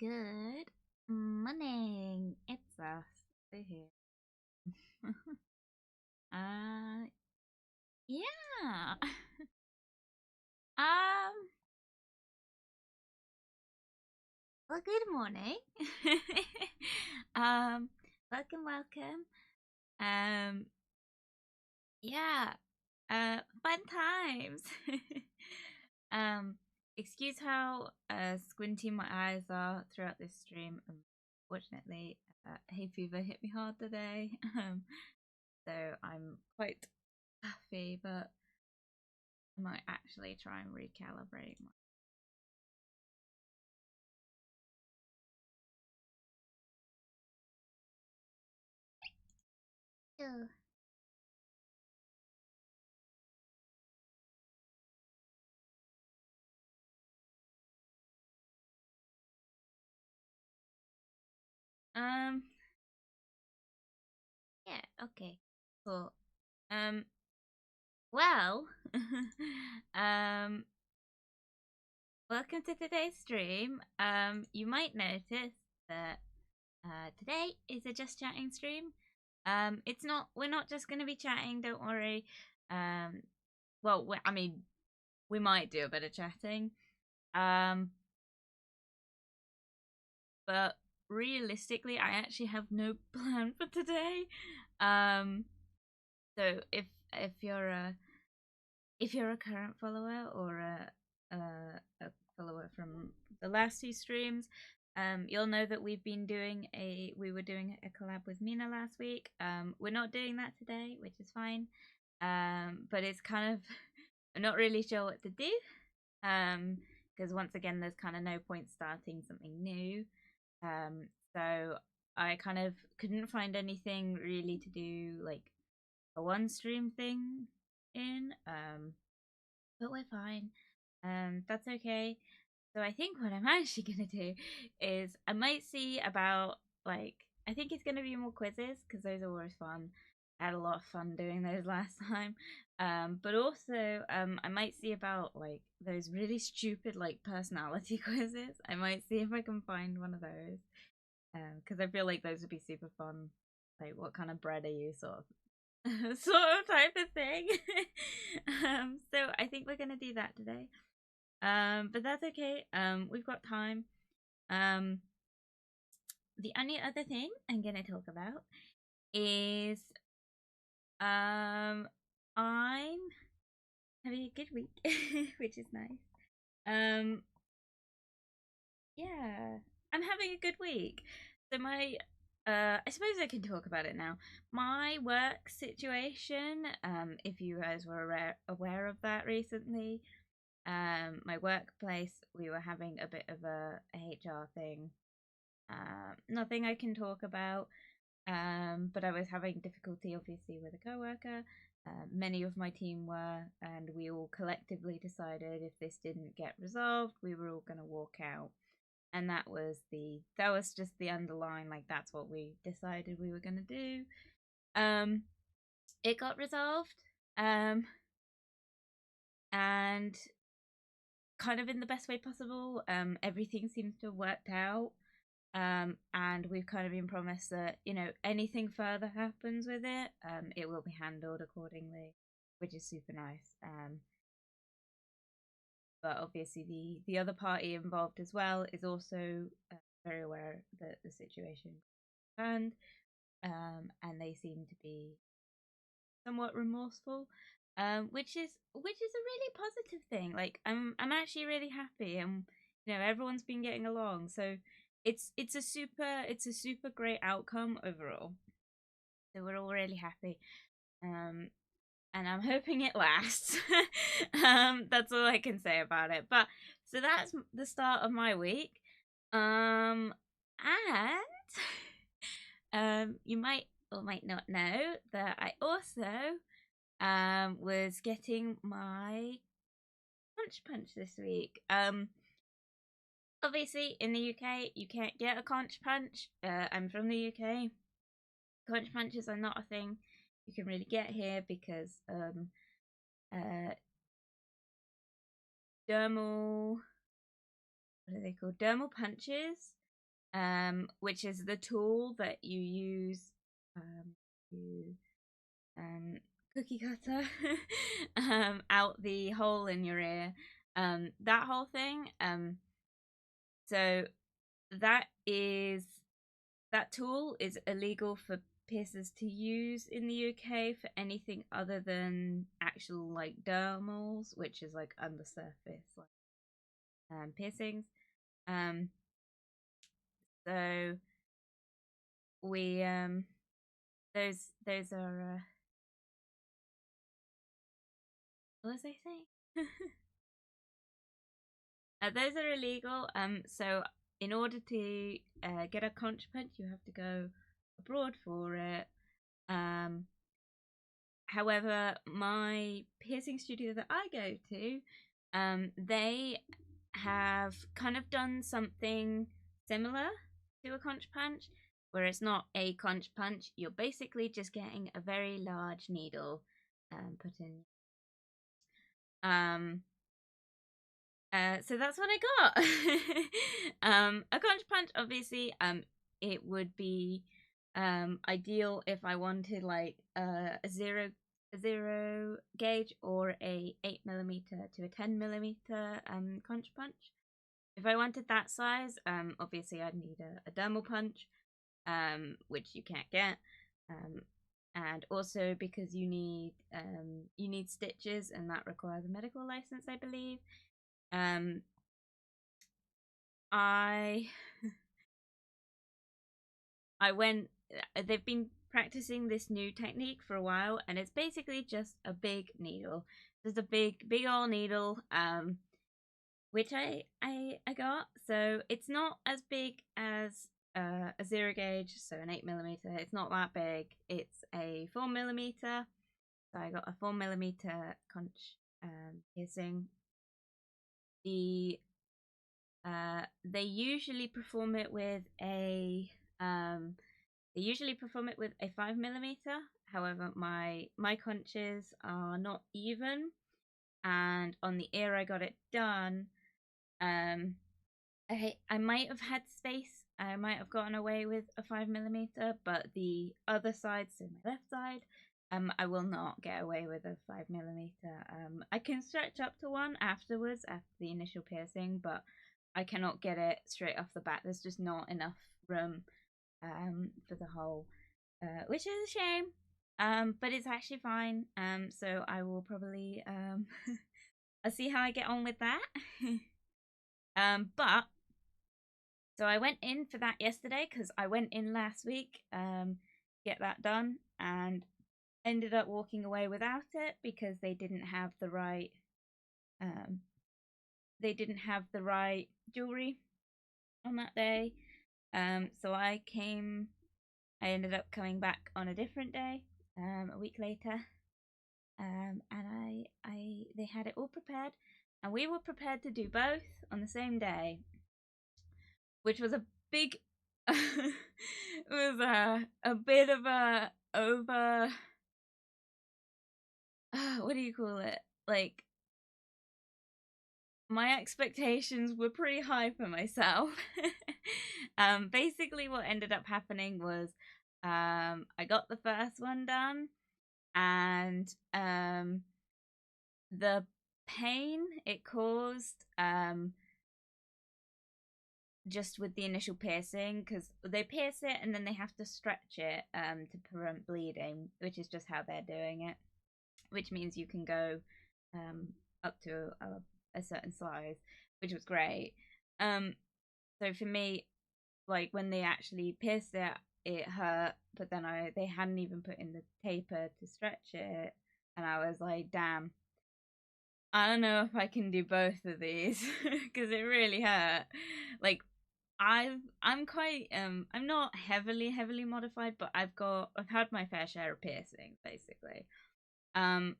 Good morning. It's us. We're here. uh, yeah. Um. Well, good morning. um. Welcome. Um. Yeah. Fun times. um. Excuse how squinty my eyes are throughout this stream. Unfortunately, hay fever hit me hard today. So I'm quite puffy, but I might actually try and recalibrate my. Ugh. Um. Yeah. Okay. Cool. Um. Well. um. Welcome to today's stream. You might notice that today is a just chatting stream. It's not. We're not just going to be chatting. Don't worry. Um. Well, I mean, we might do a bit of chatting. But realistically, I actually have no plan for today. Um. So if you're a current follower or a follower from the last two streams, you'll know that we were doing a collab with Mina last week. We're not doing that today, which is fine. But it's kind of I'm not really sure what to do. Because once again, there's kind of no point starting something new. So I kind of couldn't find anything really to do like a one stream thing in. But we're fine. That's okay. So I think what I'm actually gonna do is I might see about like I think it's gonna be more quizzes because those are always fun. I had a lot of fun doing those last time. But also I might see about like those really stupid like personality quizzes. I might see if I can find one of those. Because I feel like those would be super fun. Like, what kind of bread are you, sort of sort of type of thing. So I think we're gonna do that today. But that's okay. We've got time. Um, the only other thing I'm gonna talk about is I'm having a good week, which is nice. Um, yeah, I'm having a good week. So my I suppose I can talk about it now. My work situation, if you guys were aware of that recently, my workplace, we were having a bit of a HR thing. Nothing I can talk about. But I was having difficulty, obviously, with a coworker. Many of my team were, and we all collectively decided if this didn't get resolved, we were all going to walk out. And that was just the underline, like that's what we decided we were going to do. It got resolved. And kind of in the best way possible. Everything seems to have worked out. And we've kind of been promised that, you know, anything further happens with it, it will be handled accordingly, which is super nice. But obviously the other party involved as well is also very aware that the situation and they seem to be somewhat remorseful, which is a really positive thing. Like I'm actually really happy, and you know everyone's been getting along, so it's a super great outcome overall. So we're all really happy, and I'm hoping it lasts. That's all I can say about it. But so that's the start of my week, and you might or might not know that I also was getting my punch this week. Obviously in the UK you can't get a conch punch. I'm from the UK. Conch punches are not a thing you can really get here because dermal what are they called? Dermal punches which is the tool that you use to cookie cutter out the hole in your ear. That whole thing. So that is that tool is illegal for piercers to use in the UK for anything other than actual like dermals, which is like undersurface like piercings. So we those are what was I saying? Those are illegal. So in order to get a conch punch, you have to go abroad for it. However, my piercing studio that I go to, they have kind of done something similar to a conch punch, where it's not a conch punch. You're basically just getting a very large needle put in. So that's what I got. A conch punch, obviously, it would be ideal if I wanted like a zero gauge or a 8mm to a 10mm conch punch. If I wanted that size, obviously I'd need a dermal punch, which you can't get. And also because you need stitches, and that requires a medical license, I believe. I I went. They've been practicing this new technique for a while, and it's basically just a big needle. There's a big old needle, which I got. So it's not as big as a zero gauge, so an 8mm. It's not that big. It's a 4mm. So I got a 4mm conch piercing. They usually perform it with a 5mm. However, my conches are not even, and on the ear I got it done, I might have had space. I might have gotten away with a 5mm, but the other side, so my left side, I will not get away with a 5mm. I can stretch up to one afterwards after the initial piercing, but I cannot get it straight off the bat. There's just not enough room for the hole, which is a shame. But it's actually fine. So I will probably I'll see how I get on with that. But so I went in for that yesterday because I went in last week get that done, and ended up walking away without it because they didn't have the right jewelry on that day. So I ended up coming back on a different day, a week later, and they had it all prepared, and we were prepared to do both on the same day, which was a big, it was a bit of a over, what do you call it? Like, my expectations were pretty high for myself. Basically what ended up happening was I got the first one done, and the pain it caused just with the initial piercing, because they pierce it and then they have to stretch it to prevent bleeding, which is just how they're doing it, which means you can go up to a certain size, which was great. So for me, like when they actually pierced it, it hurt, but then they hadn't even put in the taper to stretch it, and I was like, damn, I don't know if I can do both of these because it really hurt. Like, I'm quite I'm not heavily modified, but I've had my fair share of piercings basically. And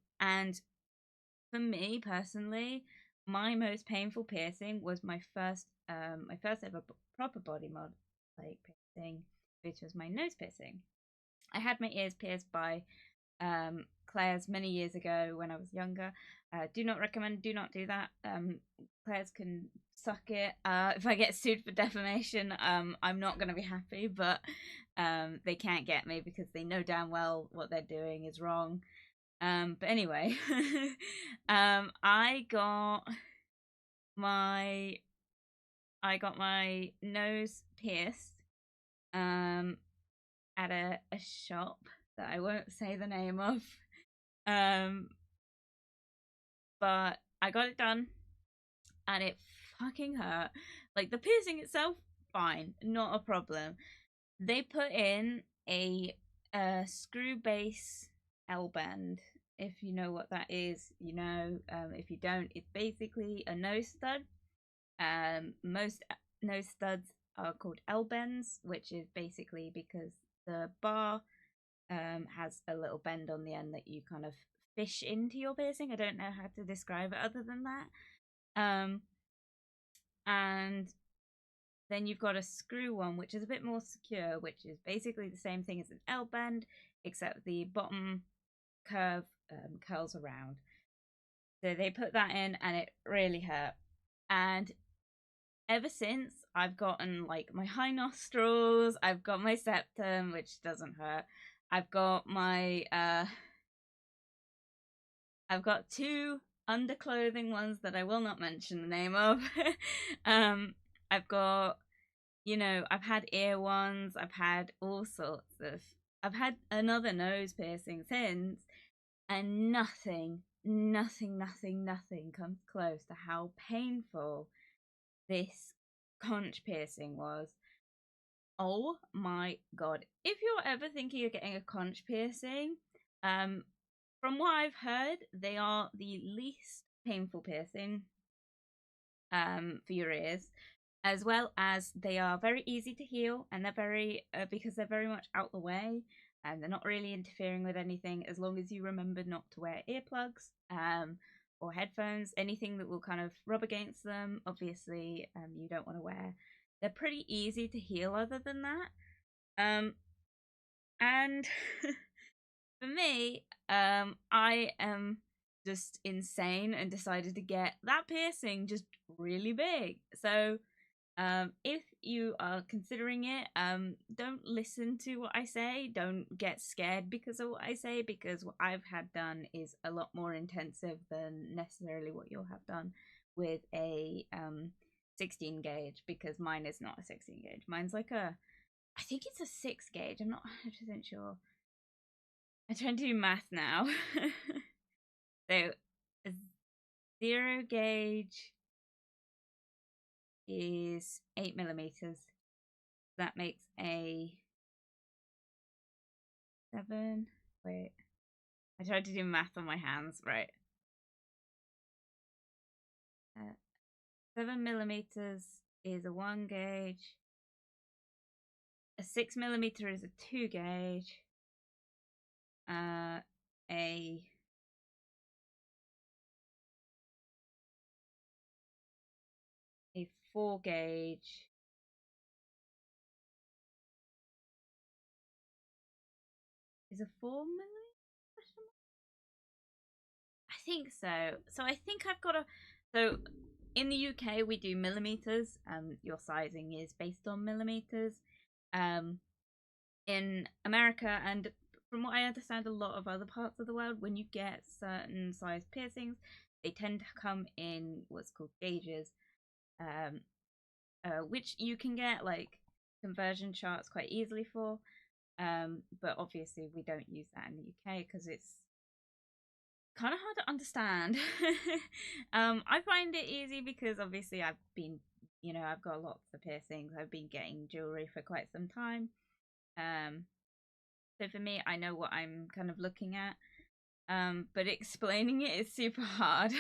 for me personally, my most painful piercing was my first ever proper body mod like piercing, which was my nose piercing. I had my ears pierced by Claire's many years ago when I was younger. Do not recommend, do not do that. Claire's can suck it. If I get sued for defamation, I'm not gonna be happy, but they can't get me because they know damn well what they're doing is wrong. But anyway, I got my nose pierced at a shop that I won't say the name of. But I got it done and it fucking hurt. Like the piercing itself, fine, not a problem. They put in a screw base L band. If you know what that is, you know. If you don't, it's basically a nose stud. Most nose studs are called L bends, which is basically because the bar has a little bend on the end that you kind of fish into your piercing. I don't know how to describe it other than that. And then you've got a screw one, which is a bit more secure, which is basically the same thing as an L bend, except the bottom curve curls around. So they put that in, and it really hurt. And ever since, I've gotten like my high nostrils, I've got my septum, which doesn't hurt. I've got my I've got two underclothing ones that I will not mention the name of. I've got, you know, I've had ear ones, I've had all sorts of. I've had another nose piercing since, and nothing comes close to how painful this conch piercing was. Oh my god. If you're ever thinking of getting a conch piercing, from what I've heard, they are the least painful piercing for your ears, as well as they are very easy to heal, and they're very because they're very much out the way, and they're not really interfering with anything, as long as you remember not to wear earplugs or headphones, anything that will kind of rub against them. Obviously, you don't want to wear. They're pretty easy to heal other than that. And for me, I am just insane and decided to get that piercing just really big. So if you are considering it, don't listen to what I say. Don't get scared because of what I say, because what I've had done is a lot more intensive than necessarily what you'll have done with a 16 gauge, because mine is not a 16 gauge. Mine's like I think it's a 6 gauge. I'm not 100% sure. I'm trying to do math now. So, a 0 gauge is 8 millimeters. That makes a 7. Wait, I tried to do math on my hands, right? 7 millimeters is a 1 gauge. A 6 millimeter is a 2 gauge. A 4 gauge is a 4 millimeter. I think so. So I think I've got a. So in the UK we do millimeters. Your sizing is based on millimeters. In America, and from what I understand, a lot of other parts of the world, when you get certain size piercings, they tend to come in what's called gauges, which you can get like conversion charts quite easily for. But obviously we don't use that in the UK because it's kind of hard to understand. I find it easy because obviously I've been, you know, I've got lots of piercings. I've been getting jewelry for quite some time. So for me, I know what I'm kind of looking at. But explaining it is super hard.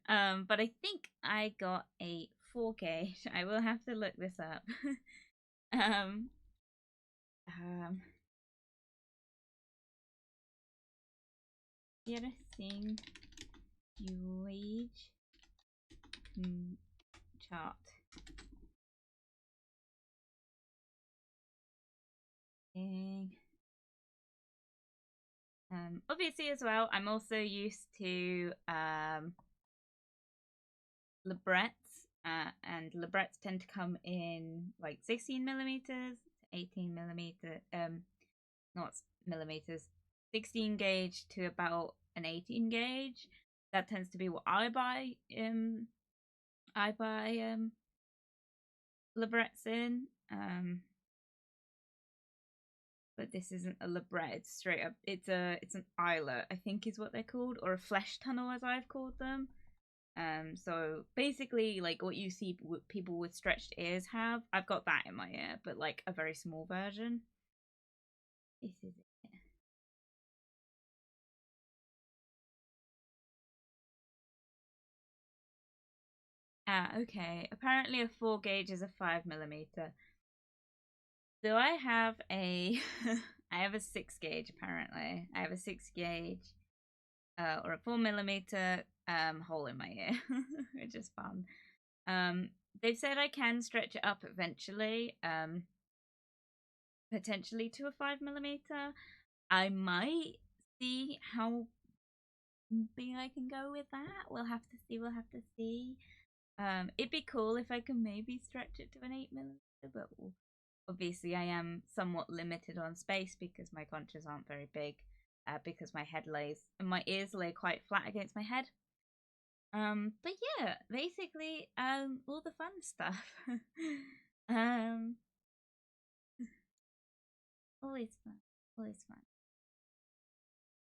But I think I got a 4 gauge. I will have to look this up. um, piercing gauge chart. Obviously as well, I'm also used to librettes, and librets tend to come in like 16 millimeters, 18 millimeter, not millimeters, 16 gauge to about an 18 gauge. That tends to be what I buy. I buy librets in. But this isn't a libret. It's straight up. It's an eyelet, I think is what they're called, or a flesh tunnel as I've called them. So basically, like what you see people with stretched ears have, I've got that in my ear, but like a very small version. This is it. Okay. Apparently, a 4 gauge is a 5 millimeter. So I have a, I have a 6 gauge. Apparently, I have a 6 gauge, or a 4 millimeter hole in my ear, which is fun. They've said I can stretch it up eventually, potentially to a 5 millimeter. I might see how big I can go with that. We'll have to see. We'll have to see. It'd be cool if I can maybe stretch it to an 8 millimeter, but obviously I am somewhat limited on space because my conchas aren't very big. Because my head lays and my ears lay quite flat against my head. But yeah, basically, all the fun stuff. um, always fun, always fun.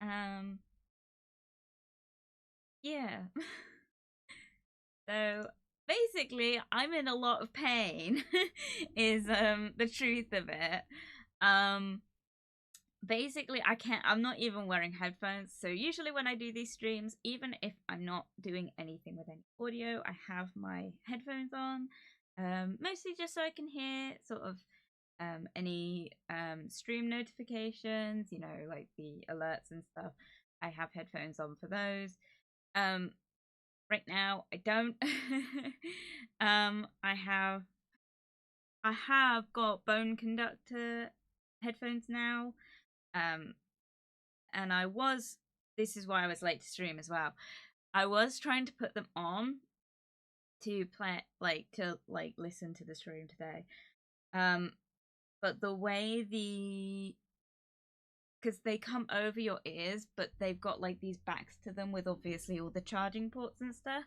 Um, yeah. So basically, I'm in a lot of pain. Is the truth of it. Um, basically I'm not even wearing headphones, so usually when I do these streams, even if I'm not doing anything with any audio, I have my headphones on, mostly just so I can hear sort of any stream notifications, you know, like the alerts and stuff. I have headphones on for those. Right now I don't. I have got bone conductor headphones now. um and this is why I was late to stream as well. I was trying to put them on to play, like to like listen to the stream today. Um, but the way because they come over your ears, but they've got like these backs to them with obviously all the charging ports and stuff.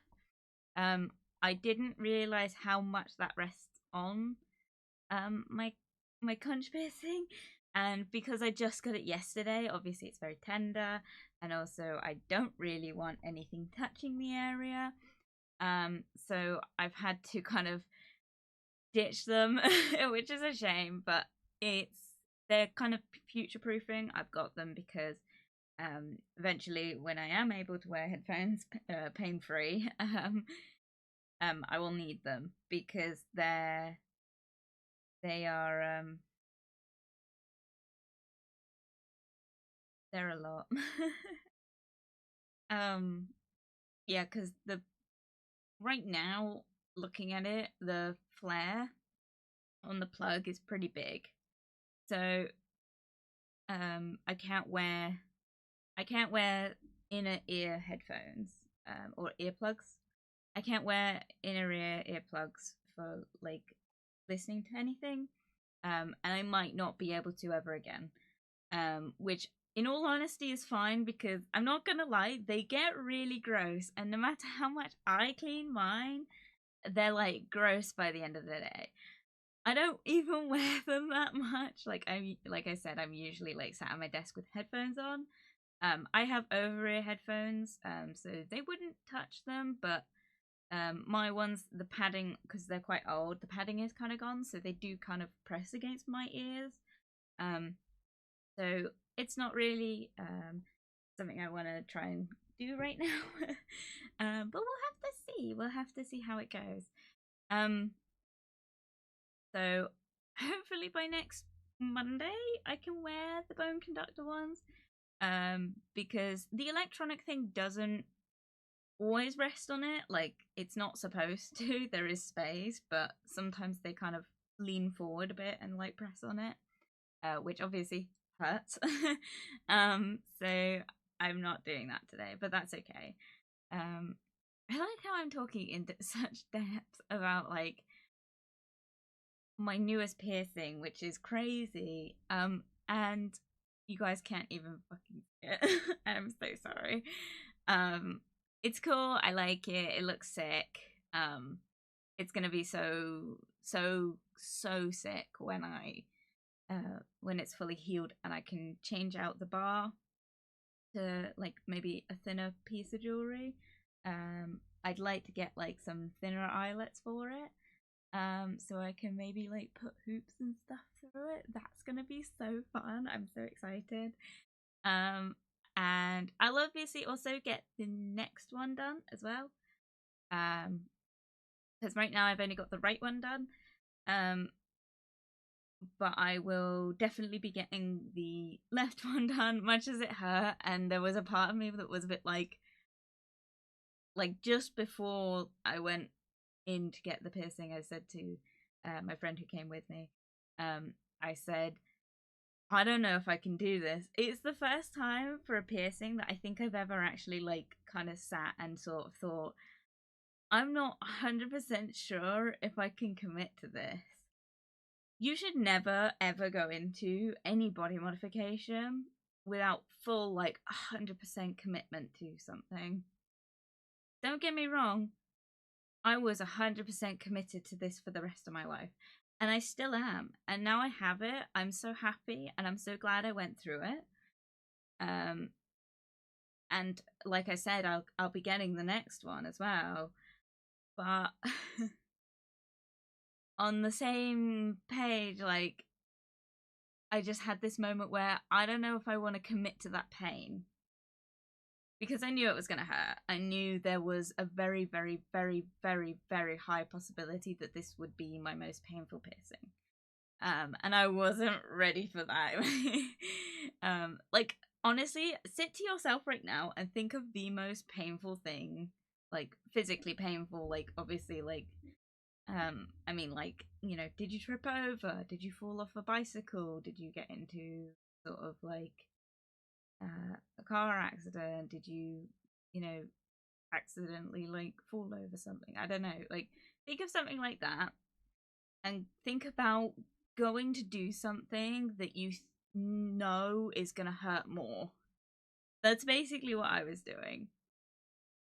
I didn't realize how much that rests on my conch piercing, and because I just got it yesterday, obviously it's very tender, and also I don't really want anything touching the area. So I've had to kind of ditch them, which is a shame, but they're kind of future proofing. I've got them because eventually when I am able to wear headphones pain free, I will need them because they are they're a lot. um yeah, because the right now, looking at it, the flare on the plug is pretty big, so I can't wear inner ear headphones, or earplugs. I can't wear inner ear earplugs for like listening to anything, and I might not be able to ever again. Which, in all honesty, is fine because I'm not gonna lie, they get really gross, and no matter how much I clean mine, they're like gross by the end of the day. I don't even wear them that much. Like I said, I'm usually like sat at my desk with headphones on. I have over-ear headphones, so they wouldn't touch them, but my ones, the padding, because they're quite old, the padding is kind of gone, so they do kind of press against my ears. Um, so it's not really something I want to try and do right now. But we'll have to see. We'll have to see how it goes. So hopefully by next Monday I can wear the bone conductor ones. Because the electronic thing doesn't always rest on it. Like, it's not supposed to. There is space, but sometimes they kind of lean forward a bit and like press on it, which obviously hurts. So I'm not doing that today, but that's okay. I like how I'm talking in such depth about like my newest piercing, which is crazy. And you guys can't even fucking see it. I'm so sorry. It's cool. I like it. It looks sick. It's gonna be so sick when it's fully healed and I can change out the bar to like maybe a thinner piece of jewelry. I'd like to get like some thinner eyelets for it. So I can maybe like put hoops and stuff through it. That's gonna be so fun. I'm so excited. And I'll obviously also get the next one done as well. Because right now I've only got the right one done. But I will definitely be getting the left one done, much as it hurt. And there was a part of me that was a bit like just before I went in to get the piercing, I said to my friend who came with me, I said, I don't know if I can do this. It's the first time for a piercing that I think I've ever actually like kind of sat and sort of thought, I'm not 100% sure if I can commit to this. You should never ever go into any body modification without full like 100% commitment to something. Don't get me wrong, I was 100% committed to this for the rest of my life. And I still am. And now I have it. I'm so happy and I'm so glad I went through it. And like I said, I'll be getting the next one as well. But on the same page, like I just had this moment where I don't know if I want to commit to that pain. Because I knew it was going to hurt. I knew there was a very, very, very, very, very high possibility that this would be my most painful piercing. And I wasn't ready for that. Like, honestly, sit to yourself right now and think of the most painful thing, like, physically painful, like, obviously, like, I mean, like, you know, did you trip over? Did you fall off a bicycle? Did you get into sort of, like, a car accident? Did you, you know, accidentally like fall over something? I don't know. Like, think of something like that and think about going to do something that you know is going to hurt more. That's basically what I was doing.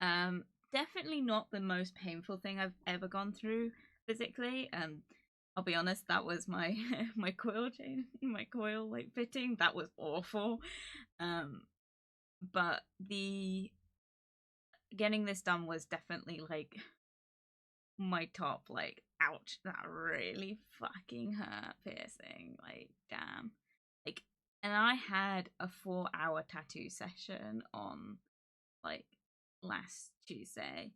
Definitely not the most painful thing I've ever gone through physically. I'll be honest, that was my my coil chain, my coil like fitting. That was awful. But the getting this done was definitely like my top, like, ouch, that really fucking hurt piercing. Like, damn. Like, and I had a 4-hour tattoo session on like last Tuesday,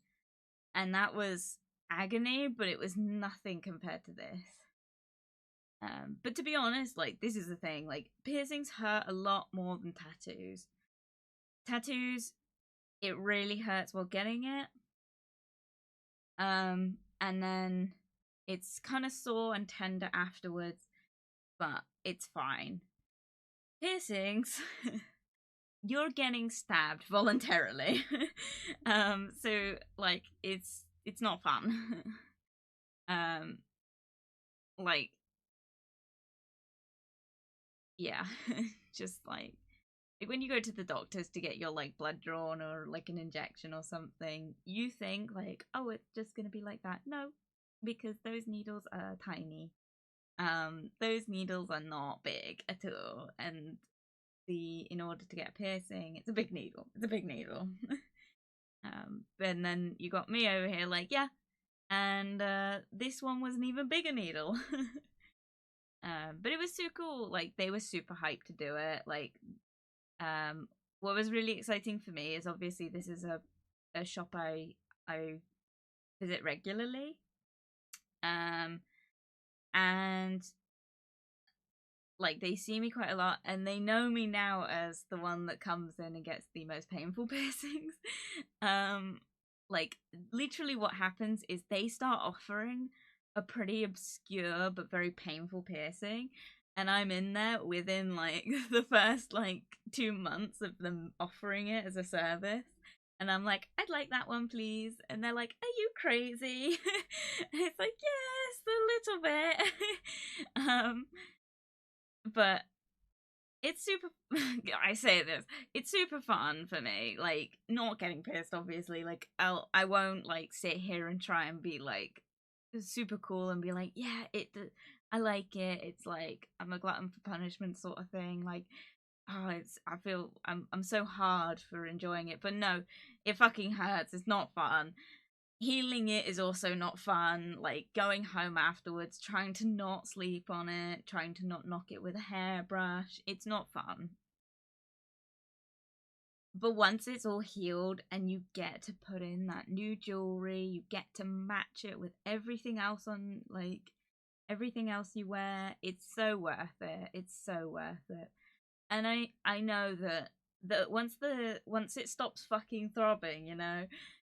and that was agony, but it was nothing compared to this. But to be honest, like, this is the thing, like, piercings hurt a lot more than tattoos. Tattoos, it really hurts while getting it. And then it's kind of sore and tender afterwards, but it's fine. Piercings, you're getting stabbed voluntarily. So like it's not fun. Like, yeah, just like when you go to the doctors to get your like blood drawn or like an injection or something, you think like, oh, it's just gonna be like that. No, because those needles are tiny. Those needles are not big at all, and in order to get a piercing, it's a big needle. It's a big needle. And then you got me over here, like, yeah, and this one was an even bigger needle. But it was so cool. Like, they were super hyped to do it. Like, what was really exciting for me is obviously this is a shop I visit regularly. And like they see me quite a lot and they know me now as the one that comes in and gets the most painful piercings. Like literally what happens is they start offering a pretty obscure but very painful piercing, and I'm in there within like the first like 2 months of them offering it as a service. And I'm like, I'd like that one, please. And they're like, are you crazy? And it's like, yes, a little bit. But it's super. I say this, it's super fun for me. Like, not getting pissed, obviously. Like, I won't like sit here and try and be like super cool and be like, yeah, I like it. It's like I'm a glutton for punishment sort of thing. Like, oh, I feel I'm so hard for enjoying it, but no, it fucking hurts. It's not fun. Healing it is also not fun. Like going home afterwards, trying to not sleep on it, trying to not knock it with a hairbrush. It's not fun. But once it's all healed and you get to put in that new jewelry, you get to match it with everything else on, like, everything else you wear, it's so worth it. It's so worth it. And I know that once it stops fucking throbbing, you know,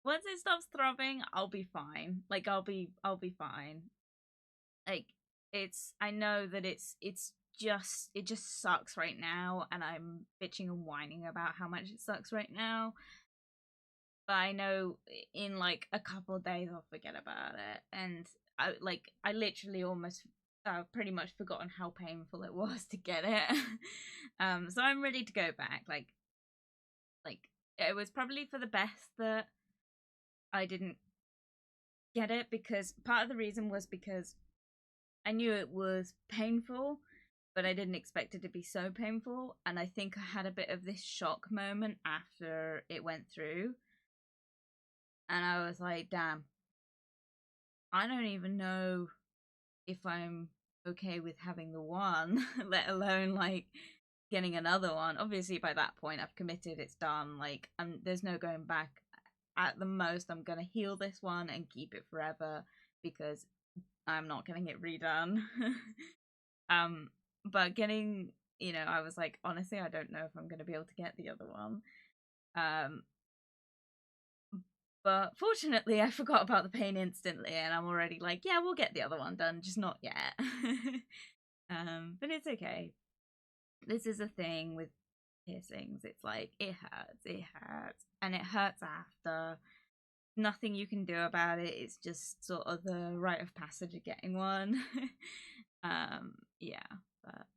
once it stops throbbing, I'll be fine. Like I'll be fine. Like I know that it just sucks right now, and I'm bitching and whining about how much it sucks right now. But I know in like a couple of days I'll forget about it, and I literally almost pretty much forgotten how painful it was to get it. So I'm ready to go back. Like it was probably for the best that I didn't get it, because part of the reason was because I knew it was painful, but I didn't expect it to be so painful. And I think I had a bit of this shock moment after it went through. And I was like, damn, I don't even know if I'm okay with having the one, let alone like getting another one. Obviously, by that point, I've committed, it's done. Like, there's no going back. At the most, I'm gonna heal this one and keep it forever because I'm not getting it redone. um, but getting, I was like, honestly, I don't know if I'm gonna be able to get the other one. Um, but fortunately, I forgot about the pain instantly, and I'm already like, yeah, we'll get the other one done, just not yet. But it's okay. This is a thing with piercings. It's like it hurts, and it hurts after. Nothing you can do about it. It's just sort of the rite of passage of getting one. Yeah, but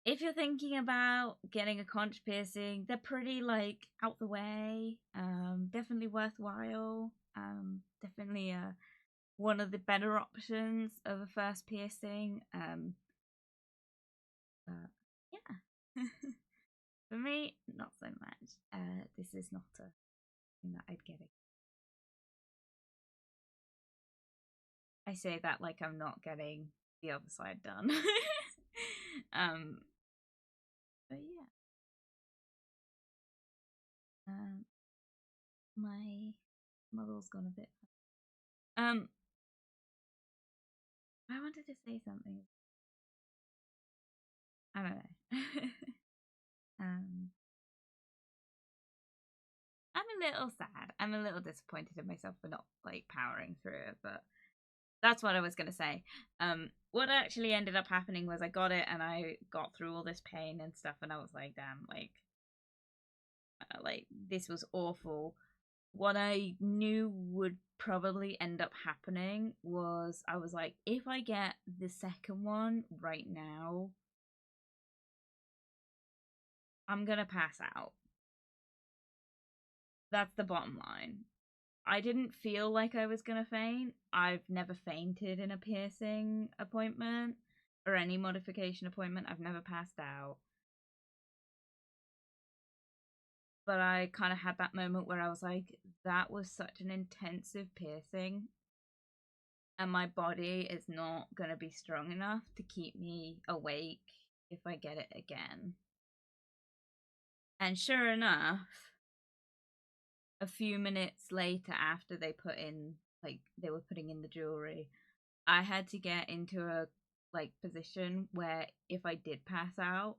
if you're thinking about getting a conch piercing, they're pretty like out the way. Definitely worthwhile. Definitely one of the better options of a first piercing. But yeah. For me, not so much. This is not a thing that I'd get it. I say that like I'm not getting the other side done. um, but yeah. Um, my model's gone a bit. Um, I wanted to say something. I don't know. um, I'm a little sad. I'm a little disappointed in myself for not like powering through it, but that's what I was gonna say. What actually ended up happening was I got it and I got through all this pain and stuff, and I was like, damn, like this was awful. What I knew would probably end up happening was I was like, if I get the second one right now, I'm gonna pass out. That's the bottom line. I didn't feel like I was gonna faint. I've never fainted in a piercing appointment or any modification appointment. I've never passed out. But I kind of had that moment where I was like, that was such an intensive piercing, and my body is not going to be strong enough to keep me awake if I get it again. And sure enough, a few minutes later, after they were putting in the jewelry, I had to get into a position where if I did pass out,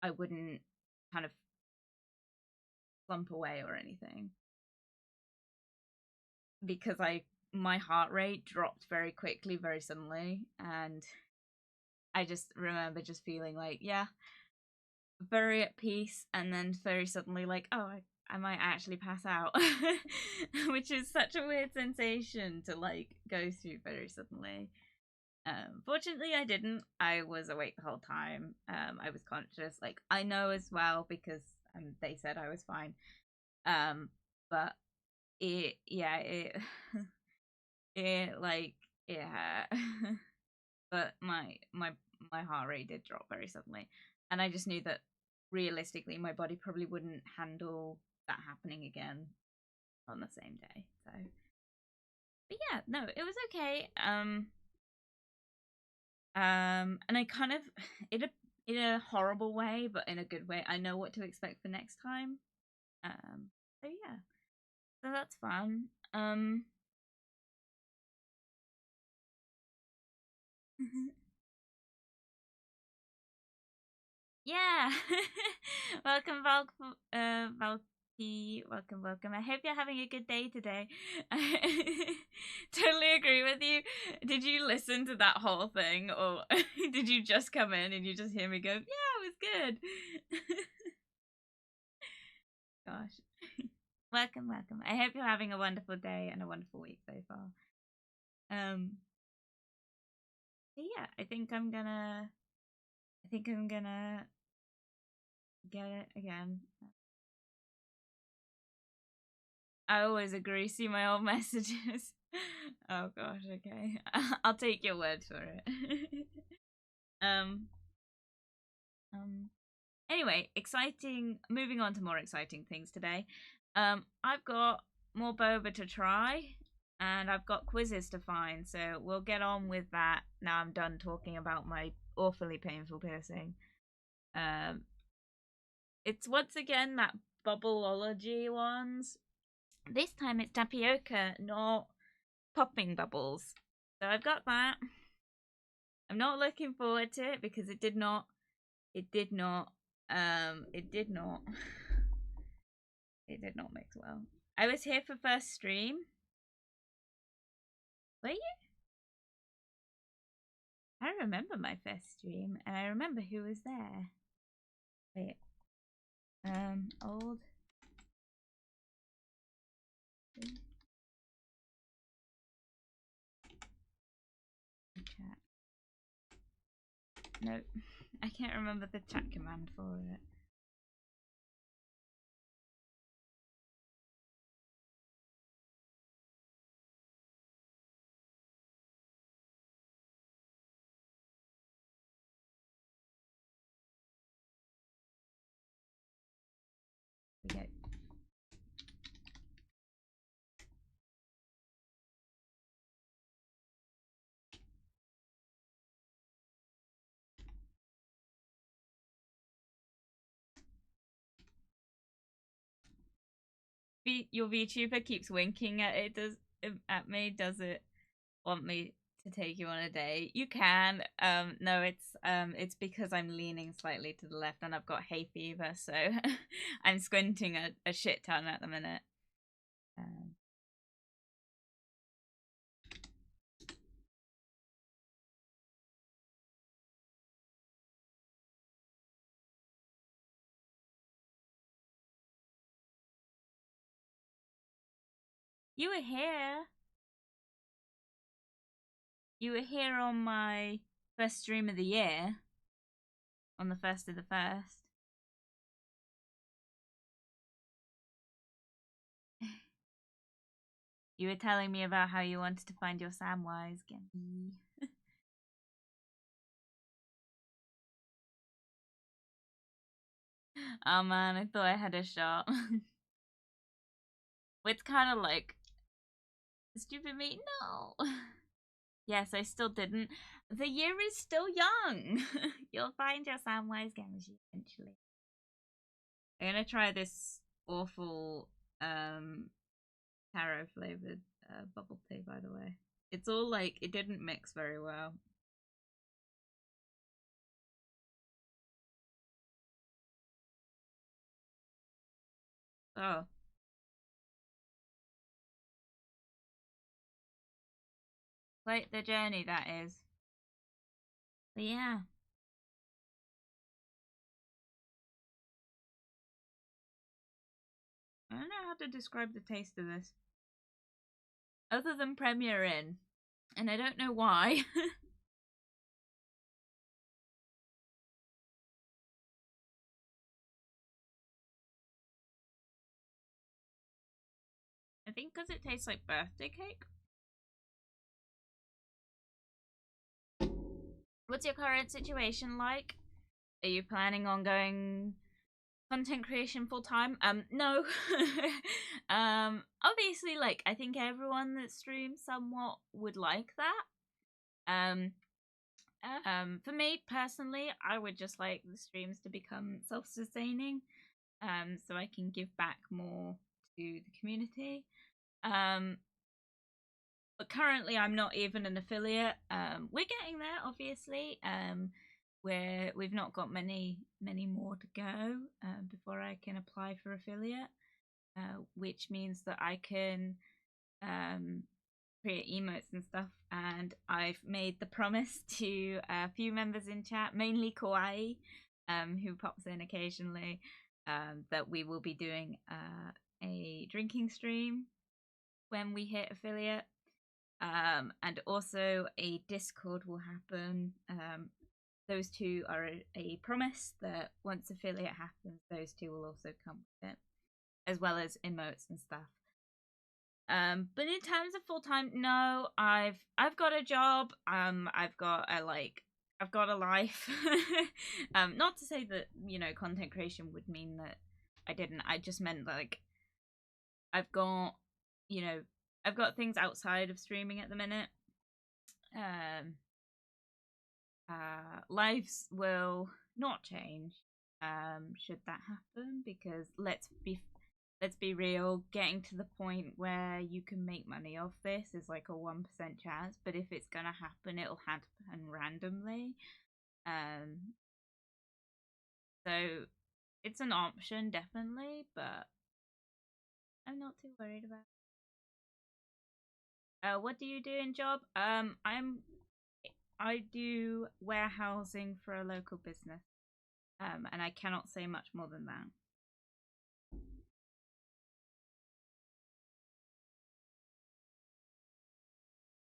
I wouldn't kind of slump away or anything, because my heart rate dropped very quickly, very suddenly, and I just remember just feeling like, yeah, very at peace, and then very suddenly like, oh, I might actually pass out, which is such a weird sensation to like go through very suddenly. Fortunately, I didn't. I was awake the whole time. I was conscious. Like I know as well because they said I was fine. But it it like yeah. But my heart rate did drop very suddenly, and I just knew that realistically my body probably wouldn't handle that happening again on the same day. So, but yeah, no, it was okay. And I kind of in a horrible way, but in a good way. I know what to expect for next time. So yeah, so that's fun. Yeah. Welcome, Valky. Welcome, welcome. I hope you're having a good day today. Totally agree with you. Did you listen to that whole thing, or did you just come in and you just hear me go, "Yeah, it was good." Gosh. Welcome, welcome. I hope you're having a wonderful day and a wonderful week so far. But yeah, I think I'm gonna get it again. I always agree. See my old messages. Oh gosh, okay. I'll take your word for it. um anyway, exciting moving on to more exciting things today. I've got more boba to try and I've got quizzes to find, so we'll get on with that now I'm done talking about my awfully painful piercing. Um it's once again that bubbleology ones. This time it's tapioca, not popping bubbles. So I've got that. I'm not looking forward to it because it did not it did not it did not mix well. I was here for first stream. Were you? I remember my first stream and I remember who was there. Wait. Old chat. No, I can't remember the chat command for it. We go. Your VTuber keeps winking at it. Does at me? Does it want me to take you on a date? You can. No, it's because I'm leaning slightly to the left and I've got hay fever, so I'm squinting a shit ton at the minute. You were here. You were here on my first stream of the year, on the 1st of the 1st. You were telling me about how you wanted to find your Samwise Gamgee. Oh man, I thought I had a shot. It's kind of like, stupid me, no. Yes, I still didn't. The year is still young. You'll find your Samwise Gamgee eventually. I'm gonna try this awful taro flavored bubble tea, by the way. It's all like, it didn't mix very well. Oh. Quite the journey that is. But yeah. I don't know how to describe the taste of this other than Premier Inn, and I don't know why. I think because it tastes like birthday cake. What's your current situation like? Are you planning on going content creation full time? No. Obviously, like I think everyone that streams somewhat would like that. For me personally, I would just like the streams to become self-sustaining, so I can give back more to the community. But currently, I'm not even an affiliate. We're getting there, obviously. We've not got many more to go before I can apply for affiliate, which means that I can create emotes and stuff. And I've made the promise to a few members in chat, mainly Kawaii, who pops in occasionally, that we will be doing a drinking stream when we hit affiliate. And also a Discord will happen. Those two are a promise that once affiliate happens, those two will also come with it, as well as emotes and stuff. But in terms of full time, no, I've got a job. I've got a life. Not to say that content creation would mean that I didn't. I just meant like I've got I've got things outside of streaming at the minute. Lives will not change should that happen, because let's be real, getting to the point where you can make money off this is like a 1% chance, but if it's gonna happen, it'll happen randomly. So it's an option, definitely, but I'm not too worried about it. What do you do in job? I do warehousing for a local business, and I cannot say much more than that.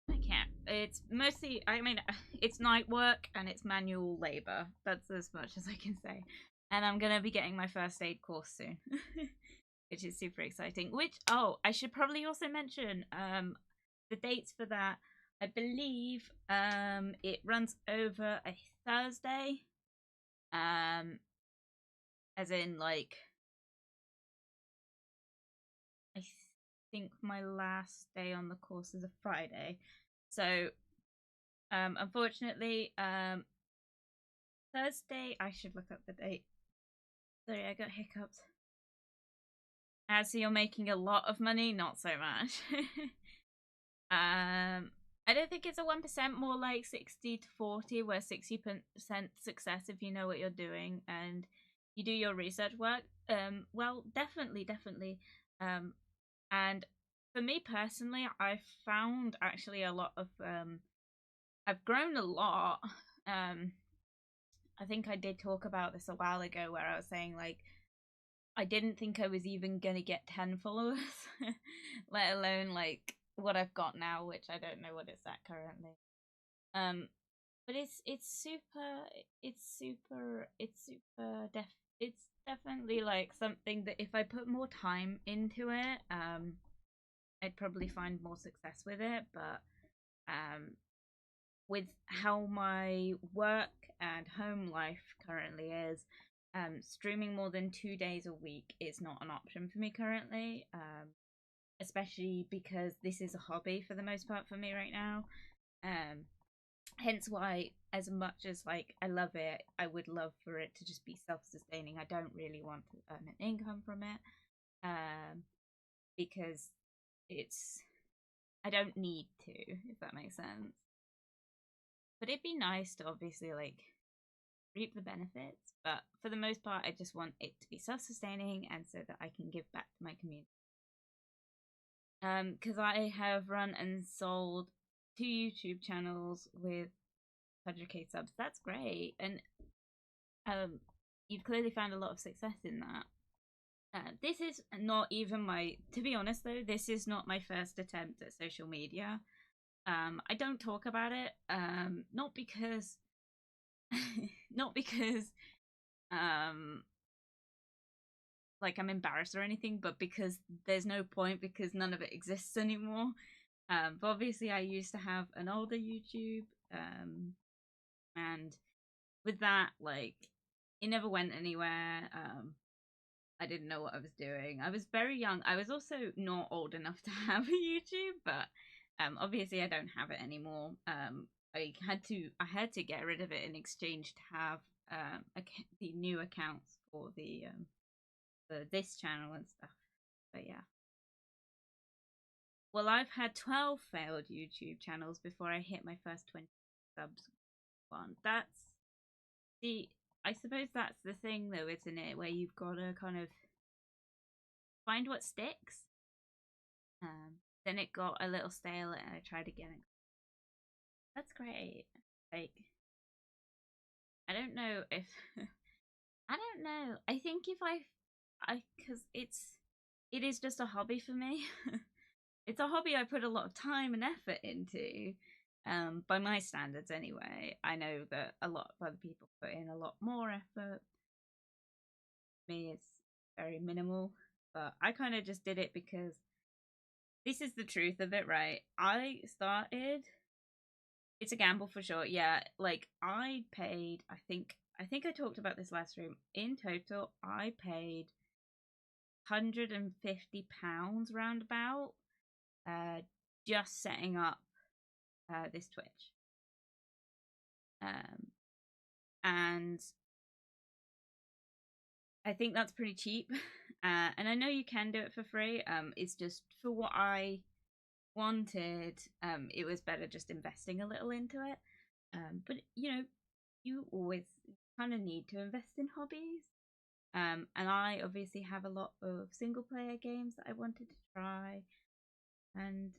I can't. It's mostly, I mean, it's night work and it's manual labor. That's as much as I can say. And I'm gonna be getting my first aid course soon, which is super exciting. I should probably also mention the dates for that. I believe it runs over a Thursday, as in like I think my last day on the course is a Friday. So unfortunately, Thursday, I should look up the date. Sorry, I got hiccups. As you're making a lot of money, not so much. I don't think it's a 1%, more like 60 to 40, where 60% success if you know what you're doing and you do your research work. Well, definitely. And for me personally, I found actually a lot of I've grown a lot. I think I did talk about this a while ago, where I was saying like I didn't think I was even gonna get 10 followers, let alone like what I've got now, which I don't know what it's at currently. But it's definitely like something that if I put more time into it, I'd probably find more success with it. But with how my work and home life currently is, streaming more than 2 days a week is not an option for me currently, especially because this is a hobby for the most part for me right now. Hence why, as much as like I love it, I would love for it to just be self-sustaining. I don't really want to earn an income from it, because I don't need to, if that makes sense. But it'd be nice to obviously like reap the benefits, but for the most part I just want it to be self-sustaining and so that I can give back to my community. Because I have run and sold 2 YouTube channels with 100k subs. That's great, and you've clearly found a lot of success in that. This is not even to be honest though, this is not my first attempt at social media. I don't talk about it, not because, not because, um, like I'm embarrassed or anything, but because there's no point because none of it exists anymore. But obviously I used to have an older YouTube, and with that, like, it never went anywhere. I didn't know what I was doing. I was very young. I was also not old enough to have a YouTube, but obviously I don't have it anymore. I had to get rid of it in exchange to have the new accounts for the this channel and stuff. But yeah. Well, I've had 12 failed YouTube channels before I hit my first 20 subs one. That's the I suppose that's the thing though, isn't it? Where you've got to kind of find what sticks. Then it got a little stale and I tried again. That's great. Like, I don't know if I don't know. I think if because it is just a hobby for me. It's a hobby I put a lot of time and effort into. By my standards anyway. I know that a lot of other people put in a lot more effort. For me, it's very minimal. But I kind of just did it because this is the truth of it, right? It's a gamble for sure. Yeah, like I paid, I think I talked about this last stream. In total, I paid £150 roundabout, uh, just setting up this Twitch. And I think that's pretty cheap. And I know you can do it for free. It's just for what I wanted. It was better just investing a little into it. But you always kind of need to invest in hobbies. And I obviously have a lot of single player games that I wanted to try. And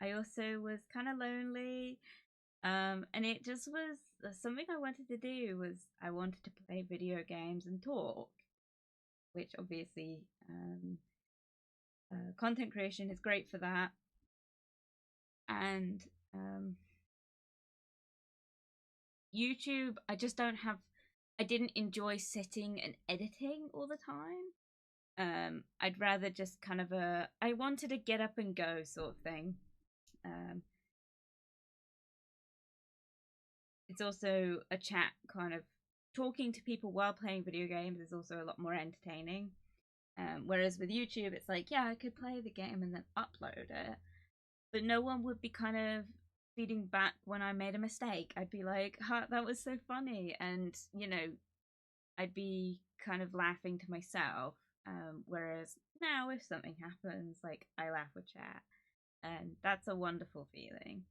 I also was kind of lonely. And it just was something I wanted to do was I wanted to play video games and talk, which obviously content creation is great for that. And YouTube, I didn't enjoy sitting and editing all the time. I'd rather just kind of I wanted a get up and go sort of thing. It's also a chat kind of talking to people while playing video games is also a lot more entertaining. Whereas with YouTube, it's like, yeah, I could play the game and then upload it, but no one would be kind of feeding back when I made a mistake. I'd be like, that was so funny. And, I'd be kind of laughing to myself. Whereas now, if something happens, like, I laugh with chat. And that's a wonderful feeling.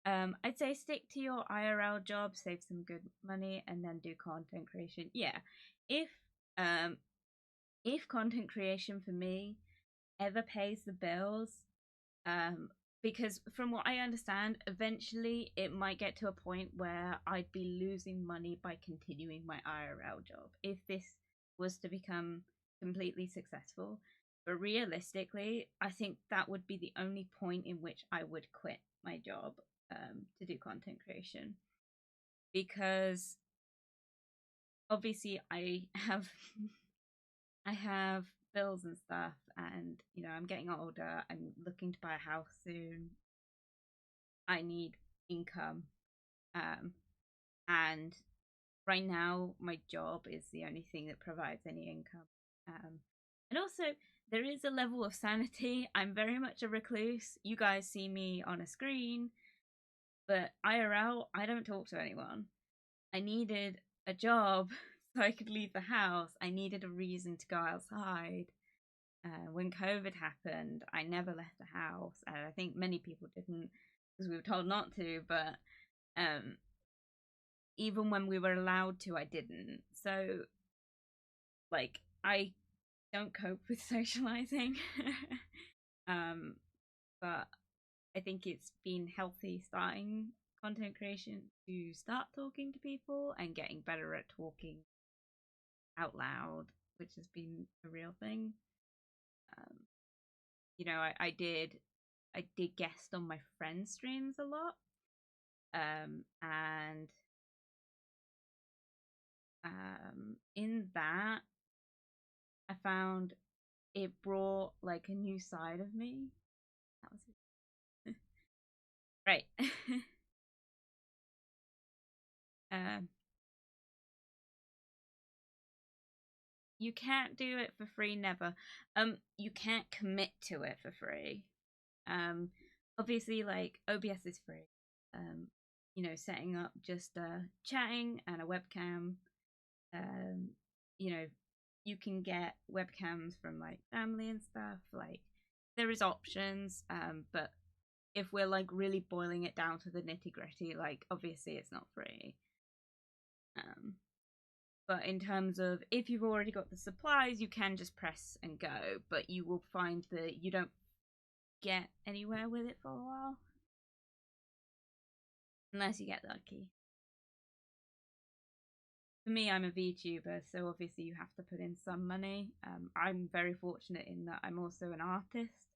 I'd say stick to your IRL job, save some good money, and then do content creation. Yeah, if content creation for me ever pays the bills, because from what I understand, eventually it might get to a point where I'd be losing money by continuing my IRL job if this was to become completely successful. But realistically, I think that would be the only point in which I would quit my job to do content creation, because obviously I have bills and stuff, and I'm getting older. I'm looking to buy a house soon. I need income, and right now my job is the only thing that provides any income. And also, there is a level of sanity. I'm very much a recluse. You guys see me on a screen, but IRL, I don't talk to anyone. I needed a job so I could leave the house. I needed a reason to go outside. When COVID happened, I never left the house. And I think many people didn't because we were told not to, but even when we were allowed to, I didn't. So, like, I don't cope with socializing. But I think it's been healthy starting content creation to start talking to people and getting better at talking out loud, which has been a real thing. You know, I did guest on my friends' streams a lot, and in that I found it brought like a new side of me. That was it. Right. um, you can't do it for free, never. You can't commit to it for free. Obviously, like OBS is free. You know, setting up just chatting and a webcam. You know, you can get webcams from like family and stuff. Like there is options, but if we're like really boiling it down to the nitty gritty, like obviously it's not free. But in terms of if you've already got the supplies, you can just press and go, but you will find that you don't get anywhere with it for a while. Unless you get lucky. For me, I'm a VTuber, so obviously you have to put in some money. I'm very fortunate in that I'm also an artist.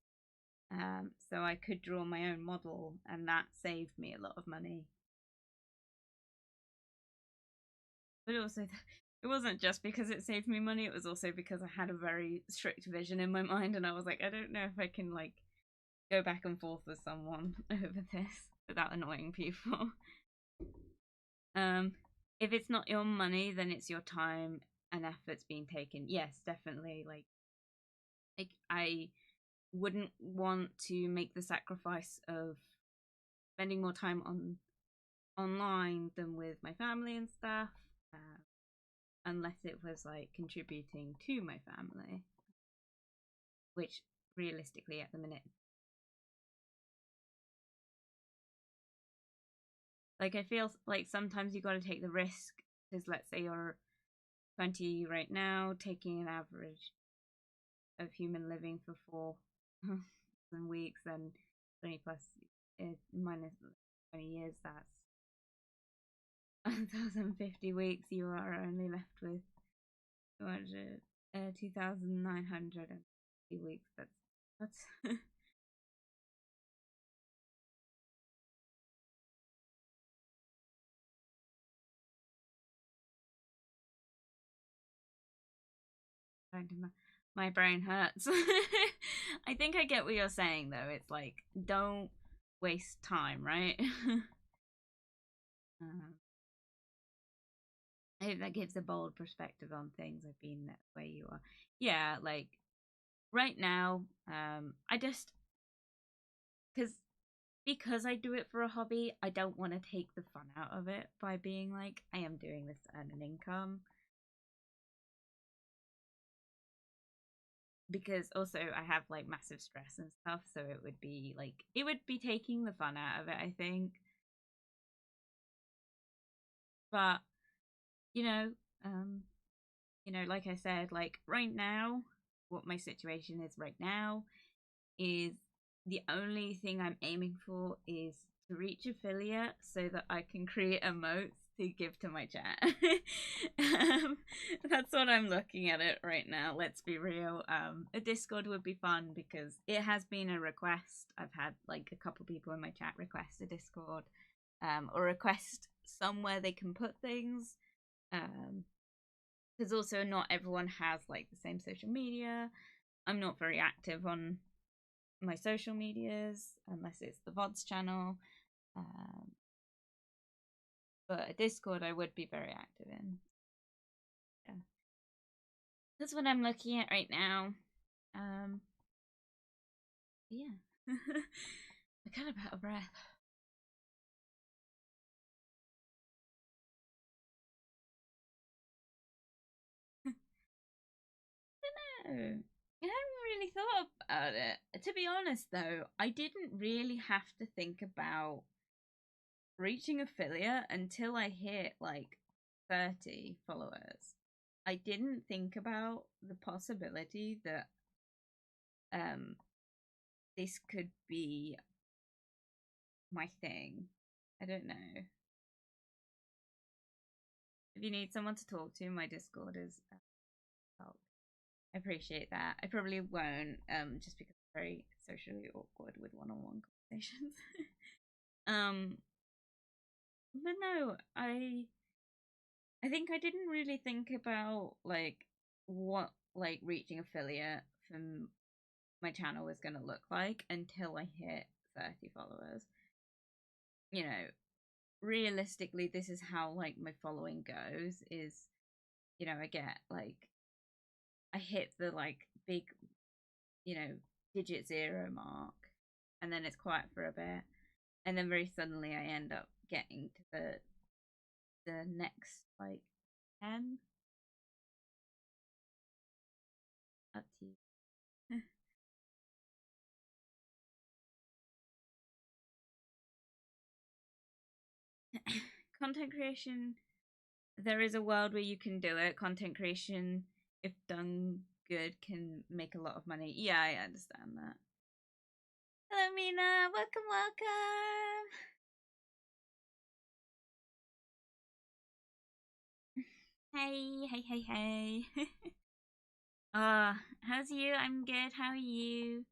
So I could draw my own model, and that saved me a lot of money. But also, it wasn't just because it saved me money, it was also because I had a very strict vision in my mind, and I was like, I don't know if I can, like, go back and forth with someone over this without annoying people. If it's not your money, then it's your time and efforts being taken. Yes, definitely. Like I wouldn't want to make the sacrifice of spending more time online than with my family and stuff, unless it was like contributing to my family, which realistically at the minute, like I feel like sometimes you got to take the risk, because let's say you're 20 right now, taking an average of human living for 4 weeks, then 20 plus minus 20 years, that's 1,050 weeks. You are only left with 2,950 weeks. That's my brain hurts. I think I get what you're saying though. It's like, don't waste time, right? I hope that gives a bold perspective on things. I've been that way you are. Yeah, like right now, I just because I do it for a hobby, I don't want to take the fun out of it by being like, I am doing this to earn an income. Because also I have like massive stress and stuff, so it would be taking the fun out of it, I think. But you know, um, like I said, like right now, what my situation is right now is the only thing I'm aiming for is to reach affiliate so that I can create emotes to give to my chat. That's what I'm looking at it right now. Let's be real. A Discord would be fun because it has been a request. I've had like a couple people in my chat request a Discord, or request somewhere they can put things. Because also not everyone has like the same social media. I'm not very active on my social medias unless it's the VODs channel. But a Discord I would be very active in. Yeah. That's what I'm looking at right now. Yeah. I'm kind of out of breath. I don't know. I haven't really thought about it. To be honest, though, I didn't really have to think about reaching affiliate until I hit like 30 followers. I didn't think about the possibility that um this could be my thing. I don't know. If you need someone to talk to, my Discord is I appreciate that. I probably won't, just because I'm very socially awkward with one-on-one conversations. um, but no, I think I didn't really think about like what like reaching affiliate from my channel was gonna look like until I hit 30 followers. You know, realistically, this is how like my following goes. Is I get like I hit the like big digit zero mark, and then it's quiet for a bit, and then very suddenly I end up getting to the next like 10. Up to you. Content creation, there is a world where you can do it. Content creation, if done good, can make a lot of money. Yeah, I understand that. Hello, Mina. Welcome, welcome. Hey, hey, hey, hey. How's you? I'm good. How are you?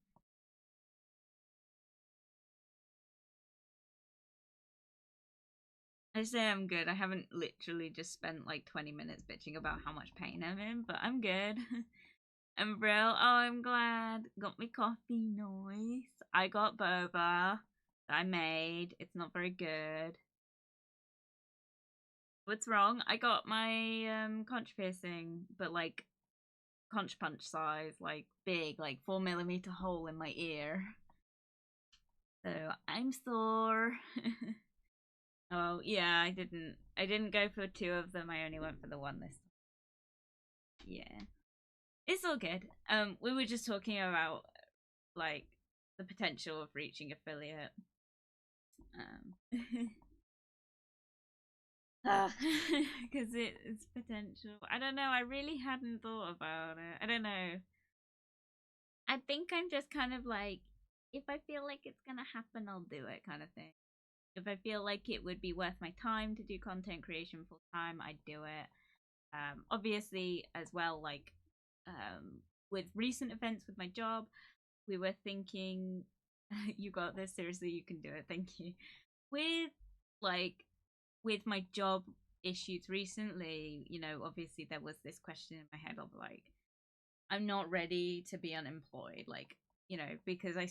I say I'm good. I haven't literally just spent like 20 minutes bitching about how much pain I'm in, but I'm good. I'm real. Oh, I'm glad. Got me coffee. Nice. I got boba that I made. It's not very good. What's wrong? I got my conch piercing, but like conch punch size, like big, like 4 millimeter hole in my ear. So I'm sore. Oh yeah, I didn't go for two of them. I only went for the one this time. Yeah. It's all good. We were just talking about like the potential of reaching affiliate. Because it's potential. I don't know. I really hadn't thought about it. I don't know. I think I'm just kind of like, if I feel like it's gonna happen, I'll do it, kind of thing. If I feel like it would be worth my time to do content creation full time, I'd do it. Obviously, as well, like with recent events with my job, we were thinking, you got this. Seriously, you can do it. Thank you. With like with my job issues recently, obviously there was this question in my head of like, I'm not ready to be unemployed, like, because I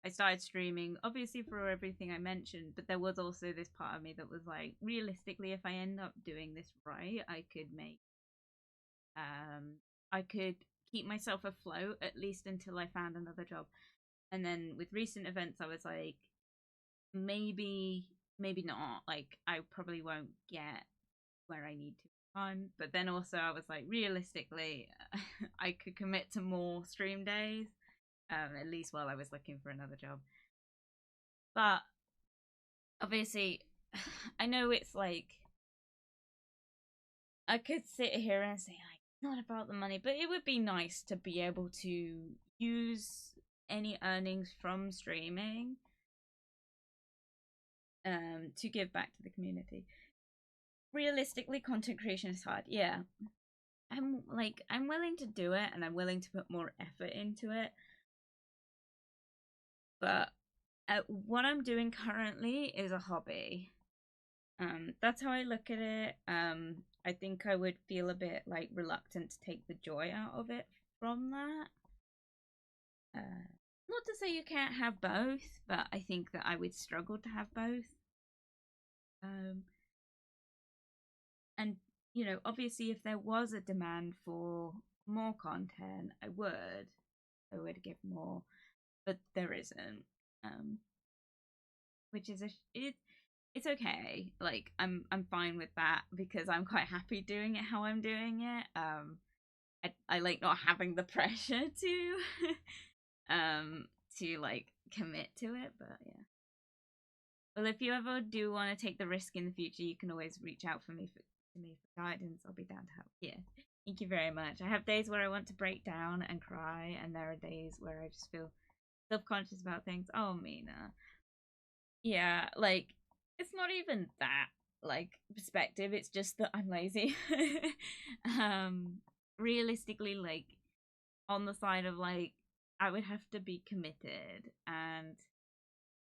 started streaming obviously for everything I mentioned, but there was also this part of me that was like, realistically, if I end up doing this right, um I could keep myself afloat at least until I found another job. And then with recent events, I was like, maybe not. Like, I probably won't get where I need to time. But then also, I was like, realistically, I could commit to more stream days, at least while I was looking for another job. But obviously, I know it's like, I could sit here and say like, not about the money, but it would be nice to be able to use any earnings from streaming to give back to the community. Realistically, content creation is hard. Yeah, I'm willing to do it, and I'm willing to put more effort into it. But what I'm doing currently is a hobby. That's how I look at it. I think I would feel a bit like reluctant to take the joy out of it from that. Not to say you can't have both, but I think that I would struggle to have both. Um, and obviously, if there was a demand for more content, I would give more, but there isn't. Um, which is it's okay. Like, I'm fine with that because I'm quite happy doing it how I'm doing it. I like not having the pressure to like commit to it, but yeah. Well, if you ever do want to take the risk in the future, you can always reach out to me for guidance. I'll be down to help. Yeah. Thank you very much. I have days where I want to break down and cry, and there are days where I just feel self-conscious about things. Oh, Mina. Yeah, like, it's not even that like perspective, it's just that I'm lazy. um Realistically, like, on the side of like I would have to be committed, and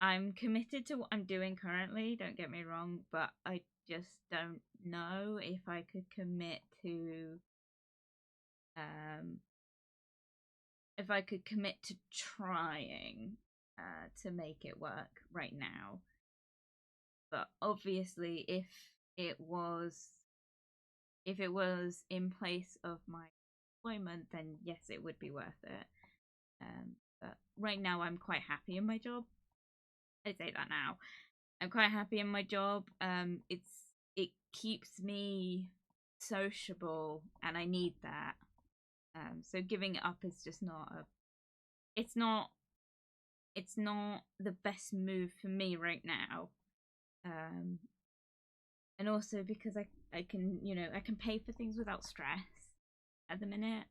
I'm committed to what I'm doing currently, don't get me wrong, but I just don't know if I could commit to um if I could commit to trying to make it work right now. But obviously it was if it was in place of my employment, then yes, it would be worth it. But right now, I'm quite happy in my job. I say that now. I'm quite happy in my job. It keeps me sociable, and I need that. So giving it up is just not a. It's not. It's not the best move for me right now. Um, and also because I can I can pay for things without stress at the minute.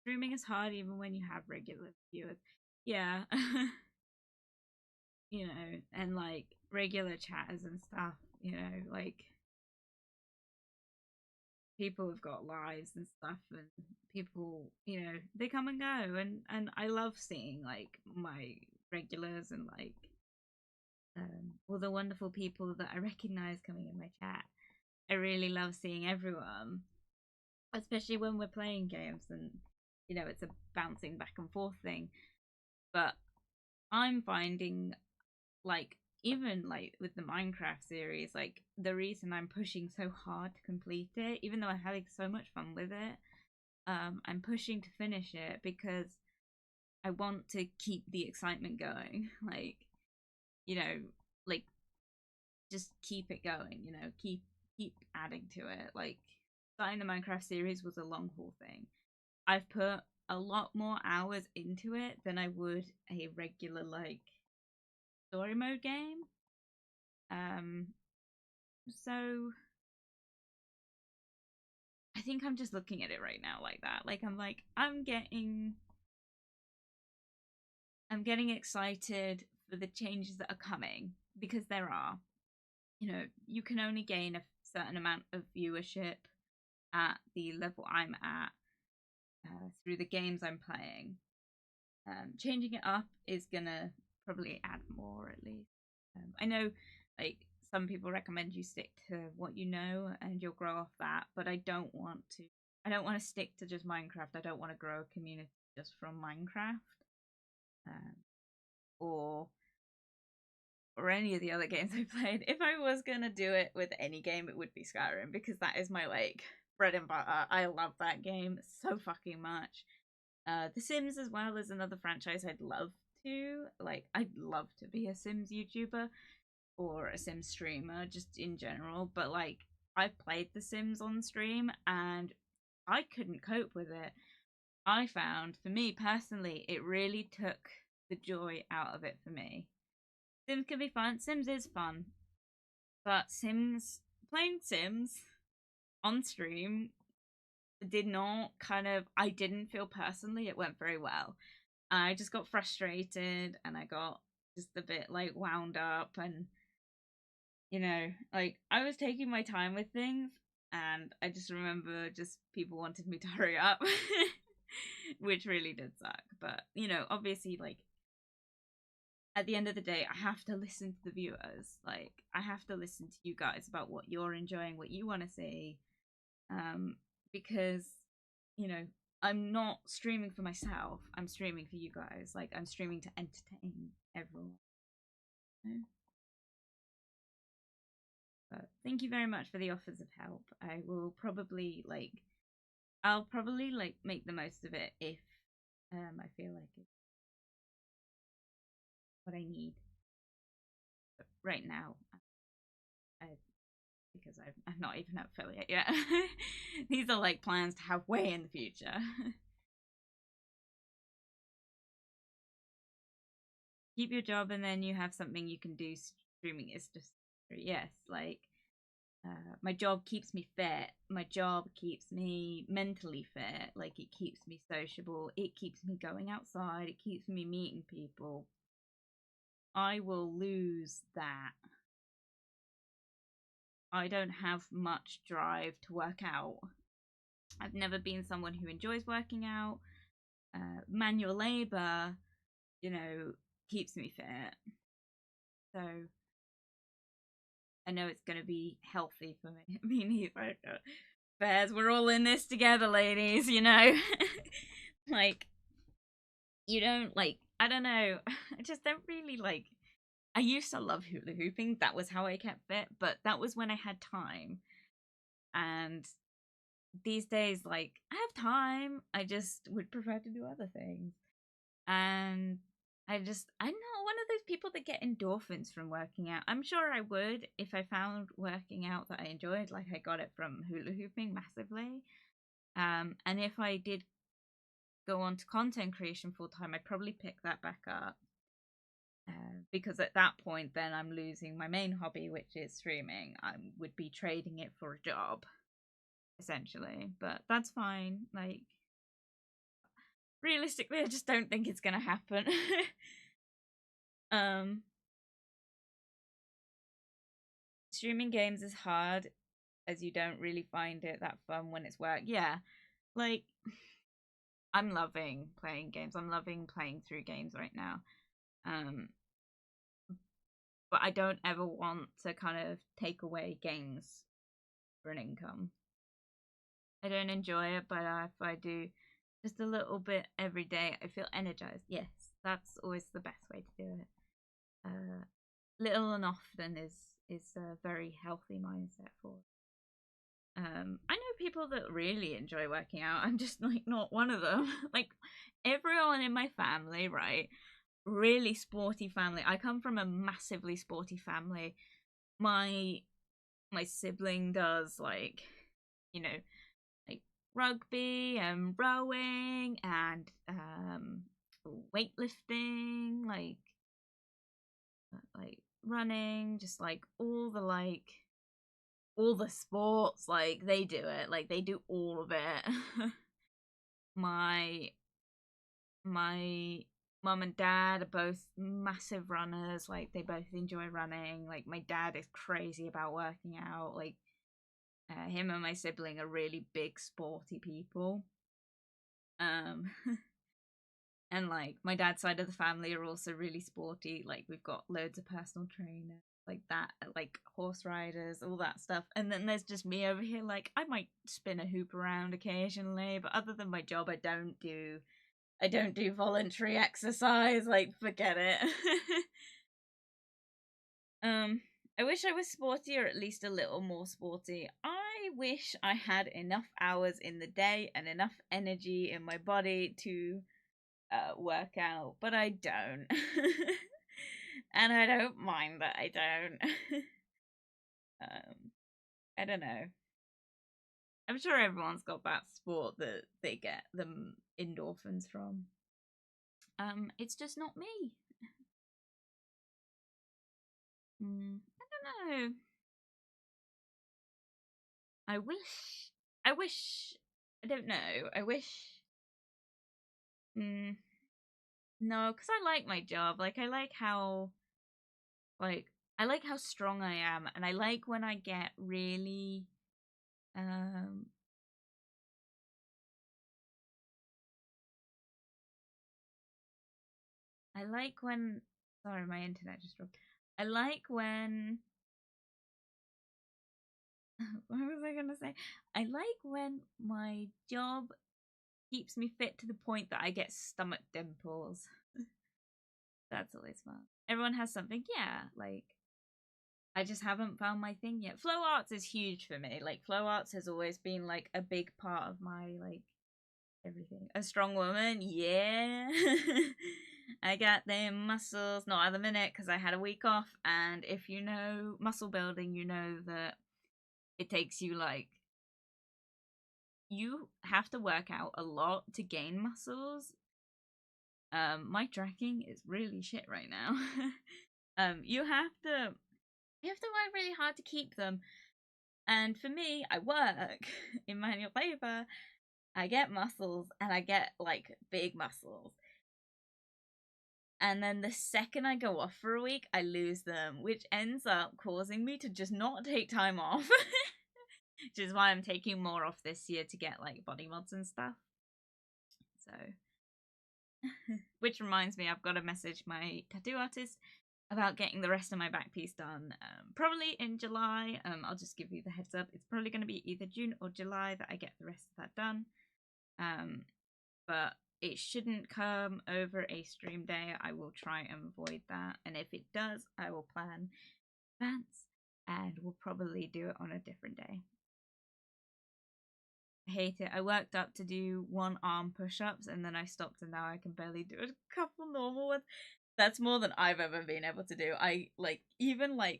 Streaming is hard even when you have regular viewers. Yeah. And like regular chatters and stuff, like people have got lives and stuff, and people, they come and go, and I love seeing like my regulars and like all the wonderful people that I recognize coming in my chat. I really love seeing everyone, especially when we're playing games and it's a bouncing back and forth thing. But I'm finding like even like with the Minecraft series, like the reason I'm pushing so hard to complete it, even though I'm having so much fun with it, I'm pushing to finish it because I want to keep the excitement going. Like, you know, like just keep it going, keep adding to it. Like starting the Minecraft series was a long haul thing. I've put a lot more hours into it than I would a regular like story mode game. Um so I think I'm just looking at it right now like that. Like I'm getting excited for the changes that are coming because there are. You can only gain a certain amount of viewership at the level I'm at through the games I'm playing. Changing it up is gonna probably add more at least. I know, like some people recommend you stick to what you know and you'll grow off that, but I don't want to. I don't want to stick to just Minecraft. I don't want to grow a community just from Minecraft, um, or any of the other games I played. If I was gonna do it with any game, it would be Skyrim because that is my like bread and butter. I love that game so fucking much. The Sims as well is another franchise I'd love to. Like, I'd love to be a Sims YouTuber or a Sims streamer, just in general. But like, I've played The Sims on stream and I couldn't cope with it. I found, for me personally, it really took the joy out of it for me. Sims can be fun. Sims is fun, but playing Sims on stream did not I didn't feel personally it went very well. I just got frustrated and I got just a bit like wound up, and like I was taking my time with things, and I just remember just people wanted me to hurry up, which really did suck. But obviously, like at the end of the day, I have to listen to the viewers. Like I have to listen to you guys about what you're enjoying, what you want to see, because you know I'm not streaming for myself. I'm streaming for you guys. Like I'm streaming to entertain everyone. But thank you very much for the offers of help. I'll probably like make the most of it if I feel like it's what I need. But right now, I, because I'm not even an affiliate yet. These are like plans to have way in the future. Keep your job and then you have something you can do. Streaming is just yes, like my job keeps me fit. My job keeps me mentally fit. Like it keeps me sociable. It keeps me going outside. It keeps me meeting people. I will lose that I don't have much drive to work out. I've never been someone who enjoys working out. Manual labor, you know, keeps me fit. So I know it's going to be healthy for me. Me neither. Bears, we're all in this together, ladies, you know? Like, you don't, like, I don't know. I just don't really, like, I used to love hula hooping. That was how I kept fit, but that was when I had time. And these days, like, I have time. I just would prefer to do other things. And I'm not one of those people that get endorphins from working out. I'm sure I would if I found working out that I enjoyed, like I got it from hula hooping massively. And if I did go on to content creation full time, I'd probably pick that back up. Because at that point, then I'm losing my main hobby, which is streaming. I would be trading it for a job, essentially. But that's fine. Like, realistically, I just don't think it's gonna happen. Streaming games is hard, as you don't really find it that fun when it's work. Yeah, like, I'm loving playing games. I'm loving playing through games right now. But I don't ever want to kind of take away games for an income. I don't enjoy it, but if I do just a little bit every day, I feel energized. Yes, that's always the best way to do it. Little and often is a very healthy mindset for it. I know people that really enjoy working out. I'm just like not one of them. Like everyone in my family, right? Really sporty family. I come from a massively sporty family. My sibling does like, you know, like rugby and rowing and weightlifting, like running, just like all the sports, like they do it, like they do all of it. my my mum and dad are both massive runners, like they both enjoy running. Like my dad is crazy about working out. Like him and my sibling are really big sporty people. um and like my dad's side of the family are also really sporty. Like we've got loads of personal trainers like that, like horse riders, all that stuff. And then there's just me over here, like I might spin a hoop around occasionally, but other than my job, I don't do voluntary exercise. Like forget it. I wish I was sporty, or at least a little more sporty. I wish I had enough hours in the day and enough energy in my body to work out, but I don't. And I don't mind that I don't. I don't know. I'm sure everyone's got that sport that they get them endorphins from. It's just not me. I don't know. I wish. I wish. I don't know. I wish. No, because I like my job. Like like I like how strong I am, and I like when I get really um I like when sorry, my internet just dropped. I like when what was I gonna say? I like when my job keeps me fit to the point that I get stomach dimples. That's always fun. Everyone has something, yeah. Like I just haven't found my thing yet. Flow arts is huge for me. Like flow arts has always been like a big part of my like everything. A strong woman, yeah. I got them muscles, not at the minute because I had a week off. And if you know muscle building, you know that it takes you like you have to work out a lot to gain muscles. My tracking is really shit right now. You have to work really hard to keep them. And for me, I work in manual labor. I get muscles, and I get like big muscles. And then the second I go off for a week, I lose them, which ends up causing me to just not take time off. Which is why I'm taking more off this year to get like body mods and stuff. So, which reminds me, I've got to message my tattoo artist about getting the rest of my back piece done. Probably in July. I'll just give you the heads up. It's probably going to be either June or July that I get the rest of that done. But it shouldn't come over a stream day. I will try and avoid that. And if it does, I will plan in advance and we'll probably do it on a different day. I hate it. I worked up to do 1 arm push-ups and then I stopped and now I can barely do a couple normal ones. That's more than I've ever been able to do. I can lift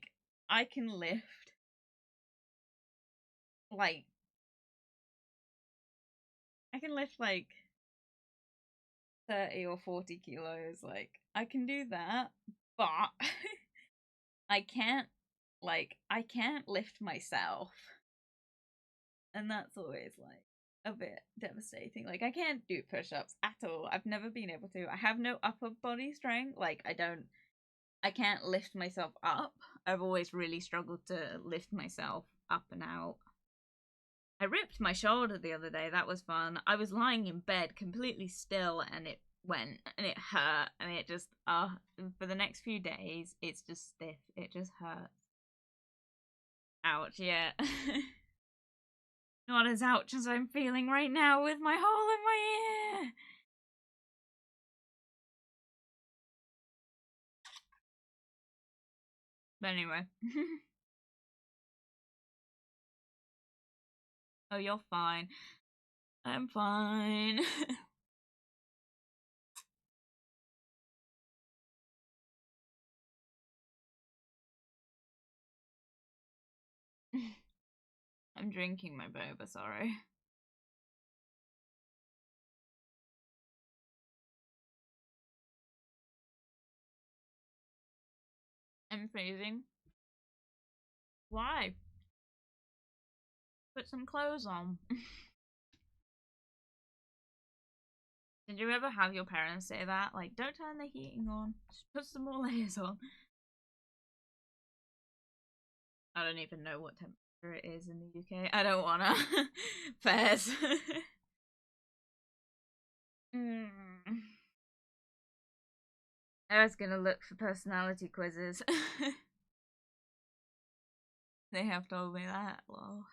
like 30 or 40 kilos. Like I can do that, but I can't lift myself. And that's always like a bit devastating. Like I can't do push-ups at all. I've never been able to. I have no upper body strength. Like I can't lift myself up. I've always really struggled to lift myself up and out. I ripped my shoulder the other day. That was fun. I was lying in bed completely still and it went and it hurt and it just for the next few days it's just stiff. It just hurts. Ouch, yeah. Not as ouch as I'm feeling right now with my hole in my ear. But anyway. Oh, you're fine. I'm fine. I'm drinking my boba, sorry. I'm freezing. Why? Put some clothes on. Did you ever have your parents say that? Like, don't turn the heating on. Just put some more layers on. I don't even know what temperature it is in the UK. I don't wanna. Fairs. I was gonna look for personality quizzes. They have told me that. Lol.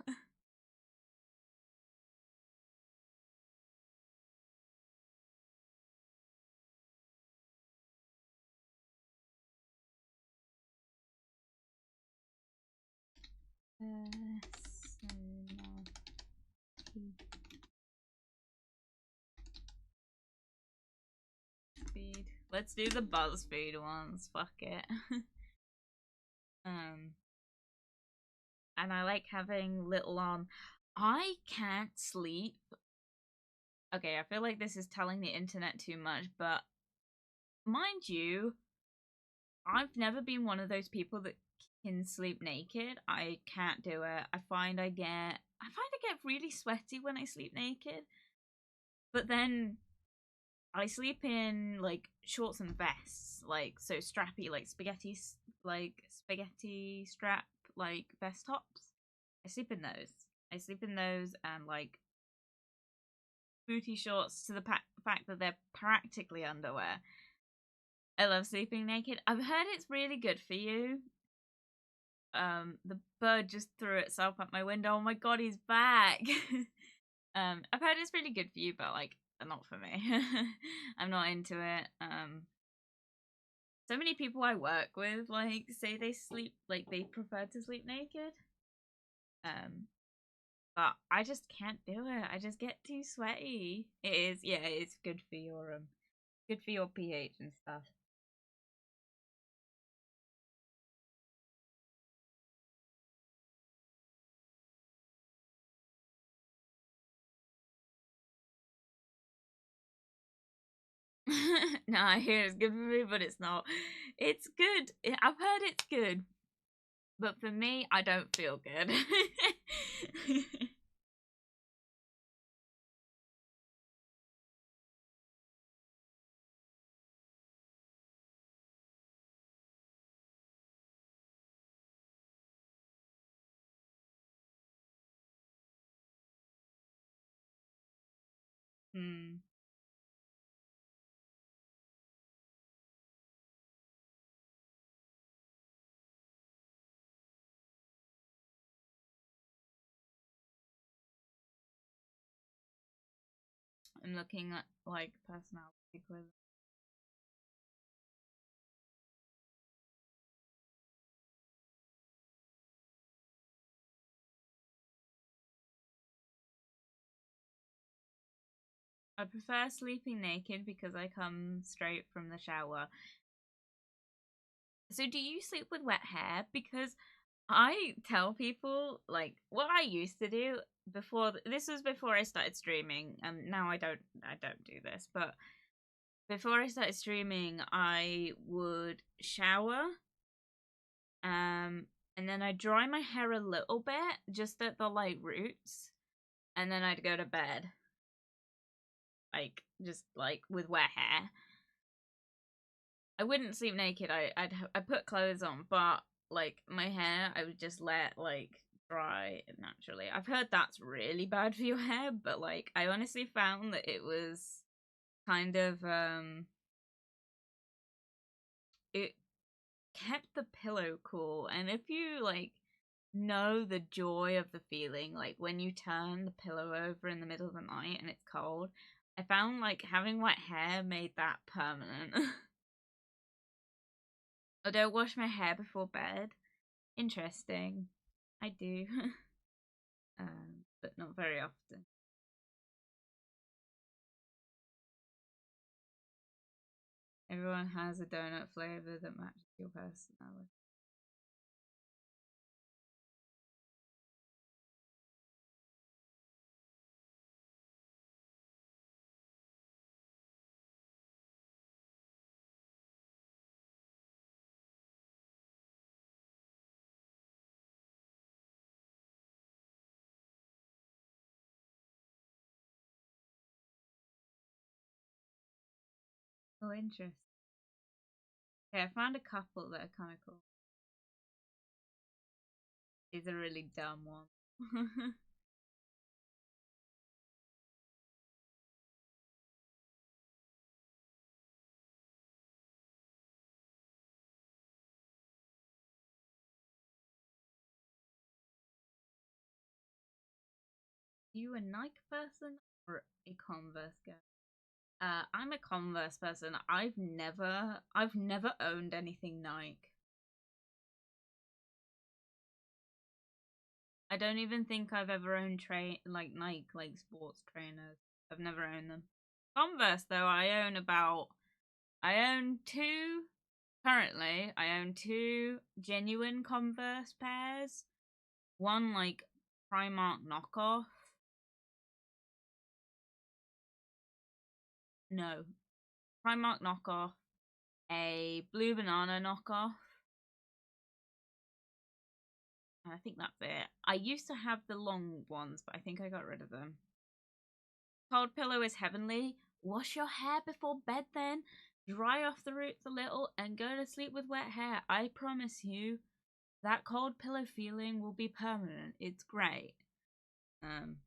BuzzFeed. Let's do the BuzzFeed ones. Fuck it. And I like having little I can't sleep. Okay, I feel like this is telling the internet too much, but mind you, I've never been one of those people that can sleep naked. I can't do it. I find I get really sweaty when I sleep naked. But then I sleep in like shorts and vests, like so strappy, like spaghetti strap, like vest tops. I sleep in those and like booty shorts to the fact that they're practically underwear. I love sleeping naked. I've heard it's really good for you. The bird just threw itself at my window. Oh my god, he's back. I've heard it's really good for you, but like not for me. I'm not into it. So many people I work with like say they prefer to sleep naked. But I just can't do it. I just get too sweaty. It's good for your pH and stuff. No, I hear it's good for me, but it's not. It's good. I've heard it's good. But for me, I don't feel good. Hmm. I'm looking at like personality quiz. I prefer sleeping naked because I come straight from the shower. So do you sleep with wet hair? Because I tell people like what I used to do before this was before I started streaming. Now I don't do this, but before I started streaming, I would shower, um, and then I dry my hair a little bit, just at the like roots, and then I'd go to bed, like just like with wet hair. I wouldn't sleep naked. I put clothes on, but like my hair, I would just let like dry naturally. I've heard that's really bad for your hair, but like I honestly found that it was kind of it kept the pillow cool. And if you like know the joy of the feeling, like when you turn the pillow over in the middle of the night and it's cold, I found like having wet hair made that permanent. I don't wash my hair before bed. Interesting. I do. But not very often. Everyone has a donut flavor that matches your personality. Oh, interesting. Okay, I found a couple that are kind of cool. Is a really dumb one. You a Nike person or a Converse guy? I'm a Converse person. I've never owned anything Nike. I don't even think I've ever owned like Nike like sports trainers. I've never owned them. Converse though, I own two currently. I own two genuine Converse pairs. One like Primark knockoff. No, Primark knockoff. A blue banana knockoff. And I think that's it. I used to have the long ones, but I think I got rid of them. Cold pillow is heavenly. Wash your hair before bed then. Dry off the roots a little and go to sleep with wet hair. I promise you, that cold pillow feeling will be permanent. It's great. Um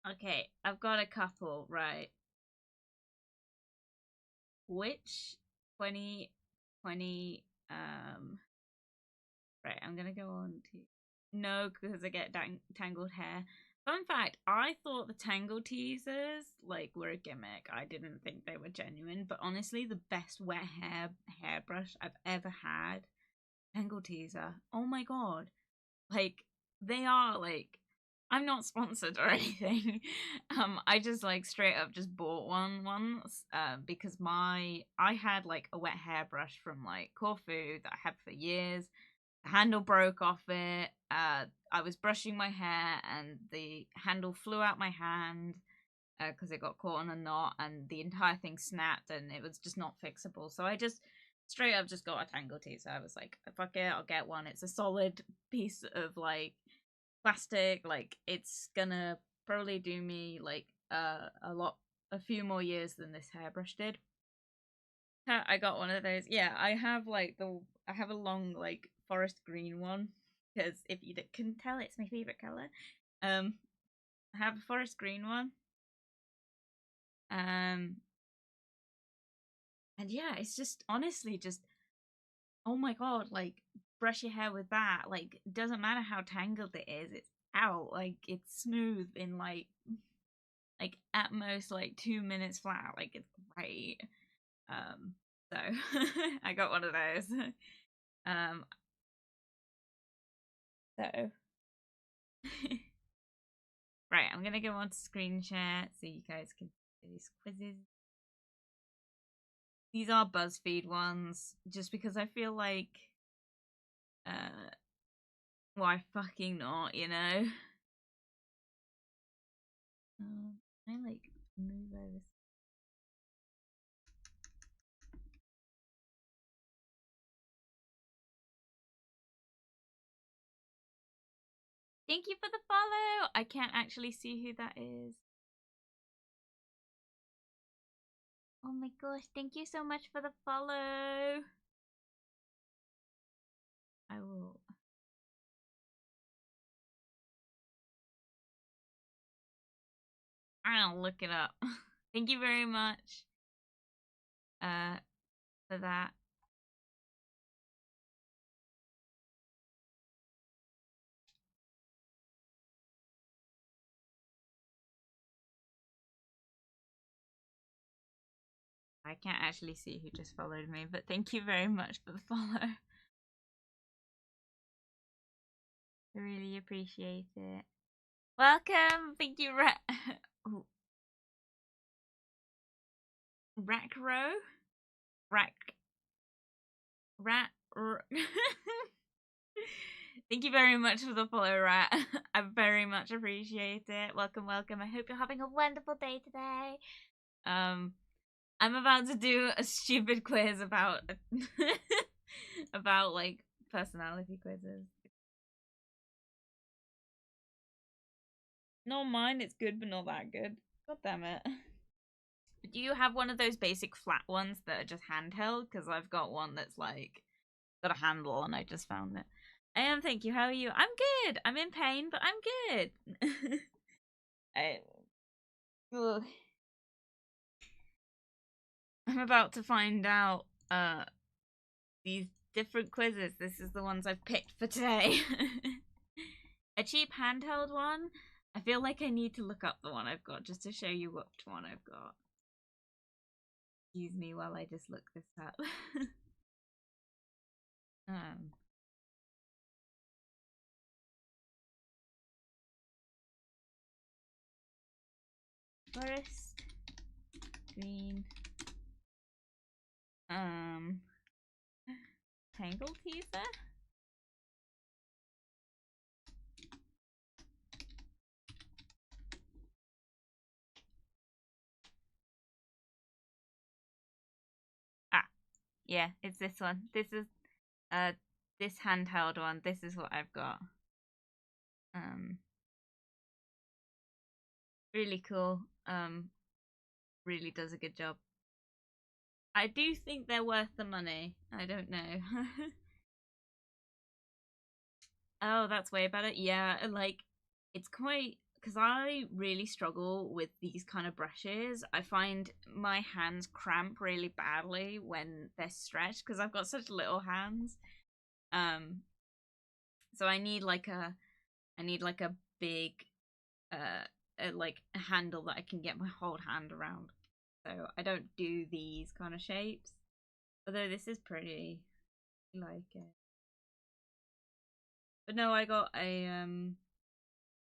Okay, I've got a couple, right. Which 2020 right, I'm gonna go on to no, because I get tangled hair. Fun fact, I thought the tangle teasers like were a gimmick. I didn't think they were genuine, but honestly, the best wet hairbrush I've ever had, tangle teaser. Oh my god. Like they are like I'm not sponsored or anything. I just like straight up just bought one once because my I had like a wet hairbrush from like Corfu that I had for years. The handle broke off it. I was brushing my hair and the handle flew out my hand because it got caught on a knot and the entire thing snapped and it was just not fixable. So I just straight up just got a tangle teaser. I was like, fuck it, I'll get one. It's a solid piece of like plastic. Like it's gonna probably do me like a few more years than this hairbrush did. I got one of those. Yeah, I have like I have a long like forest green one because if you couldn't tell, it's my favorite color. Um, I have a forest green one. Um, and yeah, it's just honestly just oh my god, like brush your hair with that. Like doesn't matter how tangled it is, it's out. Like it's smooth in like at most like 2 minutes flat. Like it's great. So I got one of those. Um, so right, I'm gonna go on to screen share so you guys can see these quizzes. These are BuzzFeed ones, just because I feel like, why fucking not, you know? I like move over. Thank you for the follow. I can't actually see who that is. Oh my gosh, thank you so much for the follow. I will. I'll look it up. Thank you very much for that. I can't actually see who just followed me, but thank you very much for the follow. I really appreciate it. Welcome! Thank you, Rackrow? Rat. Thank you very much for the follow, Rat. I very much appreciate it. Welcome, welcome. I hope you're having a wonderful day today. I'm about to do a stupid quiz about about like personality quizzes. No, mine it's good, but not that good. God damn it. Do you have one of those basic flat ones that are just handheld? Because I've got one that's like got a handle and I just found it. I am, thank you. How are you? I'm good. I'm in pain, but I'm good. I, ugh. I'm about to find out these different quizzes. This is the ones I've picked for today. A cheap handheld one. I feel like I need to look up the one I've got just to show you what one I've got. Excuse me while I just look this up. um Forest green tangle teaser. Ah, yeah, it's this one. This is this handheld one. This is what I've got. Really cool. Really does a good job. I do think they're worth the money. I don't know. Oh, that's way better. Yeah, like it's quite because I really struggle with these kind of brushes. I find my hands cramp really badly when they're stretched because I've got such little hands. Um, so I need like a big like a handle that I can get my whole hand around. So I don't do these kind of shapes. Although this is pretty. I like it. But no, I got a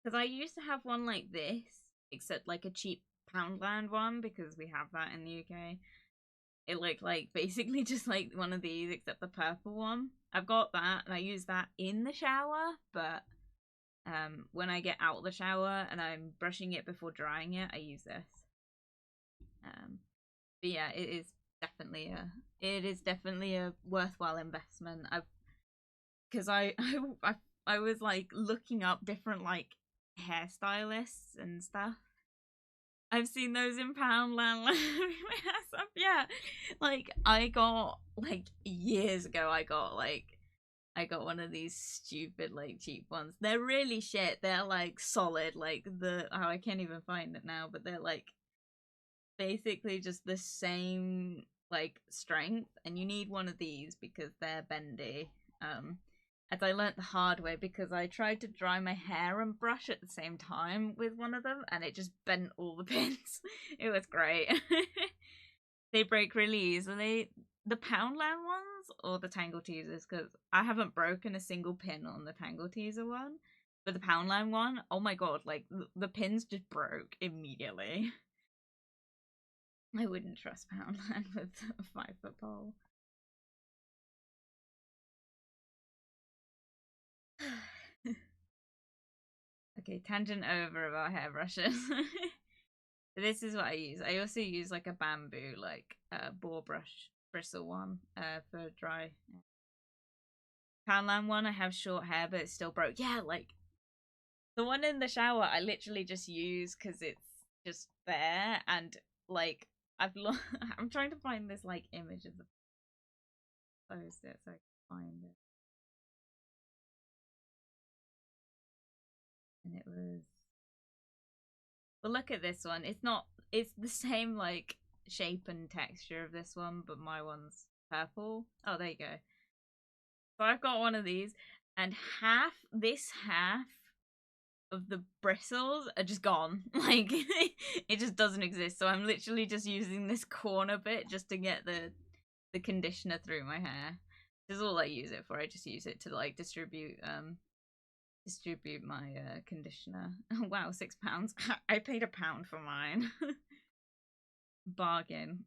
because I used to have one like this, except like a cheap Poundland one because we have that in the UK. It looked like basically just like one of these, except the purple one. I've got that, and I use that in the shower. But when I get out of the shower and I'm brushing it before drying it, I use this. But yeah, it is definitely a worthwhile investment. I've because I was like looking up different like hairstylists and stuff I've seen those in Poundland. Yeah, like I got like years ago. I got one of these stupid like cheap ones. They're really shit. They're like solid. Like I can't even find it now, but they're like basically just the same like strength, and you need one of these because they're bendy. As I learnt the hard way, because I tried to dry my hair and brush at the same time with one of them, and it just bent all the pins. It was great. They break really easily. The Poundland ones or the Tangle Teasers, because I haven't broken a single pin on the Tangle Teaser one, but the Poundland one, oh my god, like the pins just broke immediately. I wouldn't trust Poundland with a 5-foot pole. Okay, tangent over about hairbrushes. This is what I use. I also use like a bamboo, like boar brush bristle one for dry. Poundland one, I have short hair, but it's still broke. Yeah, like the one in the shower, I literally just use because it's just there, and like I'm trying to find this like image of the post it so I can find it. And it was, well, look at this one. It's the same like shape and texture of this one, but my one's purple. Oh, there you go. So I've got one of these, and this half of the bristles are just gone. Like it just doesn't exist. So I'm literally just using this corner bit just to get the conditioner through my hair. This is all I use it for. I just use it to like distribute my conditioner. Oh, wow, £6. I paid £1 for mine. Bargain.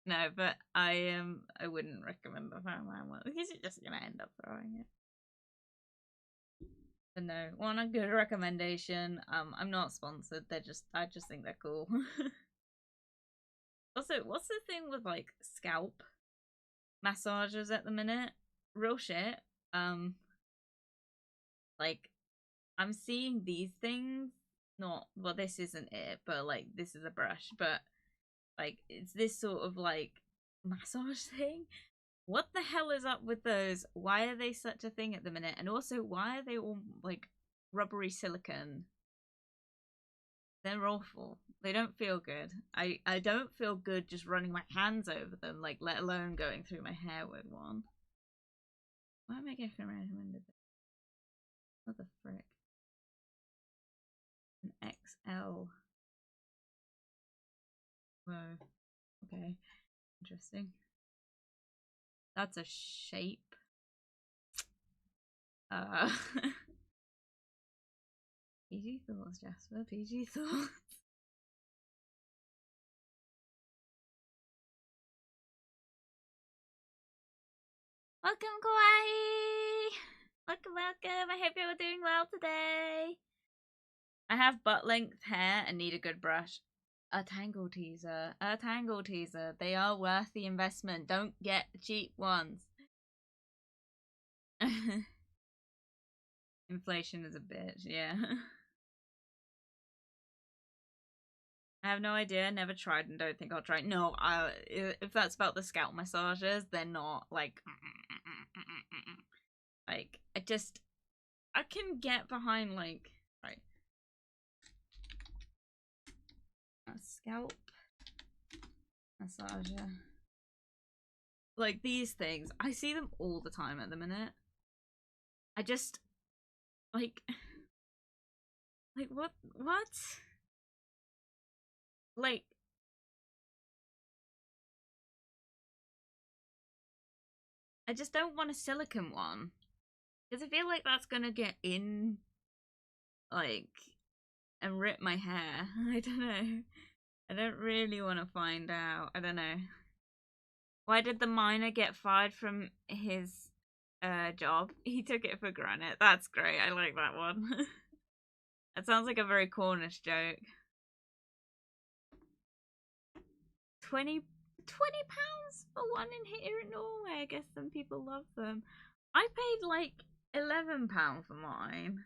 No, but I wouldn't recommend the Poundland one because you're just gonna end up throwing it. But no, one a good recommendation. I'm not sponsored. I just think they're cool. Also, what's the thing with like scalp massagers at the minute? Real shit. Like I'm seeing these things. Not well. This isn't it, but like this is a brush. But like it's this sort of like massage thing. What the hell is up with those? Why are they such a thing at the minute? And also, why are they all like rubbery silicone? They're awful. They don't feel good. I don't feel good just running my hands over them, like let alone going through my hair with one. Why am I getting recommended this? What the frick? An XL. Whoa. Okay. Interesting. That's a shape. PG thoughts, Jasper. PG thoughts. Welcome, Kawaii! Welcome, welcome. I hope you're doing well today. I have butt length hair and need a good brush. A Tangle Teaser. A Tangle Teaser. They are worth the investment. Don't get the cheap ones. Inflation is a bitch, yeah. I have no idea, never tried and don't think I'll try. No, if that's about the scalp massages, they're not like I can get behind like right. A scalp massager. Like these things, I see them all the time at the minute. I just like what like I just don't want a silicone one because I feel like that's gonna get in like and rip my hair. I don't know. I don't really want to find out. I don't know. Why did the miner get fired from his job? He took it for granted. That's great. I like that one. That sounds like a very Cornish joke. 20 pounds for one in here in Norway. I guess some people love them. I paid like £11 for mine.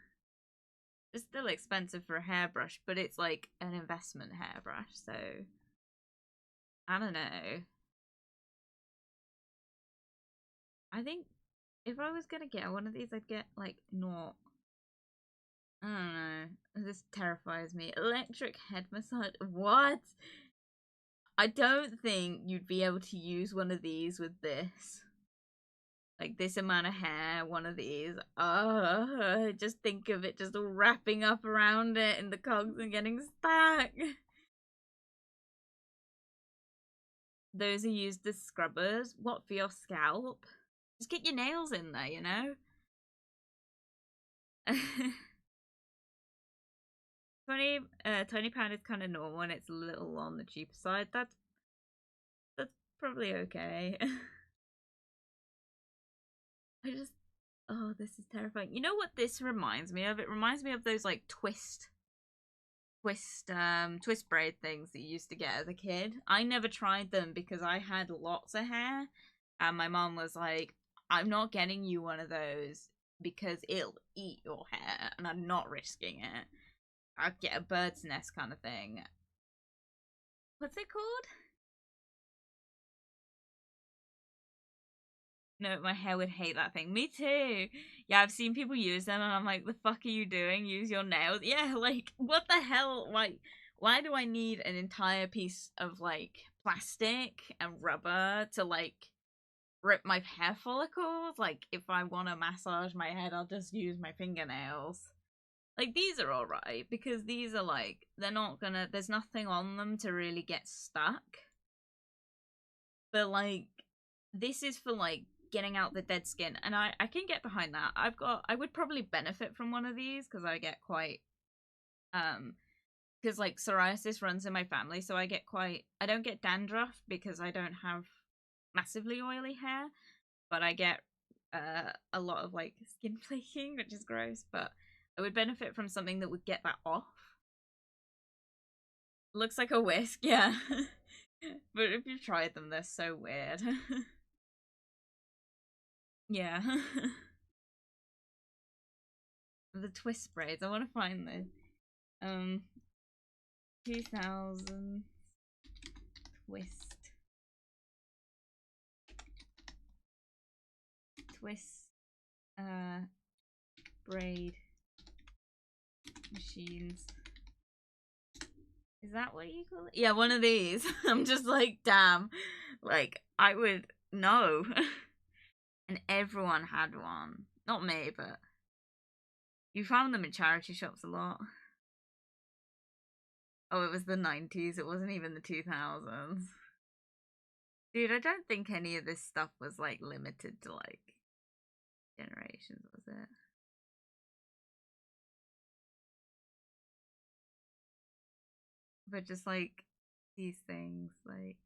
It's still expensive for a hairbrush, but it's like an investment hairbrush, so I don't know. I think if I was gonna get one of these, I'd get like not. I don't know. This terrifies me. Electric head massage. What? I don't think you'd be able to use one of these with this. Like this amount of hair, one of these. Just think of it just all wrapping up around it in the cogs and getting stuck. Those are used as scrubbers. What, for your scalp? Just get your nails in there, you know? 20 £20 is kind of normal and it's a little on the cheaper side. That's probably okay. I just, oh, this is terrifying. You know what this reminds me of? It reminds me of those like twist braid things that you used to get as a kid. I never tried them because I had lots of hair, and my mom was like, I'm not getting you one of those because it'll eat your hair and I'm not risking it. I'd get a bird's nest kind of thing. What's it called? No, my hair would hate that thing. Me too. Yeah, I've seen people use them and I'm like, the fuck are you doing? Use your nails? Yeah, like, what the hell? Like, why do I need an entire piece of, like, plastic and rubber to, like, rip my hair follicles? Like, if I want to massage my head, I'll just use my fingernails. Like, these are alright, because these are, like, they're not gonna, there's nothing on them to really get stuck. But, like, this is for, like, getting out the dead skin, and I can get behind that. I would probably benefit from one of these because I get quite because like psoriasis runs in my family, so I don't get dandruff because I don't have massively oily hair, but I get a lot of like skin flaking, which is gross, but I would benefit from something that would get that off. Looks like a whisk, yeah. But if you've tried them, they're so weird. Yeah. The twist braids. I want to find this. 2000 twist braid machines. Is that what you call it? Yeah, one of these. I'm just like, damn. Like, I would know. And everyone had one. Not me, but you found them in charity shops a lot. Oh, it was the 90s. It wasn't even the 2000s. Dude, I don't think any of this stuff was like limited to like generations, was it? But just like these things, like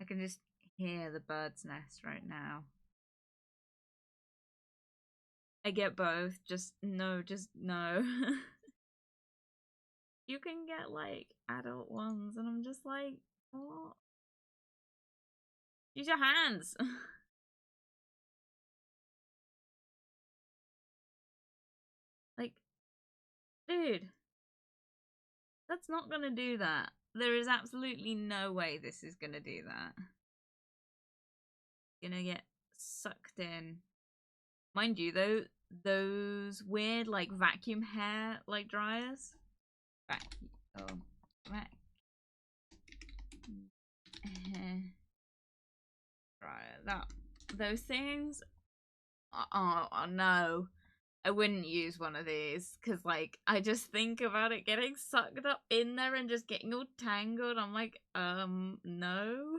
I can just hear the bird's nest right now. I get both. Just no. You can get like adult ones, and I'm just like, what? Use your hands. Like, dude, that's not gonna do that. There is absolutely no way this is gonna do that. Gonna get sucked in. Mind you, though, those weird like vacuum hair like dryers. Vac dryer. Those things. Oh no. I wouldn't use one of these because, like, I just think about it getting sucked up in there and just getting all tangled. I'm like, no.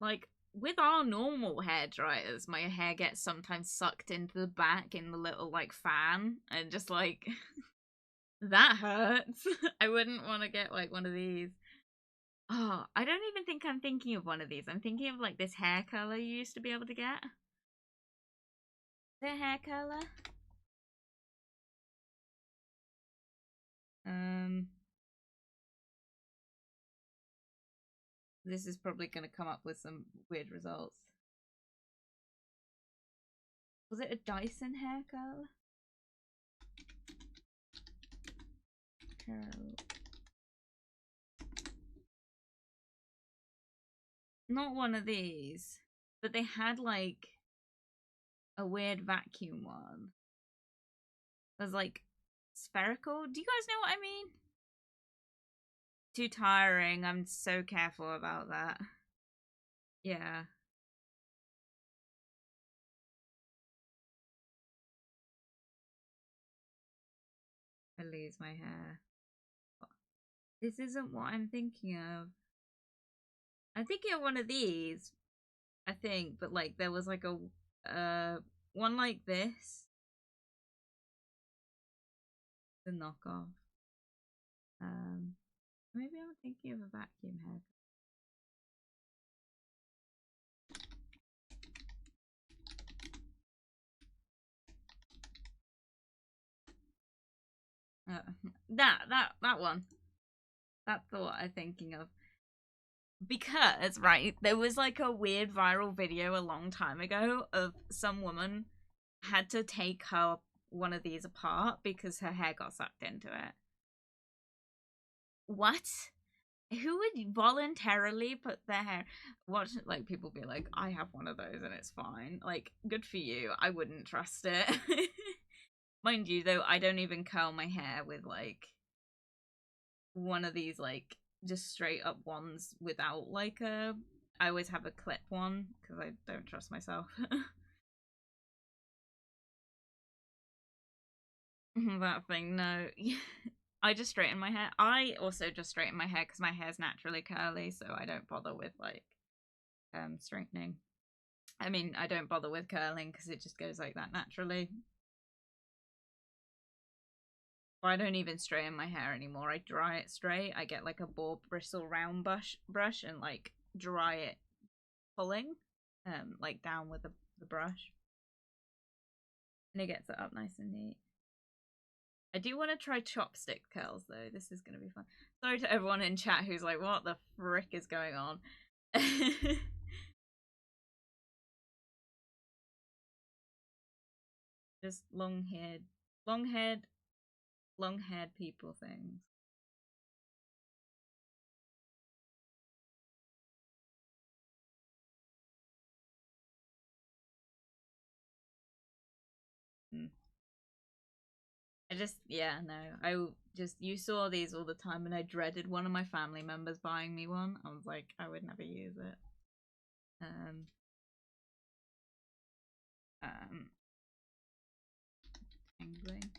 Like, with our normal hair dryers, my hair gets sometimes sucked into the back in the little, like, fan and just, like, that hurts. I wouldn't want to get, like, one of these. Oh, I don't even think I'm thinking of one of these. I'm thinking of, like, this hair color you used to be able to get. The hair color? Um, This is probably going to come up with some weird results. Was it a Dyson hair curl? Curl. Not one of these, but they had like a weird vacuum one. It was like spherical. Do you guys know what I mean? Too tiring. I'm so careful about that. Yeah. I lose my hair. This isn't what I'm thinking of. I'm thinking of one of these, I think, but like there was like a one like this. The knockoff. Maybe I'm thinking of a vacuum hair. That one. That's the one I'm thinking of. Because, right, there was like a weird viral video a long time ago of some woman had to take her one of these apart because her hair got sucked into it. What? Who would voluntarily put their hair? Watch like people be like, I have one of those and it's fine. Like, good for you. I wouldn't trust it. Mind you, though, I don't even curl my hair with like one of these like just straight up ones without like a. I always have a clip one because I don't trust myself. That thing, no. I just straighten my hair. I also just straighten my hair because my hair's naturally curly, so I don't bother with like straightening. I mean, I don't bother with curling because it just goes like that naturally. Or I don't even straighten my hair anymore. I dry it straight. I get like a bob bristle round brush and like dry it pulling, like down with the brush, and it gets it up nice and neat. I do want to try chopstick curls though. This is gonna be fun. Sorry to everyone in chat who's like, "What the frick is going on?" Just long-haired people things. Yeah, no. You saw these all the time and I dreaded one of my family members buying me one. I was like, I would never use it. Um, um, Tangling.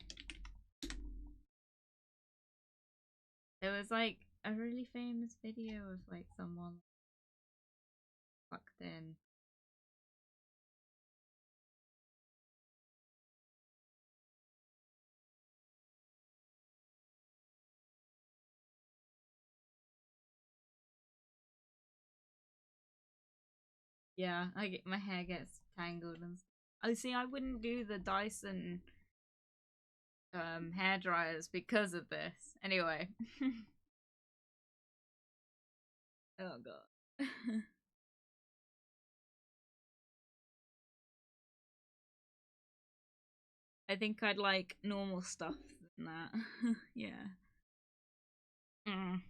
There was like a really famous video of like someone fucked in. Yeah, my hair gets tangled and stuff. Oh, see, I wouldn't do the Dyson hair dryers because of this. Anyway. Oh god. I think I'd like normal stuff than that. Yeah. Mm.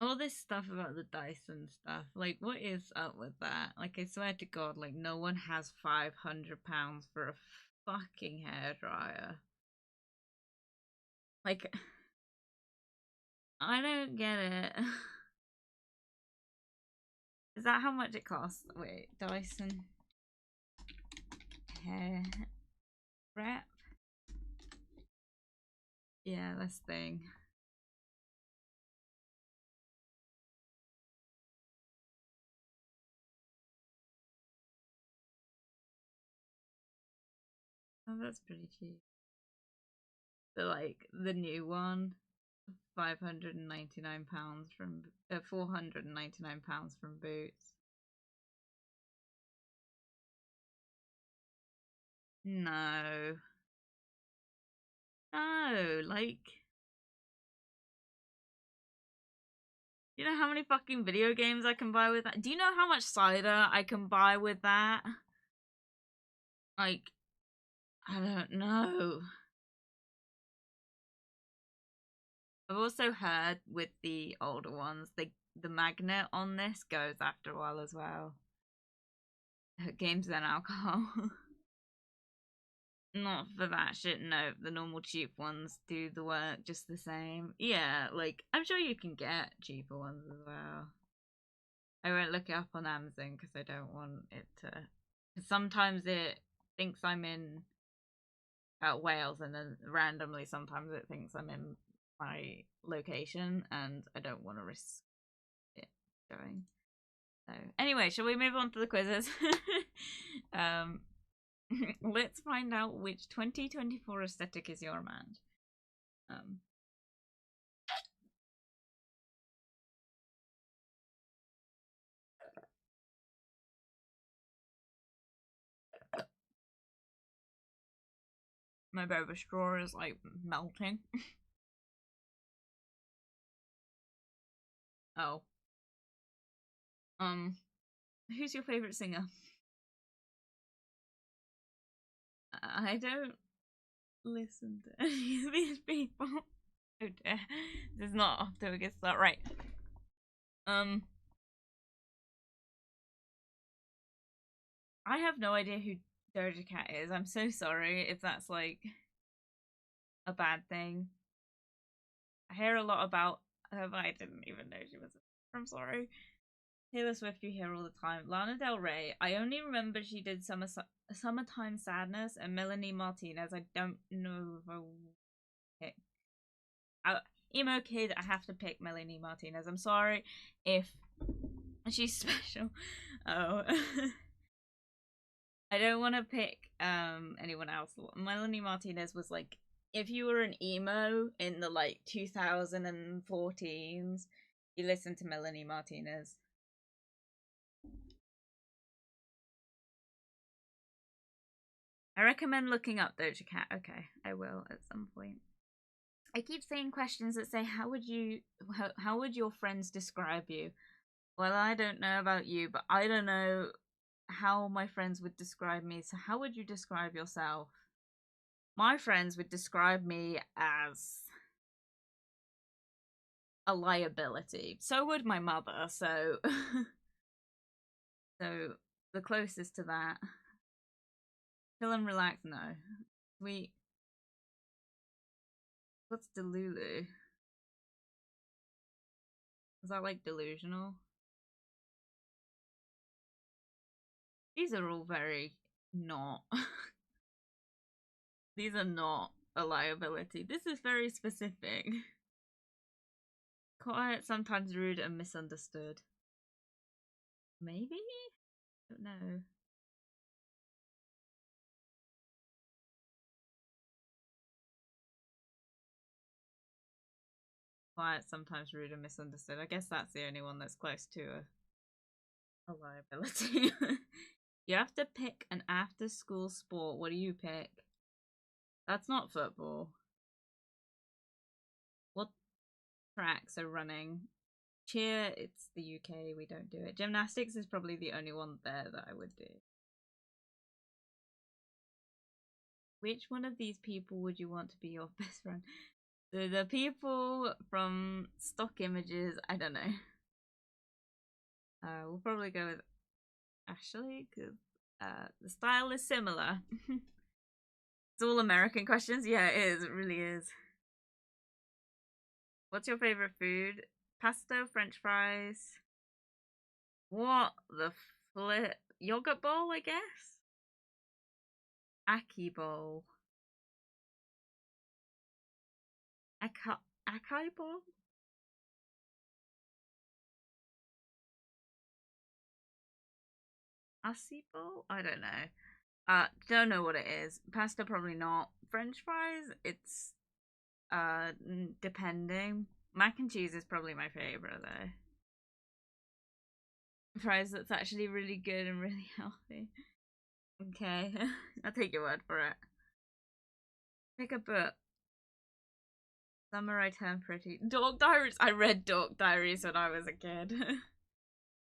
All this stuff about the Dyson stuff, like, what is up with that? Like, I swear to God, like, no one has £500 for a fucking hairdryer. Like, I don't get it. Is that how much it costs? Wait, Dyson hair wrap? Yeah, this thing. Oh, that's pretty cheap. But like the new one, £599 from £499 from Boots. No, no, like You know how many fucking video games I can buy with that? Do you know how much cider I can buy with that? Like, I don't know. I've also heard with the older ones, the magnet on this goes after a while as well. Games and alcohol. Not for that shit, no. The normal cheap ones do the work just the same. Yeah, like, I'm sure you can get cheaper ones as well. I won't look it up on Amazon because I don't want it to. Cause sometimes it thinks I'm in Wales, and then randomly sometimes it thinks I'm in my location, and I don't want to risk it going. So, anyway, shall we move on to the quizzes? um, let's find out which 2024 aesthetic is your man. My boba straw is like melting. Oh. Who's your favorite singer? I don't listen to any of these people. Oh dear. This is not off to a good start. Right. I have no idea who Doja Cat is. I'm so sorry if that's like a bad thing. I hear a lot about her, but I didn't even know she was. I'm sorry. Taylor Swift, you hear all the time. Lana Del Rey, I only remember she did Summertime Sadness, and Melanie Martinez. I don't know if I pick. Emo kid, I have to pick Melanie Martinez. I'm sorry if she's special. Oh. I don't want to pick anyone else. Melanie Martinez was like, if you were an emo in the like 2014s, you listen to Melanie Martinez. I recommend looking up Doja Cat. Okay, I will at some point. I keep seeing questions that say, how would your friends describe you? Well, I don't know about you, but I don't know how my friends would describe me. So how would you describe yourself? My friends would describe me as a liability. So would my mother. So so the closest to that. Chill and relax, no. Sweet. What's Delulu? Is that like delusional? These are all very not. These are not a liability. This is very specific. Quiet, sometimes rude and misunderstood. Maybe? I don't know. Quiet, sometimes rude and misunderstood. I guess that's the only one that's close to a liability. You have to pick an after school sport. What do you pick? That's not football. What tracks are running? Cheer, it's the UK, we don't do it. Gymnastics is probably the only one there that I would do. Which one of these people would you want to be your best friend? So the people from stock images, I don't know. We'll probably go with Ashley because the style is similar. It's all American questions. Yeah, it is. It really is. What's your favorite food? Pasta, French fries. What the flip? Yogurt bowl, I guess. Aki bowl. Acai bowl. Asi bowl. I don't know. Don't know what it is. Pasta, probably not. French fries. It's depending. Mac and cheese is probably my favorite though. Fries that's actually really good and really healthy. Okay, I'll take your word for it. Pick a book. Summer I Turned Pretty. Dog Diaries. I read Dog Diaries when I was a kid.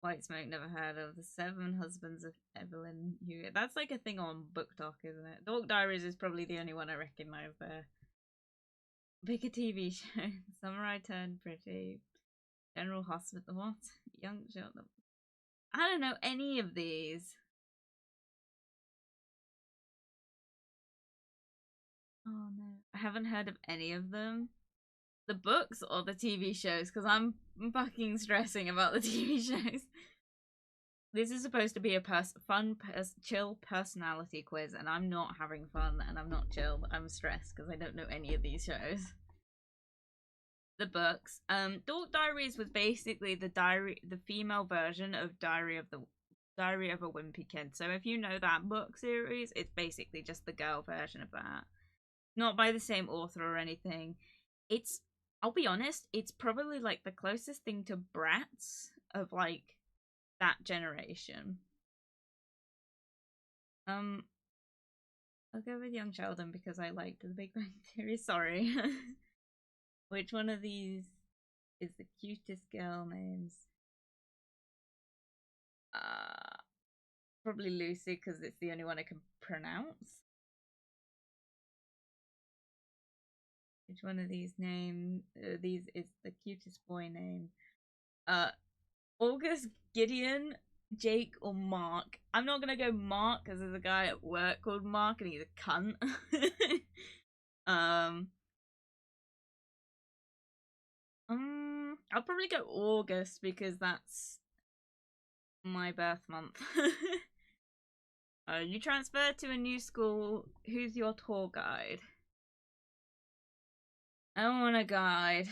White Smoke, never heard of. The Seven Husbands of Evelyn Hewitt. That's like a thing on Book Talk, isn't it? Dog Diaries is probably the only one I recognise there. Pick a TV show. Summer I Turned Pretty. General Hospital. What? Young Sheldon. I don't know any of these. Oh no. I haven't heard of any of them. The books or the TV shows? Because I'm fucking stressing about the TV shows. This is supposed to be a chill personality quiz, and I'm not having fun, and I'm not chill. I'm stressed because I don't know any of these shows. The books. Dog Diaries was basically the female version of Diary of a Wimpy Kid. So if you know that book series, it's basically just the girl version of that. Not by the same author or anything. I'll be honest, it's probably like the closest thing to Bratz of like that generation. I'll go with Young Sheldon because I liked The Big Bang Theory. Sorry. Which one of these is the cutest girl names? Probably Lucy because it's the only one I can pronounce. Which one of these these is the cutest boy name? August, Gideon, Jake, or Mark? I'm not gonna go Mark because there's a guy at work called Mark and he's a cunt. I'll probably go August because that's my birth month. You transfer to a new school. Who's your tour guide? I don't want a guide.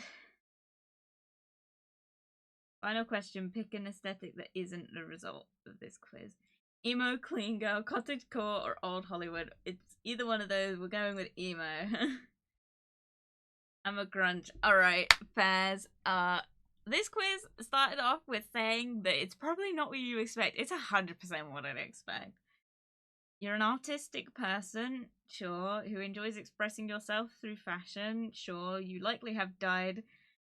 Final question. Pick an aesthetic that isn't the result of this quiz. Emo, clean girl, cottagecore, or old Hollywood. It's either one of those. We're going with emo. I'm a grunge. Alright, fairs. This quiz started off with saying that it's probably not what you expect. It's 100% what I'd expect. You're an artistic person, sure, who enjoys expressing yourself through fashion, sure. You likely have dyed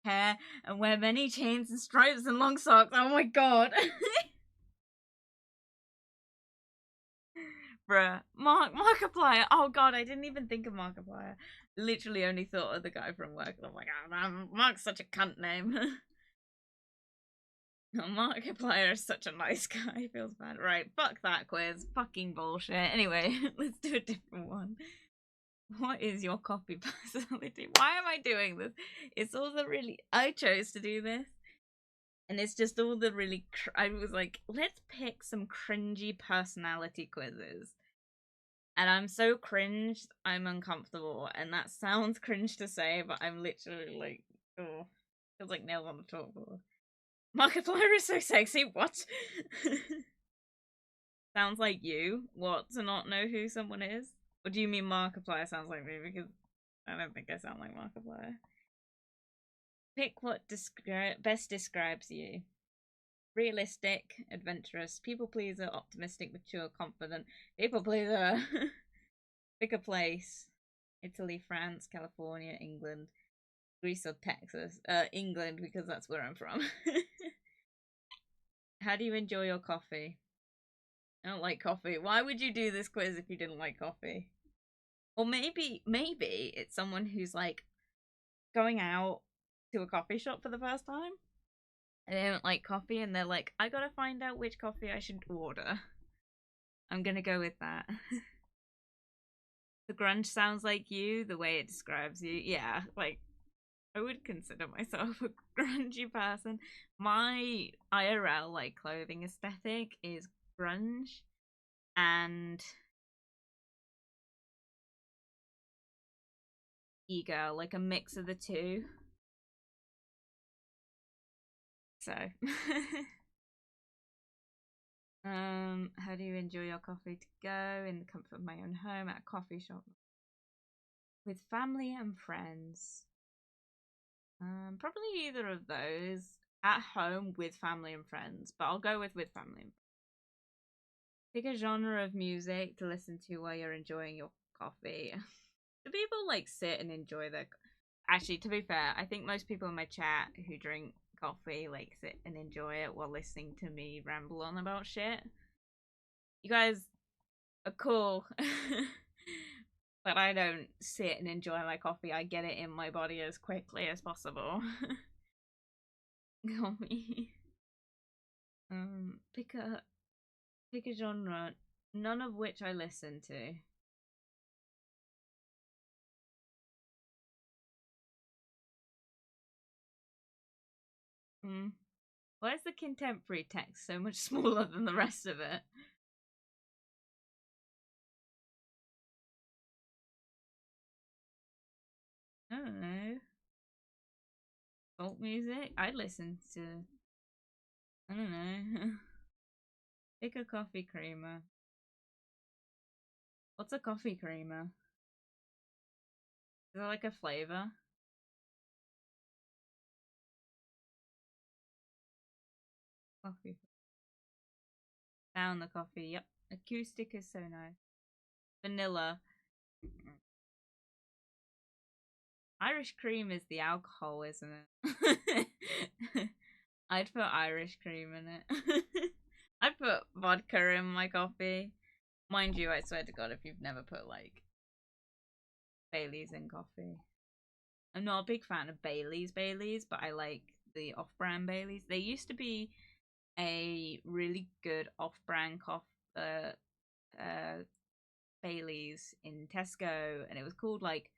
hair and wear many chains and stripes and long socks. Oh my god. Bruh. Markiplier. Oh god, I didn't even think of Markiplier. Literally only thought of the guy from work. I'm like, oh man, Mark's such a cunt name. Markiplier is such a nice guy. Feels bad. Right, fuck that quiz. Fucking bullshit. Anyway, let's do a different one. What is your coffee personality? Why am I doing this? It's all the really... I chose to do this. And it's just all the really... I was like, let's pick some cringy personality quizzes. And I'm so cringed, I'm uncomfortable. And that sounds cringe to say, but I'm literally like... Oh, feels like nails on the chalkboard. Markiplier is so sexy. What? Sounds like you. What? To not know who someone is? Or do you mean Markiplier sounds like me? Because I don't think I sound like Markiplier. Pick what best describes you. Realistic, adventurous, people pleaser, optimistic, mature, confident. People pleaser. Pick a place. Italy, France, California, England, Greece or Texas. England, because that's where I'm from. How do you enjoy your coffee? I don't like coffee. Why would you do this quiz if you didn't like coffee? Or maybe it's someone who's like going out to a coffee shop for the first time and they don't like coffee and they're like, I gotta find out which coffee I should order. I'm gonna go with that. The grunge sounds like you, the way it describes you. Yeah, like, I would consider myself a grungy person. My IRL, like, clothing aesthetic is grunge and e-girl, like a mix of the two. So, how do you enjoy your coffee? To go in the comfort of my own home, at a coffee shop, with family and friends. Probably either of those. At home with family and friends, but I'll go with family and friends. Pick a genre of music to listen to while you're enjoying your coffee. Do people like sit and enjoy their... Actually, to be fair, I think most people in my chat who drink coffee like sit and enjoy it while listening to me ramble on about shit. You guys are cool. But I don't sit and enjoy my coffee. I get it in my body as quickly as possible. Coffee. Pick a genre, none of which I listen to. Why is the contemporary text so much smaller than the rest of it? I don't know. Folk music? I listen to. I don't know. Pick a coffee creamer. What's a coffee creamer? Is it like a flavor? Coffee. Down the coffee. Yep. Acoustic is so nice. Vanilla. Irish cream is the alcohol, isn't it? I'd put Irish cream in it. I'd put vodka in my coffee. Mind you, I swear to God, if you've never put like Bailey's in coffee. I'm not a big fan of Bailey's, but I like the off-brand Baileys. They used to be a really good off-brand Baileys in Tesco, and it was called like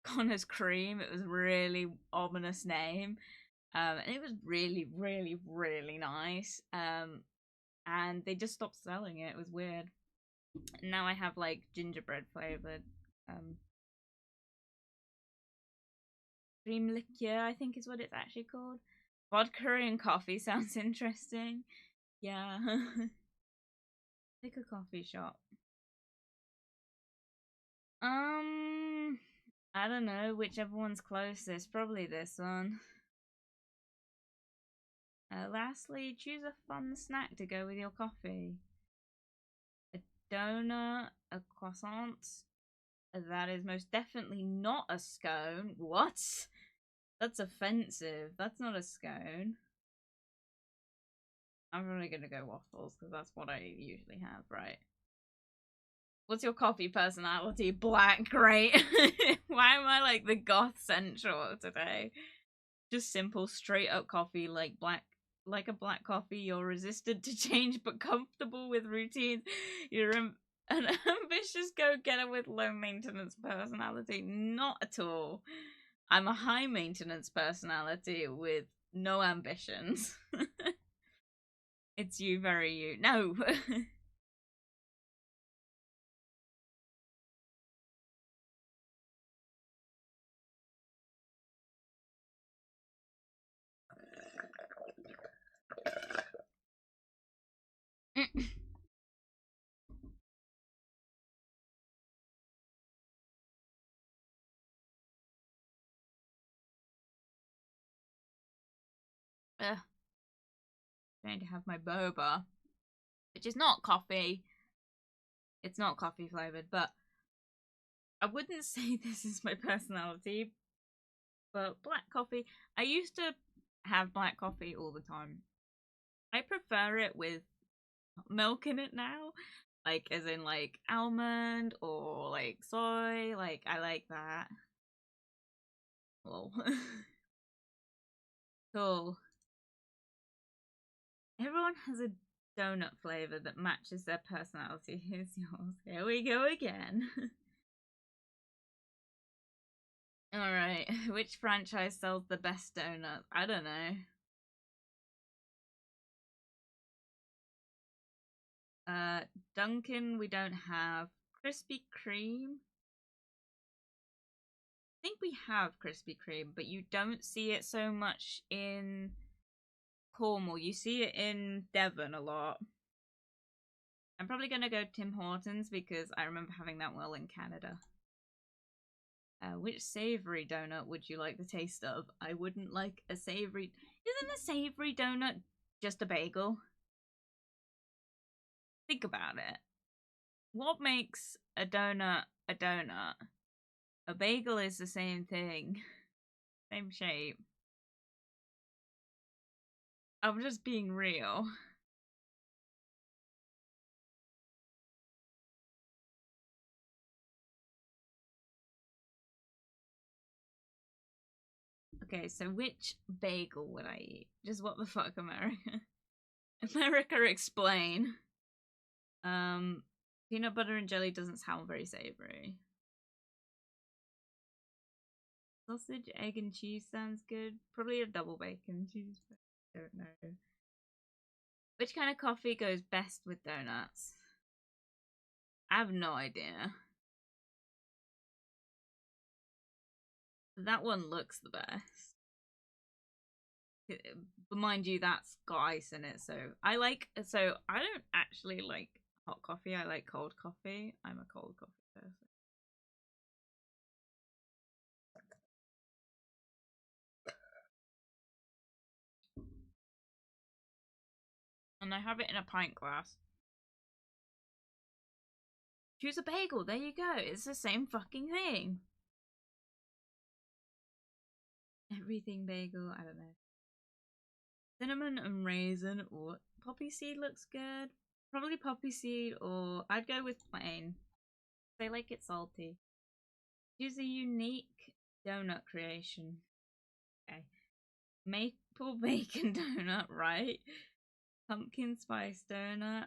Connor's Cream. It was a really ominous name, and it was really, really, really nice. And they just stopped selling it. It was weird. And now I have like gingerbread flavored cream liqueur, I think is what it's actually called. Vodka and coffee sounds interesting. Yeah. Pick a coffee shop. I don't know, whichever one's closest. Probably this one. Lastly, choose a fun snack to go with your coffee. A donut, a croissant. That is most definitely not a scone. What? That's offensive. That's not a scone. I'm probably gonna go waffles because that's what I usually have, right? What's your coffee personality? Black, great. Why am I like the goth central today? Just simple, straight up coffee, like black, like a black coffee. You're resistant to change but comfortable with routines. You're an ambitious go-getter with low maintenance personality. Not at all. I'm a high maintenance personality with no ambitions. It's you, very you. No. Going to have my boba, which is not coffee. It's not coffee flavored, but I wouldn't say this is my personality. But black coffee, I used to have black coffee all the time. I prefer it with milk in it now, like as in like almond or like soy. Like I like that. Lol. Cool. Everyone has a donut flavor that matches their personality. Here's yours. Here we go again. Alright, which franchise sells the best donuts? I don't know. Dunkin' we don't have. Krispy Kreme? I think we have Krispy Kreme, but you don't see it so much in Cornwall. You see it in Devon a lot. I'm probably gonna go Tim Hortons because I remember having that well in Canada. Which savory donut would you like the taste of? I wouldn't like a savory. Isn't a savory donut just a bagel? Think about it. What makes a donut a donut? A bagel is the same thing. Same shape. I'm just being real. Okay, so which bagel would I eat? Just what the fuck, America? America, explain. Peanut butter and jelly doesn't sound very savory. Sausage, egg, and cheese sounds good. Probably a double bacon cheese. I don't know. Which kind of coffee goes best with donuts? I have no idea. That one looks the best. But mind you, that's got ice in it, so I don't actually like hot coffee. I like cold coffee. I'm a cold coffee person. And I have it in a pint glass. Choose a bagel. There you go. It's the same fucking thing. Everything bagel. I don't know. Cinnamon and raisin or poppy seed looks good. Probably poppy seed, or I'd go with plain. They like it salty. Choose a unique donut creation. Okay. Maple bacon donut, right? Pumpkin spice donut.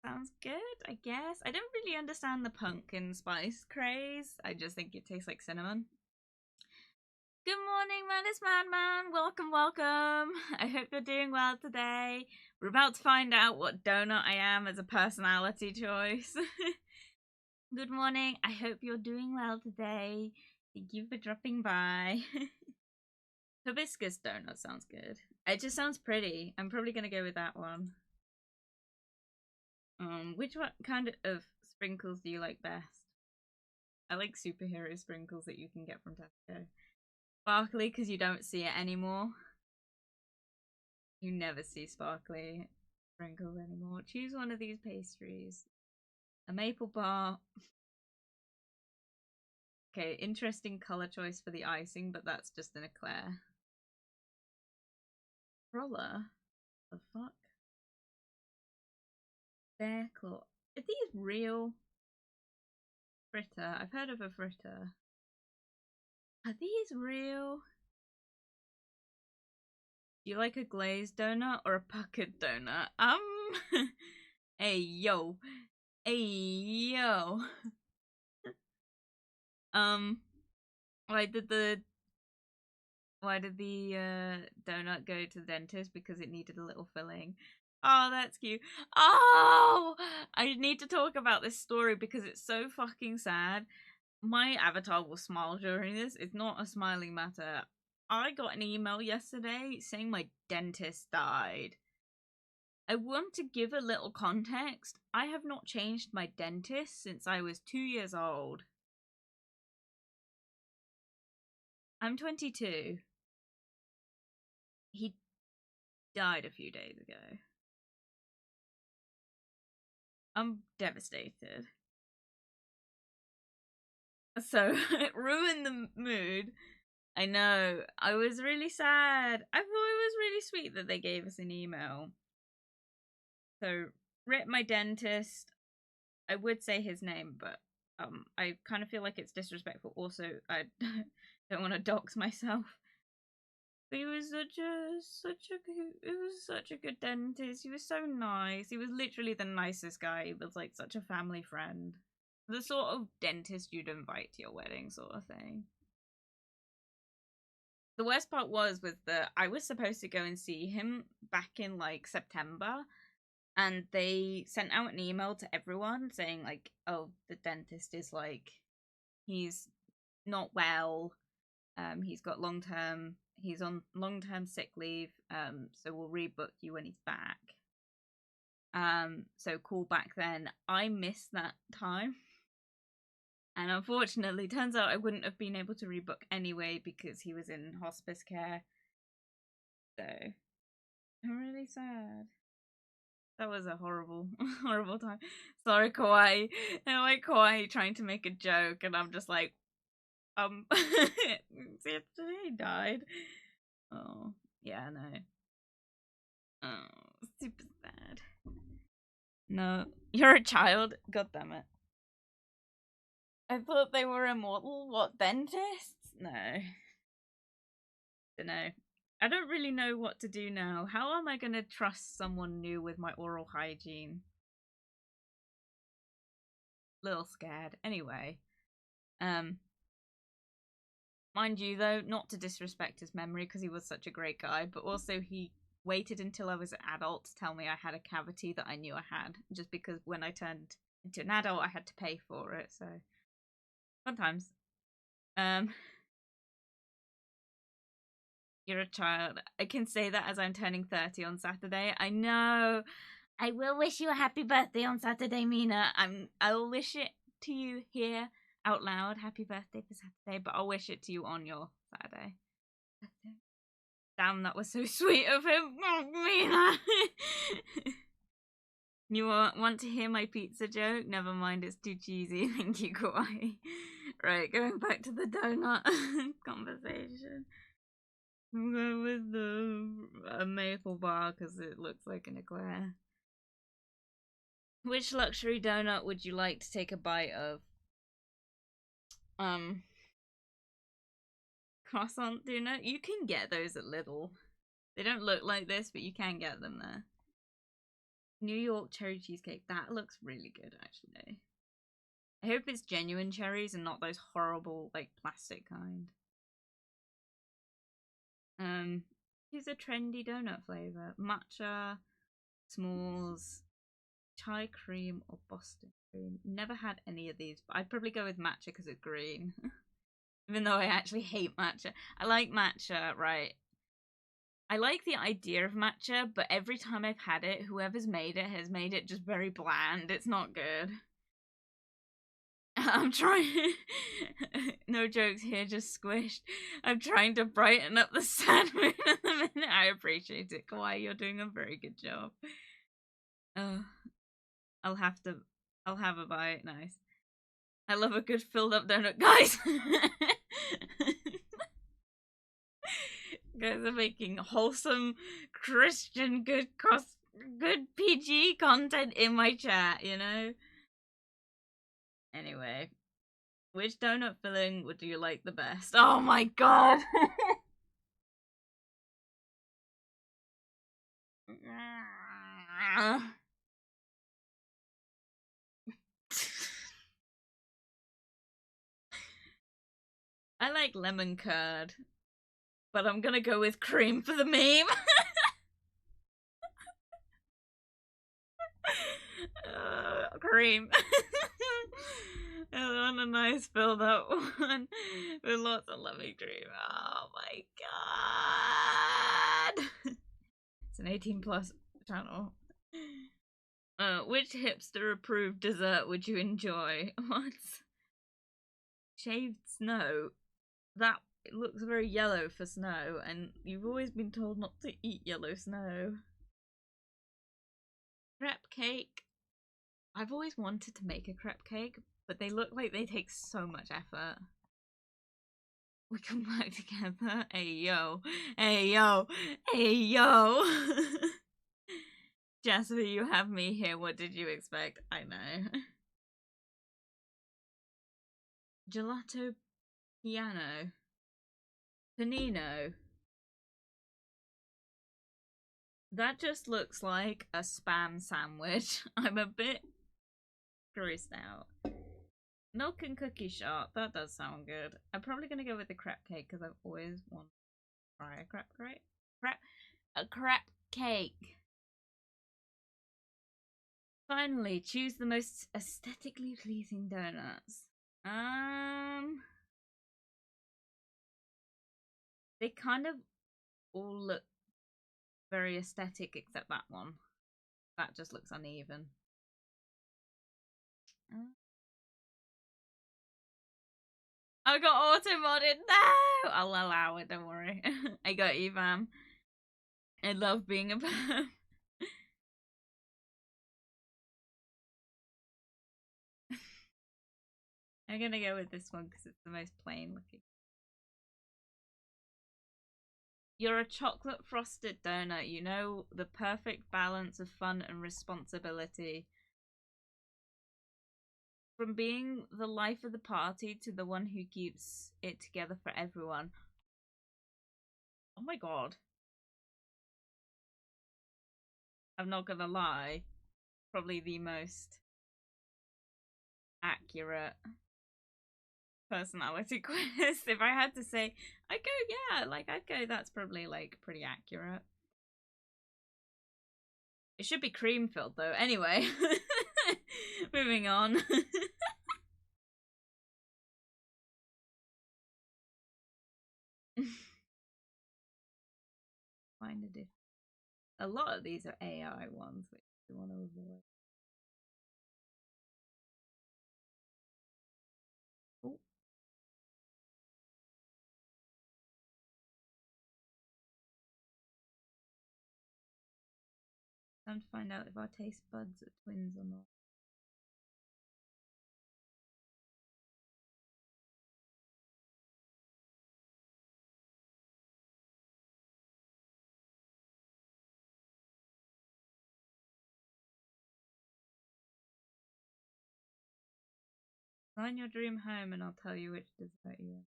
Sounds good, I guess. I don't really understand the pumpkin spice craze. I just think it tastes like cinnamon. Good morning, Madness Madman. Welcome, welcome. I hope you're doing well today. We're about to find out what donut I am as a personality choice. Good morning. I hope you're doing well today. Thank you for dropping by. Hibiscus donut sounds good. It just sounds pretty. I'm probably gonna go with that one. Which one kind of sprinkles do you like best? I like superhero sprinkles that you can get from Tesco. Sparkly because you don't see it anymore. You never see sparkly sprinkles anymore. Choose one of these pastries. A maple bar. Okay, interesting color choice for the icing, but that's just an eclair. Roller? The fuck? Bear claw. Are these real? Fritter. I've heard of a fritter. Are these real? Do you like a glazed donut or a puckered donut? Hey yo. Hey yo. Why did the donut go to the dentist? Because it needed a little filling. Oh, that's cute. Oh, I need to talk about this story because it's so fucking sad. My avatar will smile during this. It's not a smiling matter. I got an email yesterday saying my dentist died. I want to give a little context. I have not changed my dentist since I was 2 years old. I'm 22. He died a few days ago. I'm devastated. So it ruined the mood. I know. I was really sad. I thought it was really sweet that they gave us an email. So, rip my dentist. I would say his name, but I kind of feel like it's disrespectful. Also, I don't want to dox myself. But he was such a good dentist. He was so nice. He was literally the nicest guy. He was like such a family friend. The sort of dentist you'd invite to your wedding, sort of thing. The worst part was I was supposed to go and see him back in like September, and they sent out an email to everyone saying like, oh, the dentist is like, he's not well, he's on long-term sick leave, so we'll rebook you when he's back. So call back then. I missed that time, and unfortunately turns out I wouldn't have been able to rebook anyway because he was in hospice care. So I'm really sad. That was a horrible, horrible time. Sorry, Kawaii. And like Kawaii trying to make a joke, and I'm just like, He died. Oh, yeah, no. Oh, super sad. No, you're a child. God damn it. I thought they were immortal. What, dentists? No. Dunno. I don't really know what to do now. How am I going to trust someone new with my oral hygiene? Little scared. Anyway. Mind you, though, not to disrespect his memory because he was such a great guy, but also he waited until I was an adult to tell me I had a cavity that I knew I had, just because when I turned into an adult, I had to pay for it, so fun times. You're a child. I can say that as I'm turning 30 on Saturday. I know. I will wish you a happy birthday on Saturday, Mina. I'll wish it to you here out loud. Happy birthday for Saturday, but I'll wish it to you on your Saturday. Damn, that was so sweet of him. Mina. You want to hear my pizza joke? Never mind, it's too cheesy. Thank you, Kawaii. Right, going back to the donut conversation. I'm going with the maple bar because it looks like an eclair. Which luxury donut would you like to take a bite of? Croissant donut? You can get those at Lidl. They don't look like this, but you can get them there. New York cherry cheesecake. That looks really good, actually. I hope it's genuine cherries and not those horrible, like, plastic kind. Here's a trendy donut flavor. Matcha, s'mores, chai cream, or Boston cream. Never had any of these, but I'd probably go with matcha because it's green. Even though I actually hate matcha. I like matcha, right? I like the idea of matcha, but every time I've had it, whoever's made it has made it just very bland. It's not good. I'm trying. No jokes here, just squished. I'm trying to brighten up the sad mood at the minute. I appreciate it, Kawaii. You're doing a very good job. I'll have a bite. Nice. I love a good filled up donut, guys. Guys are making wholesome Christian good PG content in my chat, you know? Anyway, which donut filling would you like the best? Oh my god! I like lemon curd, but I'm gonna go with cream for the meme. Cream. I want a nice filled up one with lots of lemon cream. Oh my god! It's an 18+ channel. Which hipster approved dessert would you enjoy? What? Shaved snow? That it looks very yellow for snow, and you've always been told not to eat yellow snow. Crepe cake. I've always wanted to make a crepe cake, but they look like they take so much effort. We come back together. Hey yo, hey yo, hey yo. Jasper, you have me here. What did you expect? I know. Gelato piano. Panino. That just looks like a spam sandwich. I'm a bit grossed out. Milk and cookie shop. That does sound good. I'm probably gonna go with the crepe cake because I've always wanted to try a crepe cake. Finally, choose the most aesthetically pleasing donuts. They kind of all look very aesthetic except that one. That just looks uneven. I got auto-modded. No! I'll allow it, don't worry. I got you, fam. I love being a fam. I'm gonna go with this one because it's the most plain looking. You're a chocolate frosted donut. You know the perfect balance of fun and responsibility. From being the life of the party to the one who keeps it together for everyone. Oh my god. I'm not gonna lie. Probably the most accurate personality quiz. If I had to say, I'd go, yeah, like, I'd go, that's probably, like, pretty accurate. It should be cream filled, though. Anyway, moving on. Find a different. A lot of these are AI ones, which we want to avoid. Oh. Time to find out if our taste buds are twins or not. Find your dream home and I'll tell you which dessert you want.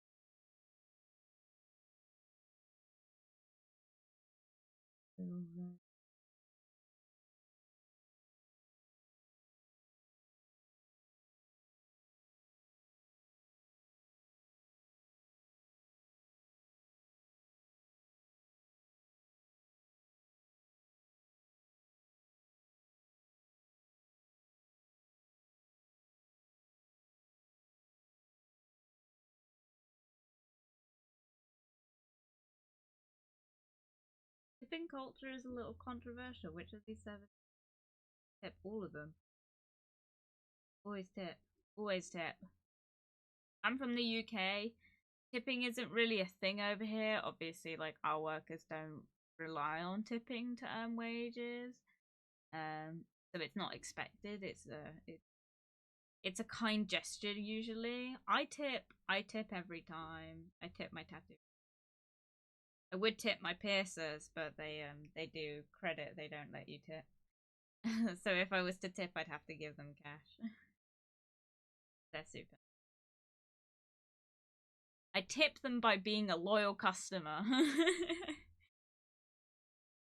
Tipping culture is a little controversial. Which of these seven tip? All of them. Always tip. Always tip. I'm from the UK. Tipping isn't really a thing over here. Obviously, like, our workers don't rely on tipping to earn wages. So it's not expected. It's a kind gesture usually. I tip every time. I tip my tattoo. I would tip my piercers, but they do credit. They don't let you tip. So if I was to tip, I'd have to give them cash. They're super. I tip them by being a loyal customer.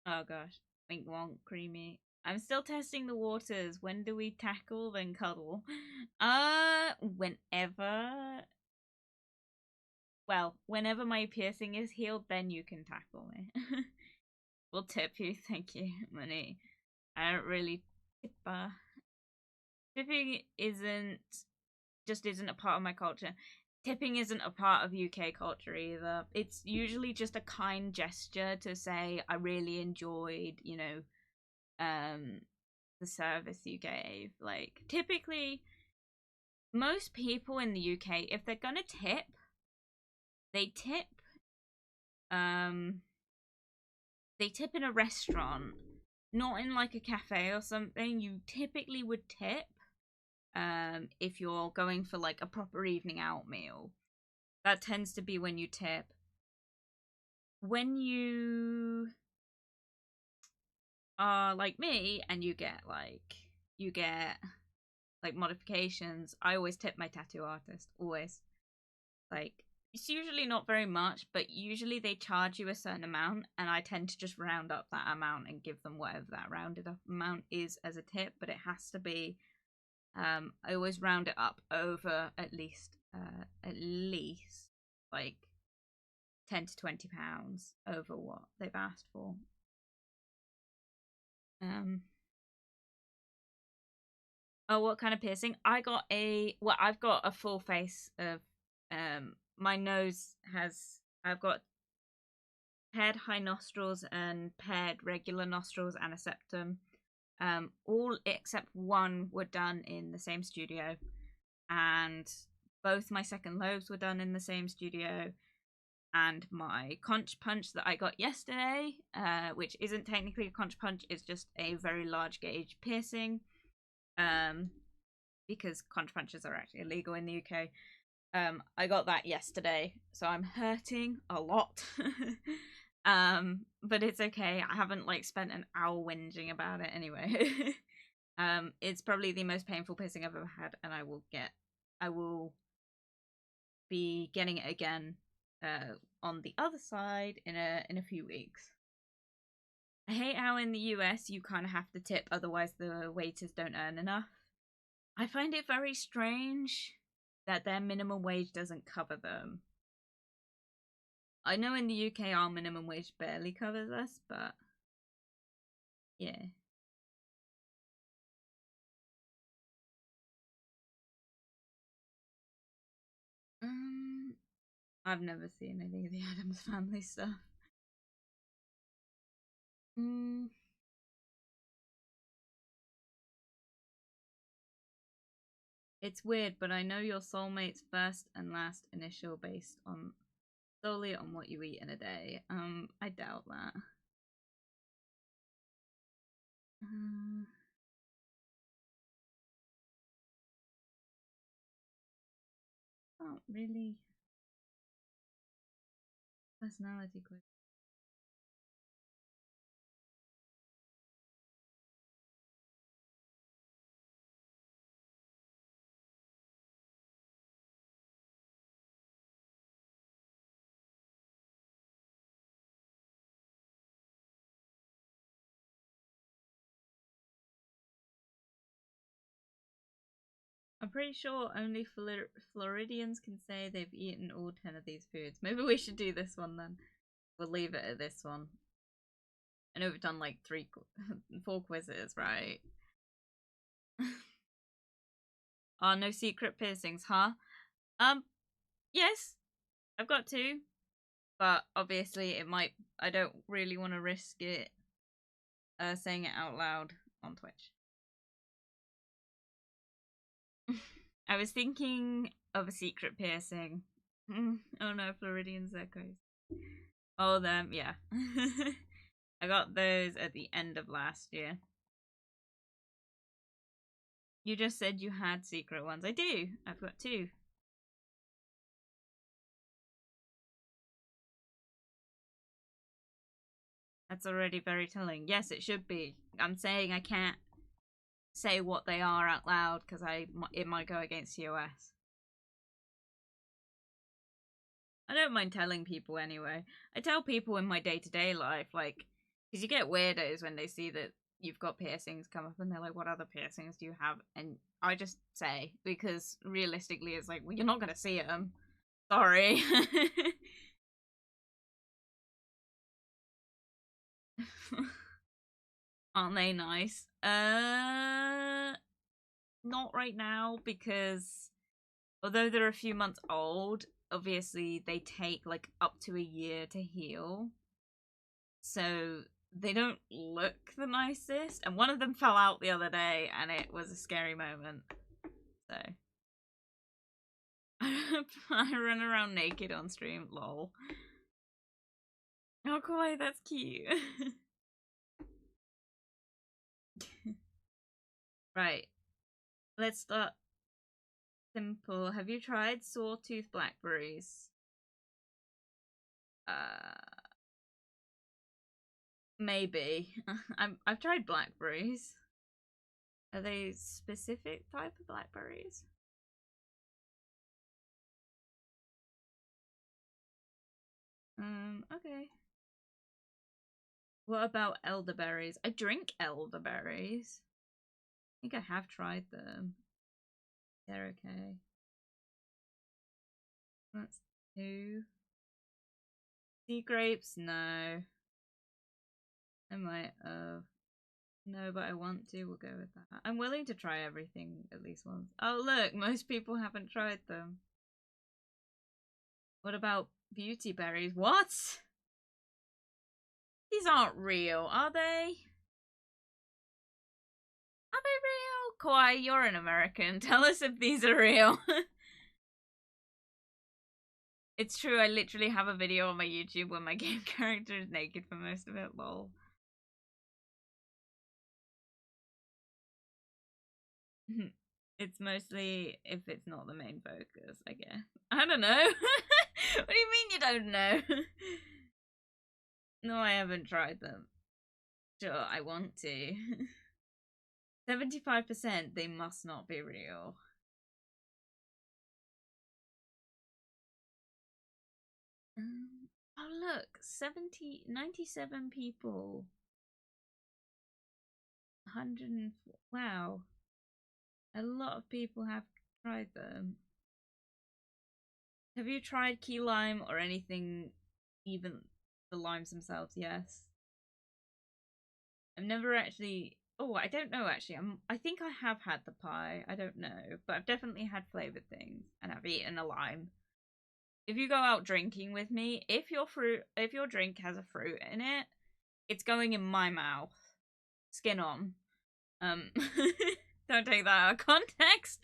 Oh gosh. Wink wonk, creamy. I'm still testing the waters. When do we tackle then cuddle? Whenever. Well, whenever my piercing is healed, then you can tackle me. We'll tip you, thank you, money. I don't really tip. Tipping isn't a part of my culture. Tipping isn't a part of UK culture either. It's usually just a kind gesture to say I really enjoyed, the service you gave. Like, typically, most people in the UK, if they're gonna tip, they tip in a restaurant, not in like a cafe or something. You typically would tip if you're going for like a proper evening out meal. That tends to be when you tip. When you are like me and you get modifications, I always tip my tattoo artist. Always. Like, it's usually not very much, but usually they charge you a certain amount, and I tend to just round up that amount and give them whatever that rounded up amount is as a tip, but it has to be, I always round it up over at least like £10 to £20 over what they've asked for. Oh, what kind of piercing? I've got a full face of, my nose I've got paired high nostrils and paired regular nostrils and a septum. All except one were done in the same studio, and both my second lobes were done in the same studio. And my conch punch that I got yesterday, which isn't technically a conch punch, is just a very large gauge piercing. because contrapunches are actually illegal in the UK. I got that yesterday, so I'm hurting a lot. But it's okay. I haven't like spent an hour whinging about it anyway. It's probably the most painful piercing I've ever had, and I will be getting it again on the other side in a few weeks. I hate how in the US you kind of have to tip, otherwise the waiters don't earn enough. I find it very strange that their minimum wage doesn't cover them. I know in the UK our minimum wage barely covers us, but yeah. I've never seen any of the Addams Family stuff. It's weird, but I know your soulmate's first and last initial based on solely on what you eat in a day. I doubt that. Not really. Personality quiz. I'm pretty sure only Floridians can say they've eaten all 10 of these foods. Maybe we should do this one then. We'll leave it at this one. I know we've done like 4 quizzes, right? Oh, no secret piercings, huh? Yes, I've got 2. But obviously it might, I don't really want to risk it saying it out loud on Twitch. I was thinking of a secret piercing. Oh no, Floridian Zekos. Oh, them, yeah. I got those at the end of last year. You just said you had secret ones. I do. I've got 2. That's already very telling. Yes, it should be. I'm saying I can't say what they are out loud because it might go against TOS. I don't mind telling people anyway. I tell people in my day-to-day life, like, because you get weirdos when they see that you've got piercings come up and they're like, what other piercings do you have? And I just say, because realistically it's like, well, you're not going to see them. Sorry. Aren't they nice? Not right now, because although they're a few months old, obviously they take like up to a year to heal. So they don't look the nicest. And one of them fell out the other day and it was a scary moment. So I run around naked on stream, lol. Oh, kawaii, that's cute. Right. Let's start simple. Have you tried sawtooth blackberries? Maybe. I've tried blackberries. Are they specific type of blackberries? Okay. What about elderberries? I drink elderberries. I think I have tried them. They're okay. That's 2. Sea grapes? No. I might no, but I want to. We'll go with that. I'm willing to try everything at least once. Oh, look, most people haven't tried them. What about beauty berries? What? These aren't real, are they? Are they real? Kawaii, you're an American. Tell us if these are real. It's true, I literally have a video on my YouTube where my game character is naked for most of it, lol. It's mostly if it's not the main focus, I guess. I don't know. What do you mean you don't know? No, I haven't tried them. Sure, I want to. 75%, they must not be real. Oh look, 97 people. 100 wow. A lot of people have tried them. Have you tried key lime or anything, even the limes themselves? Yes. I've never actually. Oh, I don't know actually. I think I have had the pie. I don't know, but I've definitely had flavored things, and I've eaten a lime. If you go out drinking with me, if your drink has a fruit in it, it's going in my mouth, skin on. Um, don't take that out of context.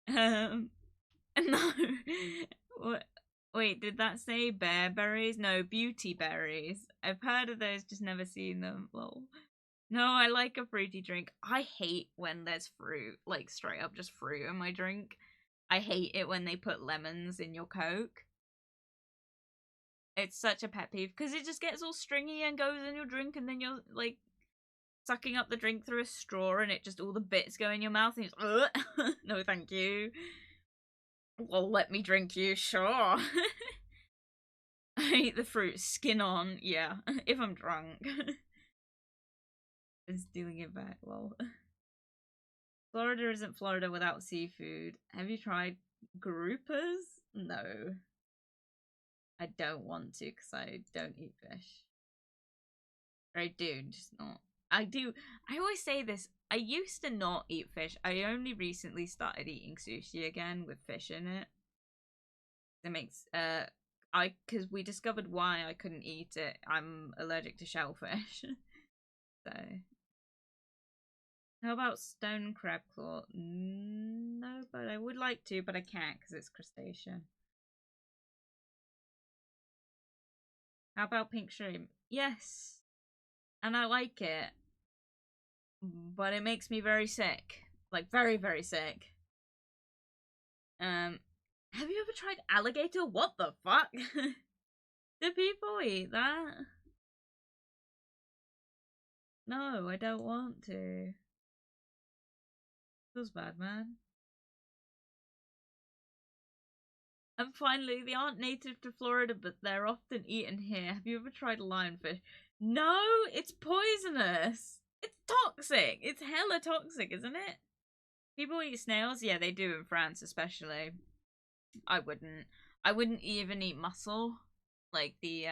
No. What? Wait, did that say bear berries? No, beauty berries. I've heard of those, just never seen them. Well, no, I like a fruity drink. I hate when there's fruit, like straight up just fruit in my drink. I hate it when they put lemons in your Coke. It's such a pet peeve because it just gets all stringy and goes in your drink, and then you're like sucking up the drink through a straw, and it just all the bits go in your mouth, and you're no, thank you. Well, let me drink you, sure. I eat the fruit skin on, yeah, if I'm drunk. And stealing it back, lol. Florida isn't Florida without seafood. Have you tried groupers? No. I don't want to because I don't eat fish. Or I do, just not. I do. I always say this. I used to not eat fish. I only recently started eating sushi again with fish in it. It makes because we discovered why I couldn't eat it. I'm allergic to shellfish. So how about stone crab claw? No, but I would like to, but I can't because it's crustacean. How about pink shrimp? Yes, and I like it, but it makes me very sick, like very very sick. Have you ever tried alligator? What the fuck? Do people eat that? No, I don't want to. Feels bad, man. And finally, they aren't native to Florida, but they're often eaten here. Have you ever tried lionfish? No, it's poisonous. It's toxic. It's hella toxic, isn't it? People eat snails? Yeah, they do in France, especially. I wouldn't. I wouldn't even eat mussel, like the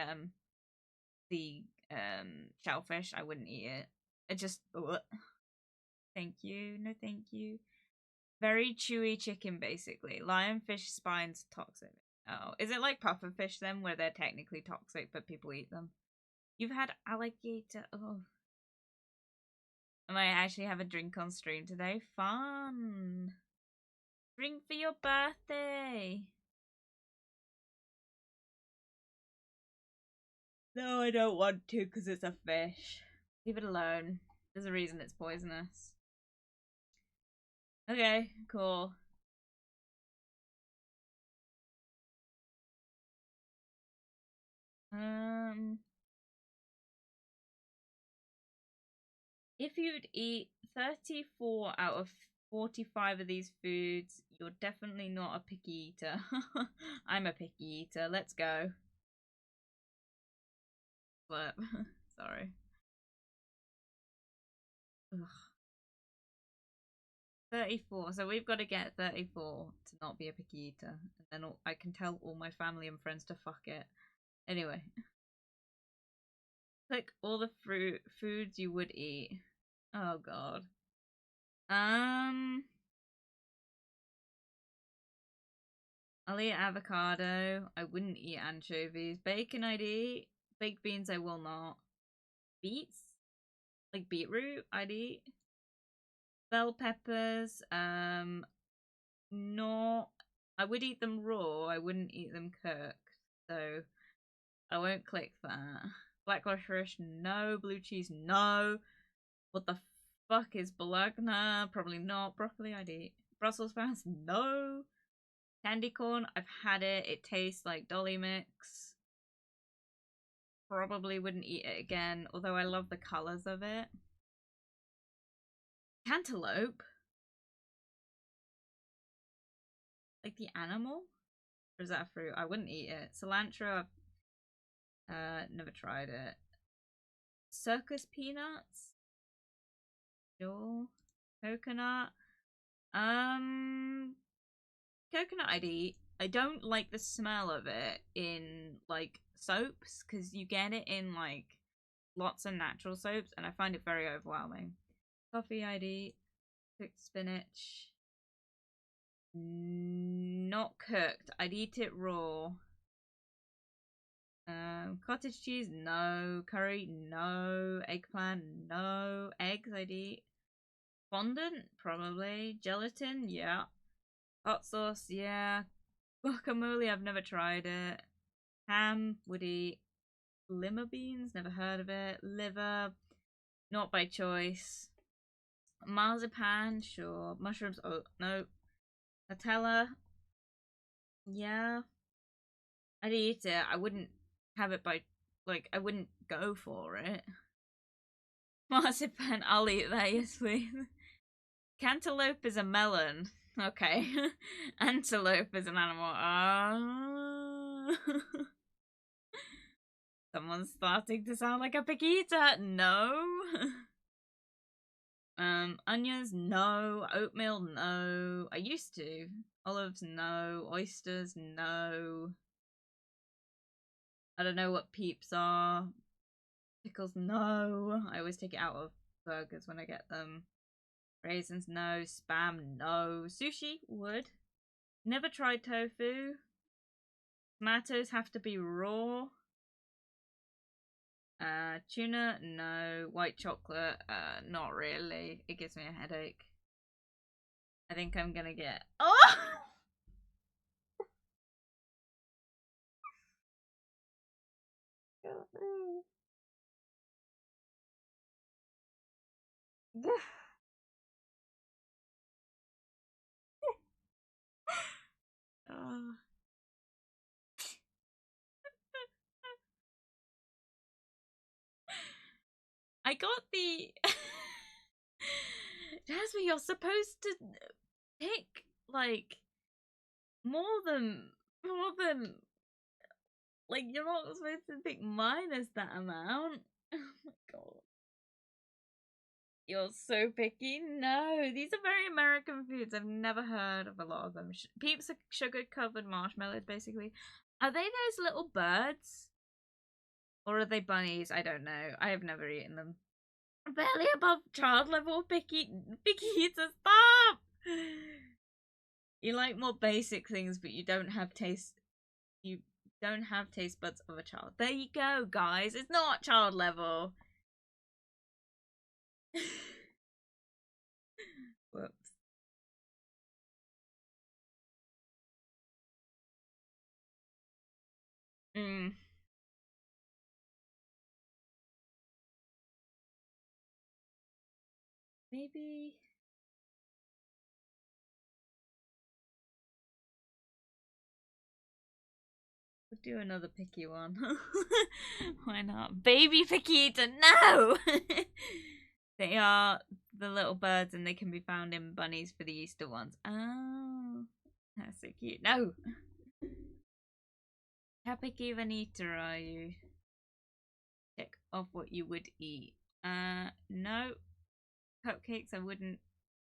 shellfish. I wouldn't eat it. It just. Ugh. Thank you. No, thank you. Very chewy chicken, basically. Lionfish spines toxic. Oh, is it like pufferfish then, where they're technically toxic but people eat them? You've had alligator. Oh, I might actually have a drink on stream today. Fun. Drink for your birthday. No, I don't want to because it's a fish. Leave it alone. There's a reason it's poisonous. Okay, cool. Um, if you'd eat 34 out of 45 of these foods, you're definitely not a picky eater. I'm a picky eater. Let's go. But sorry. Ugh. 34. So we've got to get 34 to not be a picky eater. And then I can tell all my family and friends to fuck it. Anyway. Click all the foods you would eat. Oh god. Um I'll eat avocado. I wouldn't eat anchovies. Bacon I'd eat. Baked beans I will not. Beets? Like beetroot I'd eat. Bell peppers, not I would eat them raw, I wouldn't eat them cooked. So I won't click that. Black licorice, no. Blue cheese, no. What the fuck is bologna? Probably not. Broccoli, I'd eat. Brussels sprouts, no. Candy corn, I've had it. It tastes like Dolly Mix. Probably wouldn't eat it again, although I love the colors of it. Cantaloupe? Like the animal? Or is that a fruit? I wouldn't eat it. Cilantro, I've never tried it. Circus peanuts? Sure. Coconut? Coconut I'd eat. I don't like the smell of it in like soaps because you get it in like lots of natural soaps and I find it very overwhelming. Coffee I'd eat. Cooked spinach. Not cooked. I'd eat it raw. Cottage cheese, no. Curry, no. Eggplant, no. Eggs I'd eat. Fondant, probably. Gelatin, yeah. Hot sauce, yeah. Guacamole, I've never tried it. Ham, would eat. Lima beans, never heard of it. Liver, not by choice. Marzipan, sure. Mushrooms, oh, no. Nutella, yeah. I'd eat it. I wouldn't have it by, like, I wouldn't go for it. Marzipan, I'll eat that, yes please. Cantaloupe is a melon. Okay. Antelope is an animal. Someone's starting to sound like a picky eater. No. Onions, no. Oatmeal, no. I used to. Olives, no. Oysters, no. I don't know what peeps are. Pickles, no. I always take it out of burgers when I get them. Raisins, no. Spam, no. Sushi, would. Never tried tofu. Tomatoes have to be raw. Tuna, no. White chocolate, not really. It gives me a headache. I think I'm gonna get. Oh! Oh. I got the. Jasmine, you're supposed to pick like more than like you're not supposed to pick minus that amount. Oh my god. You're so picky. No, these are very American foods. I've never heard of a lot of them. Peeps are sugar-covered marshmallows, basically. Are they those little birds? Or are they bunnies? I don't know. I have never eaten them. Barely above child level, picky eater. Stop! You like more basic things, but you don't have taste. You don't have taste buds of a child. There you go, guys. It's not child level. Whoops. Maybe we'll do another picky one. Why not? Baby picky eater, no! They are the little birds and they can be found in bunnies for the Easter ones. Oh, that's so cute. No! How picky of an eater are you? Check off what you would eat. No. Cupcakes I wouldn't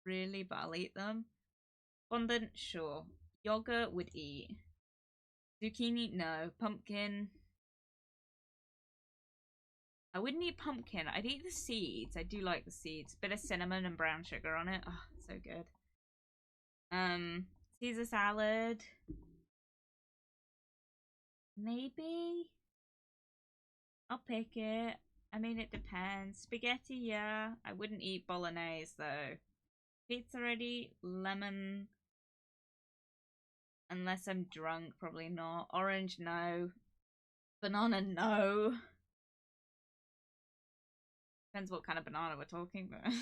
really, but I'll eat them. Fondant, sure. Yogurt would eat. Zucchini, no. Pumpkin. I wouldn't eat pumpkin. I'd eat the seeds. I do like the seeds. Bit of cinnamon and brown sugar on it. Oh, so good. Caesar salad. Maybe. I'll pick it. I mean, it depends. Spaghetti, yeah. I wouldn't eat bolognese, though. Pizza ready. Lemon. Unless I'm drunk, probably not. Orange, no. Banana, no. Depends what kind of banana we're talking about.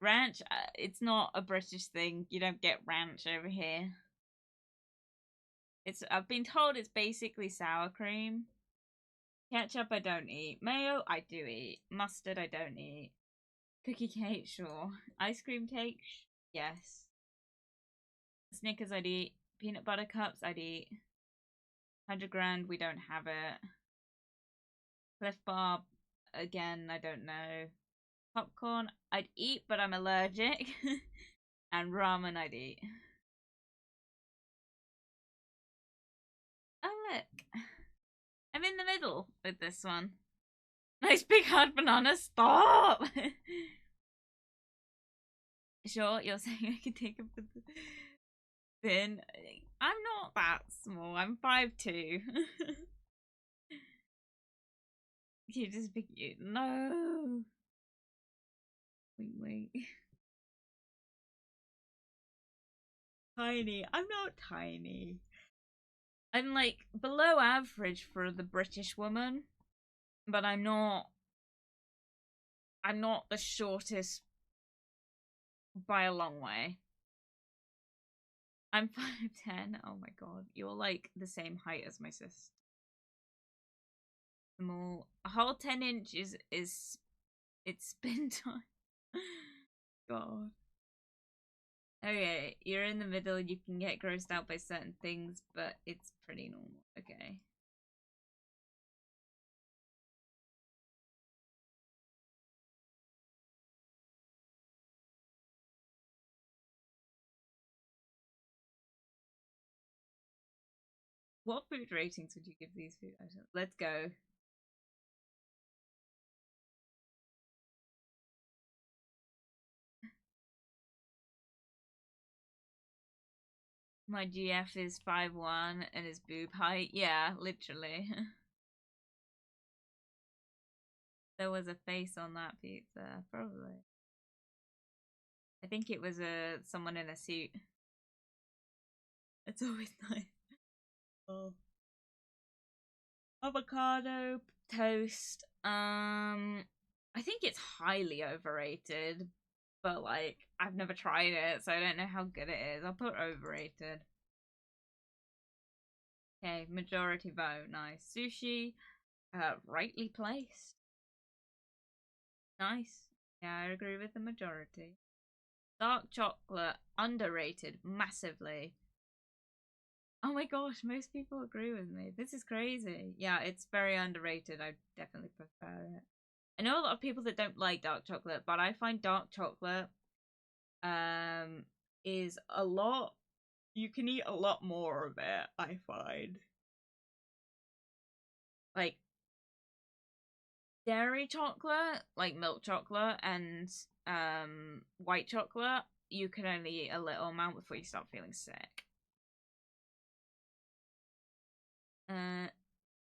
Ranch, it's not a British thing. You don't get ranch over here. I've been told it's basically sour cream. Ketchup I don't eat. Mayo I do eat. Mustard I don't eat. Cookie cake, sure. Ice cream cake, yes. Snickers I'd eat. Peanut butter cups I'd eat. 100 grand, we don't have it. Cliff Bar, again, I don't know. Popcorn I'd eat, but I'm allergic. And ramen I'd eat. Oh look, I'm in the middle with this one. Nice big hard banana, stop! Sure, you're saying I can take a bin. I'm not that small, I'm 5'2". You just pick you. No. Wait. Tiny. I'm not tiny. I'm like below average for the British woman, but I'm not the shortest by a long way. I'm 5'10". Oh my god, you're like the same height as my sister. Small. A whole 10 inches is it's spin time. God. Okay, you're in the middle. You can get grossed out by certain things, but it's pretty normal. Okay. What food ratings would you give these food items? Let's go. My GF is 5'1" and his boob height. Yeah, literally. There was a face on that pizza, probably. I think it was someone in a suit. It's always nice. Oh. Avocado toast. I think it's highly overrated, but like I've never tried it, so I don't know how good it is. I'll put overrated. Okay, majority vote. Nice. Sushi, rightly placed. Nice. Yeah, I agree with the majority. Dark chocolate, underrated massively. Oh my gosh, most people agree with me. This is crazy. Yeah, it's very underrated. I definitely prefer it. I know a lot of people that don't like dark chocolate, but I find dark chocolate is a lot, you can eat a lot more of it, I find. Like dairy chocolate, like milk chocolate and white chocolate, you can only eat a little amount before you start feeling sick.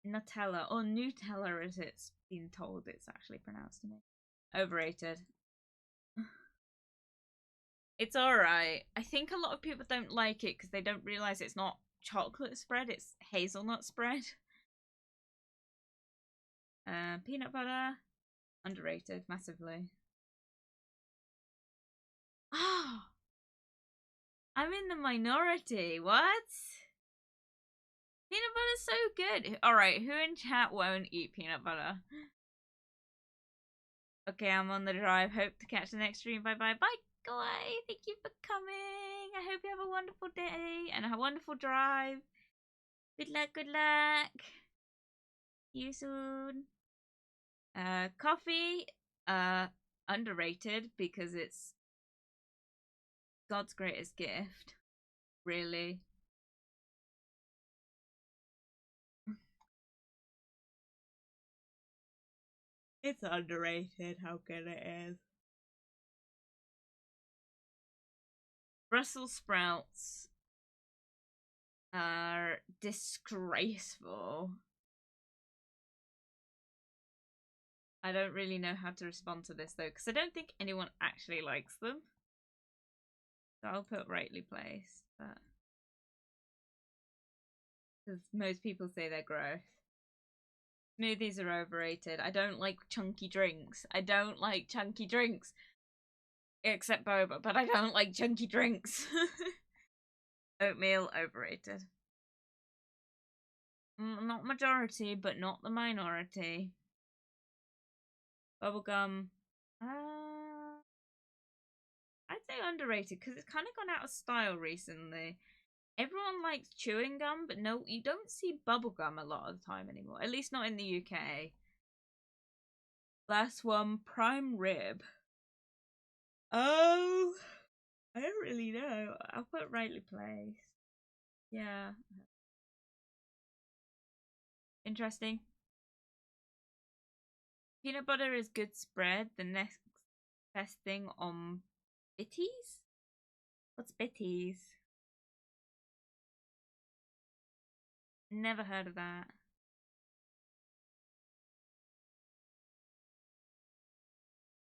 Nutella or Nutella as it's been told it's actually pronounced to me. Overrated. It's alright. I think a lot of people don't like it because they don't realize it's not chocolate spread, it's hazelnut spread. Peanut butter, underrated massively. Oh, I'm in the minority. What? Peanut butter's so good. Alright, who in chat won't eat peanut butter? Okay, I'm on the drive. Hope to catch the next stream. Bye bye. Bye, guy. Thank you for coming. I hope you have a wonderful day and a wonderful drive. Good luck, good luck. See you soon. Coffee, underrated because it's God's greatest gift. Really. It's underrated how good it is. Brussels sprouts are disgraceful. I don't really know how to respond to this though, because I don't think anyone actually likes them. So I'll put rightly placed, but because most people say they're gross. Smoothies are overrated. I don't like chunky drinks. I don't like chunky drinks. Except boba, but I don't like chunky drinks. Oatmeal, overrated. Not majority, but not the minority. Bubblegum. I'd say underrated because it's kind of gone out of style recently. Everyone likes chewing gum, but no, you don't see bubblegum a lot of the time anymore. At least not in the UK. Last one, prime rib. Oh, I don't really know. I'll put rightly placed. Yeah. Interesting. Peanut butter is good spread. The next best thing on bitties? What's bitties? Never heard of that.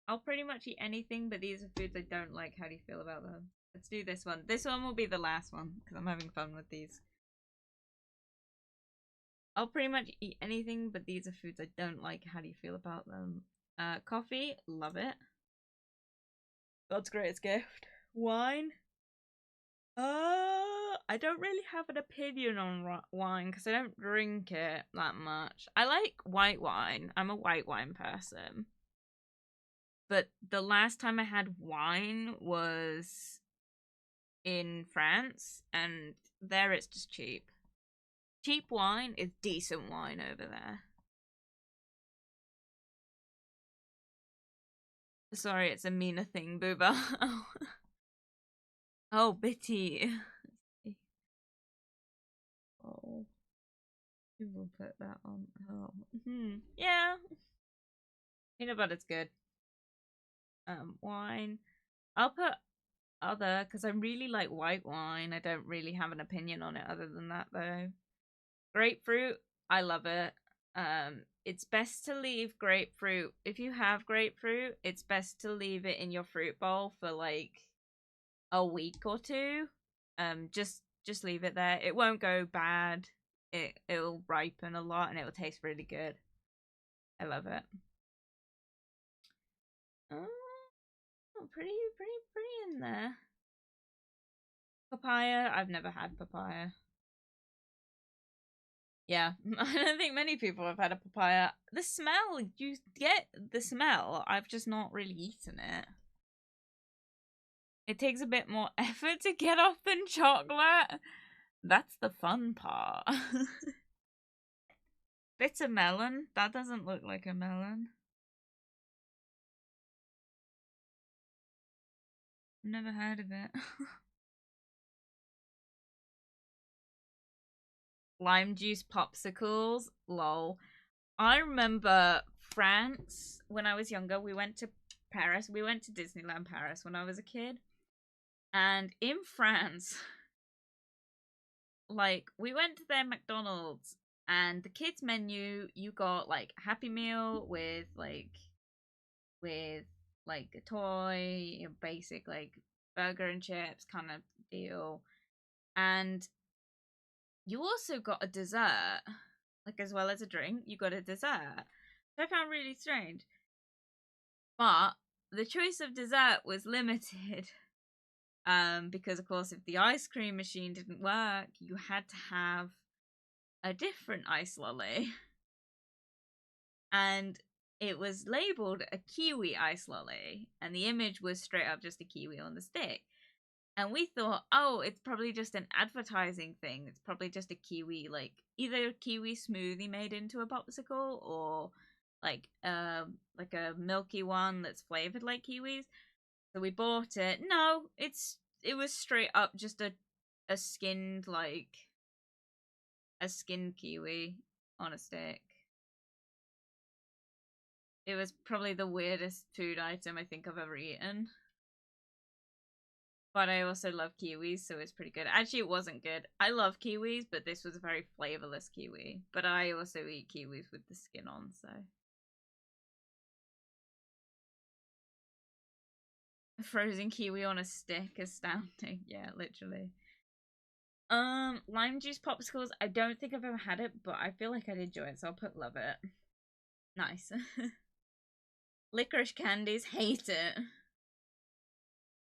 I'll pretty much eat anything, but these are foods I don't like. How do you feel about them? Let's do this one. This one will be the last one because I'm having fun with these. I'll pretty much eat anything, but these are foods I don't like. How do you feel about them? Coffee, love it. God's greatest gift. Wine. I don't really have an opinion on wine because I don't drink it that much. I like white wine. I'm a white wine person. But the last time I had wine was in France, and there it's just cheap. Cheap wine is decent wine over there. Sorry, it's a Mina thing, Booba. Oh, bitty. Oh, who will put that on? Oh, yeah. Peanut butter's good. Wine. I'll put other because I really like white wine. I don't really have an opinion on it other than that though. Grapefruit, I love it. It's best to leave grapefruit if you have grapefruit. It's best to leave it in your fruit bowl for like a week or two. Just leave it there. It won't go bad. It'll ripen a lot and it will taste really good. I love it. Oh, pretty in there. Papaya. I've never had papaya. Yeah, I don't think many people have had a papaya. The smell, you get the smell. I've just not really eaten it. It takes a bit more effort to get off than chocolate. That's the fun part. Bitter melon? That doesn't look like a melon. Never heard of it. Lime juice popsicles? Lol. I remember France when I was younger. We went to Paris. We went to Disneyland Paris when I was a kid. And in France, like, we went to their McDonald's and the kids menu, you got like Happy Meal with like a toy, a basic like burger and chips kind of deal. And you also got a dessert, like as well as a drink, you got a dessert. So I found really strange. But the choice of dessert was limited. Because of course if the ice cream machine didn't work, you had to have a different ice lolly. And it was labeled a kiwi ice lolly, and the image was straight up just a kiwi on the stick. And we thought, oh, it's probably just an advertising thing. It's probably just a kiwi, like either a kiwi smoothie made into a popsicle or like a milky one that's flavored like kiwis. So we bought it. No, it was straight up just a skinned a skinned kiwi on a stick. It was probably the weirdest food item I think I've ever eaten. But I also love kiwis, so it's pretty good. Actually, it wasn't good. I love kiwis, but this was a very flavorless kiwi. But I also eat kiwis with the skin on, so. A frozen kiwi on a stick, astounding. Yeah, literally. Lime juice popsicles. I don't think I've ever had it, but I feel like I'd enjoy it, so I'll put love it. Nice. Licorice candies, hate it.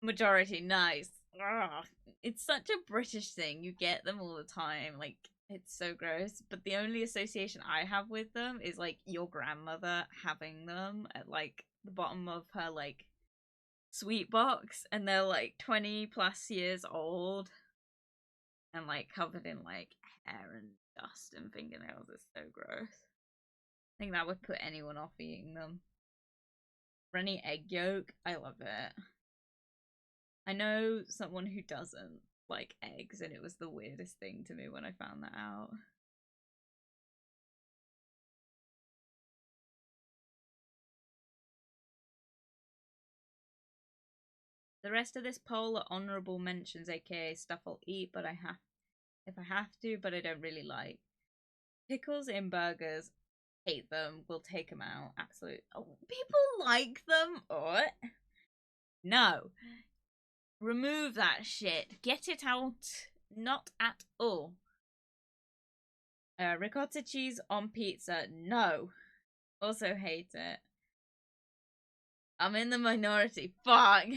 Majority, nice. Ugh. It's such a British thing. You get them all the time. Like, it's so gross. But the only association I have with them is like your grandmother having them at like the bottom of her like sweet box, and they're like 20 plus years old and like covered in like hair and dust and fingernails. It's so gross. I think that would put anyone off eating them. Runny egg yolk, I love it. I know someone who doesn't like eggs, and it was the weirdest thing to me when I found that out. The rest of this poll are honorable mentions, aka stuff I'll eat, but if I have to, but I don't really like. Pickles in burgers, hate them. We'll take them out. Absolutely. Oh, people like them. What? No. Remove that shit. Get it out. Not at all. Ricotta cheese on pizza. No. Also hate it. I'm in the minority. Fuck.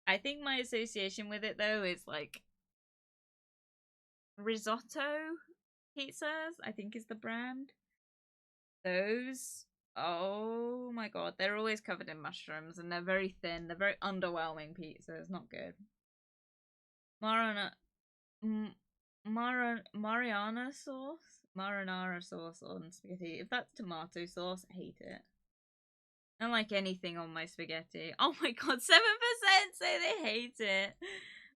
I think my association with it though is like risotto pizzas, I think is the brand. Those, oh my god, they're always covered in mushrooms and they're very thin. They're very underwhelming pizzas. Not good. Mariana sauce? Marinara sauce on spaghetti. If that's tomato sauce, I hate it. I don't like anything on my spaghetti. Oh my god, 7% say they hate it.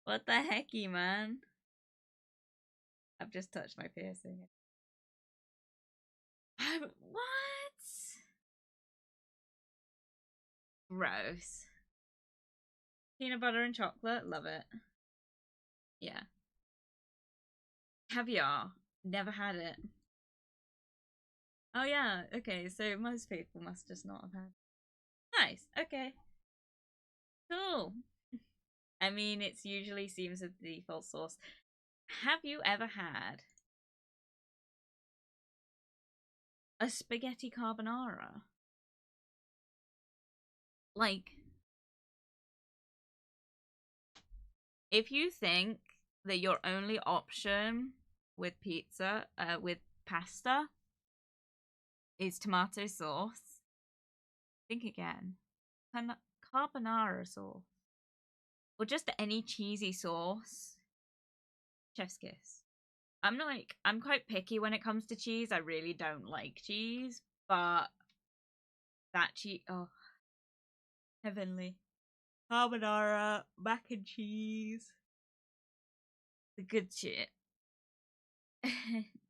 What the hecky, man? I've just touched my piercing. What? Gross. Peanut butter and chocolate, love it. Yeah. Caviar, never had it. Oh yeah, okay, so most people must just not have had it. Nice, okay. Cool. I mean, it's usually seems as the default sauce. Have you ever had a spaghetti carbonara? Like, if you think that your only option with pizza, with pasta, is tomato sauce, think again. Carbonara sauce. Or just any cheesy sauce. Chef's kiss. I'm quite picky when it comes to cheese. I really don't like cheese, but that cheese, oh, heavenly. Carbonara, mac and cheese. The good shit.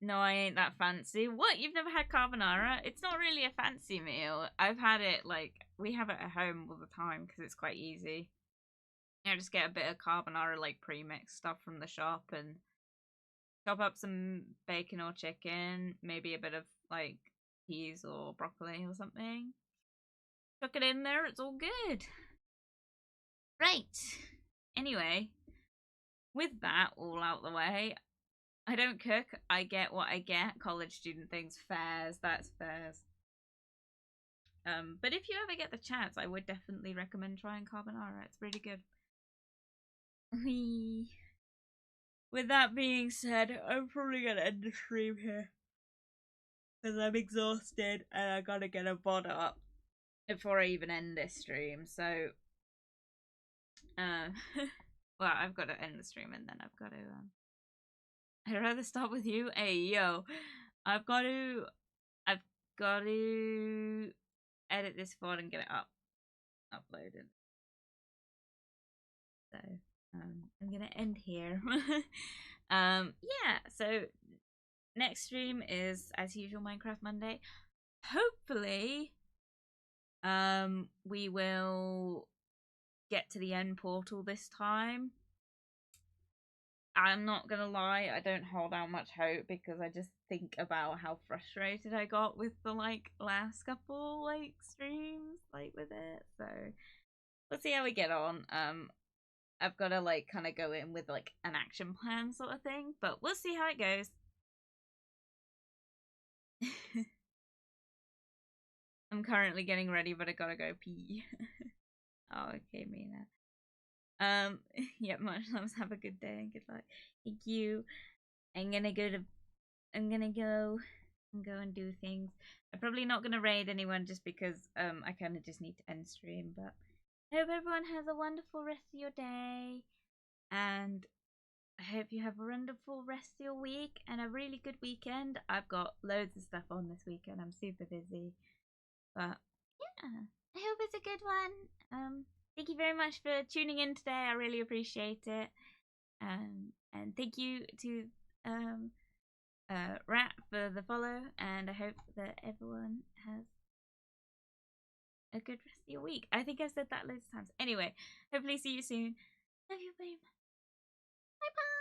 No, I ain't that fancy. What? You've never had carbonara? It's not really a fancy meal. I've had it, like, we have it at home all the time because it's quite easy. You know, just get a bit of carbonara, like, pre-mixed stuff from the shop and chop up some bacon or chicken, maybe a bit of, like, peas or broccoli or something. Chuck it in there, it's all good. Right. Anyway, with that all out the way, I don't cook. I get what I get. College student things, fairs, that's fairs. But if you ever get the chance, I would definitely recommend trying carbonara. It's really good. With that being said, I'm probably gonna end the stream here because I'm exhausted and I gotta get a bod up before I even end this stream. So, well, I've got to end the stream and then I've got to. I'd rather start with you. Hey, yo, I've got to edit this VOD and get it uploaded. So, I'm gonna end here. Yeah. So next stream is as usual Minecraft Monday. Hopefully, we will get to the end portal this time. I'm not gonna lie, I don't hold out much hope because I just think about how frustrated I got with the like last couple like streams like with it. So we'll see how we get on. I've got to like kind of go in with like an action plan sort of thing, but we'll see how it goes. I'm currently getting ready, but I gotta go pee. Oh, okay, Mina. Yeah, much loves. Have a good day and good luck. Thank you. I'm gonna go to. I'm gonna go and do things. I'm probably not gonna raid anyone just because I kind of just need to end stream. But I hope everyone has a wonderful rest of your day, and I hope you have a wonderful rest of your week and a really good weekend. I've got loads of stuff on this weekend. I'm super busy, but yeah, I hope it's a good one. Thank you very much for tuning in today. I really appreciate it. And thank you to Rat for the follow, and I hope that everyone has a good rest of your week. I think I've said that loads of times. Anyway, hopefully see you soon. Love you very much. Bye bye.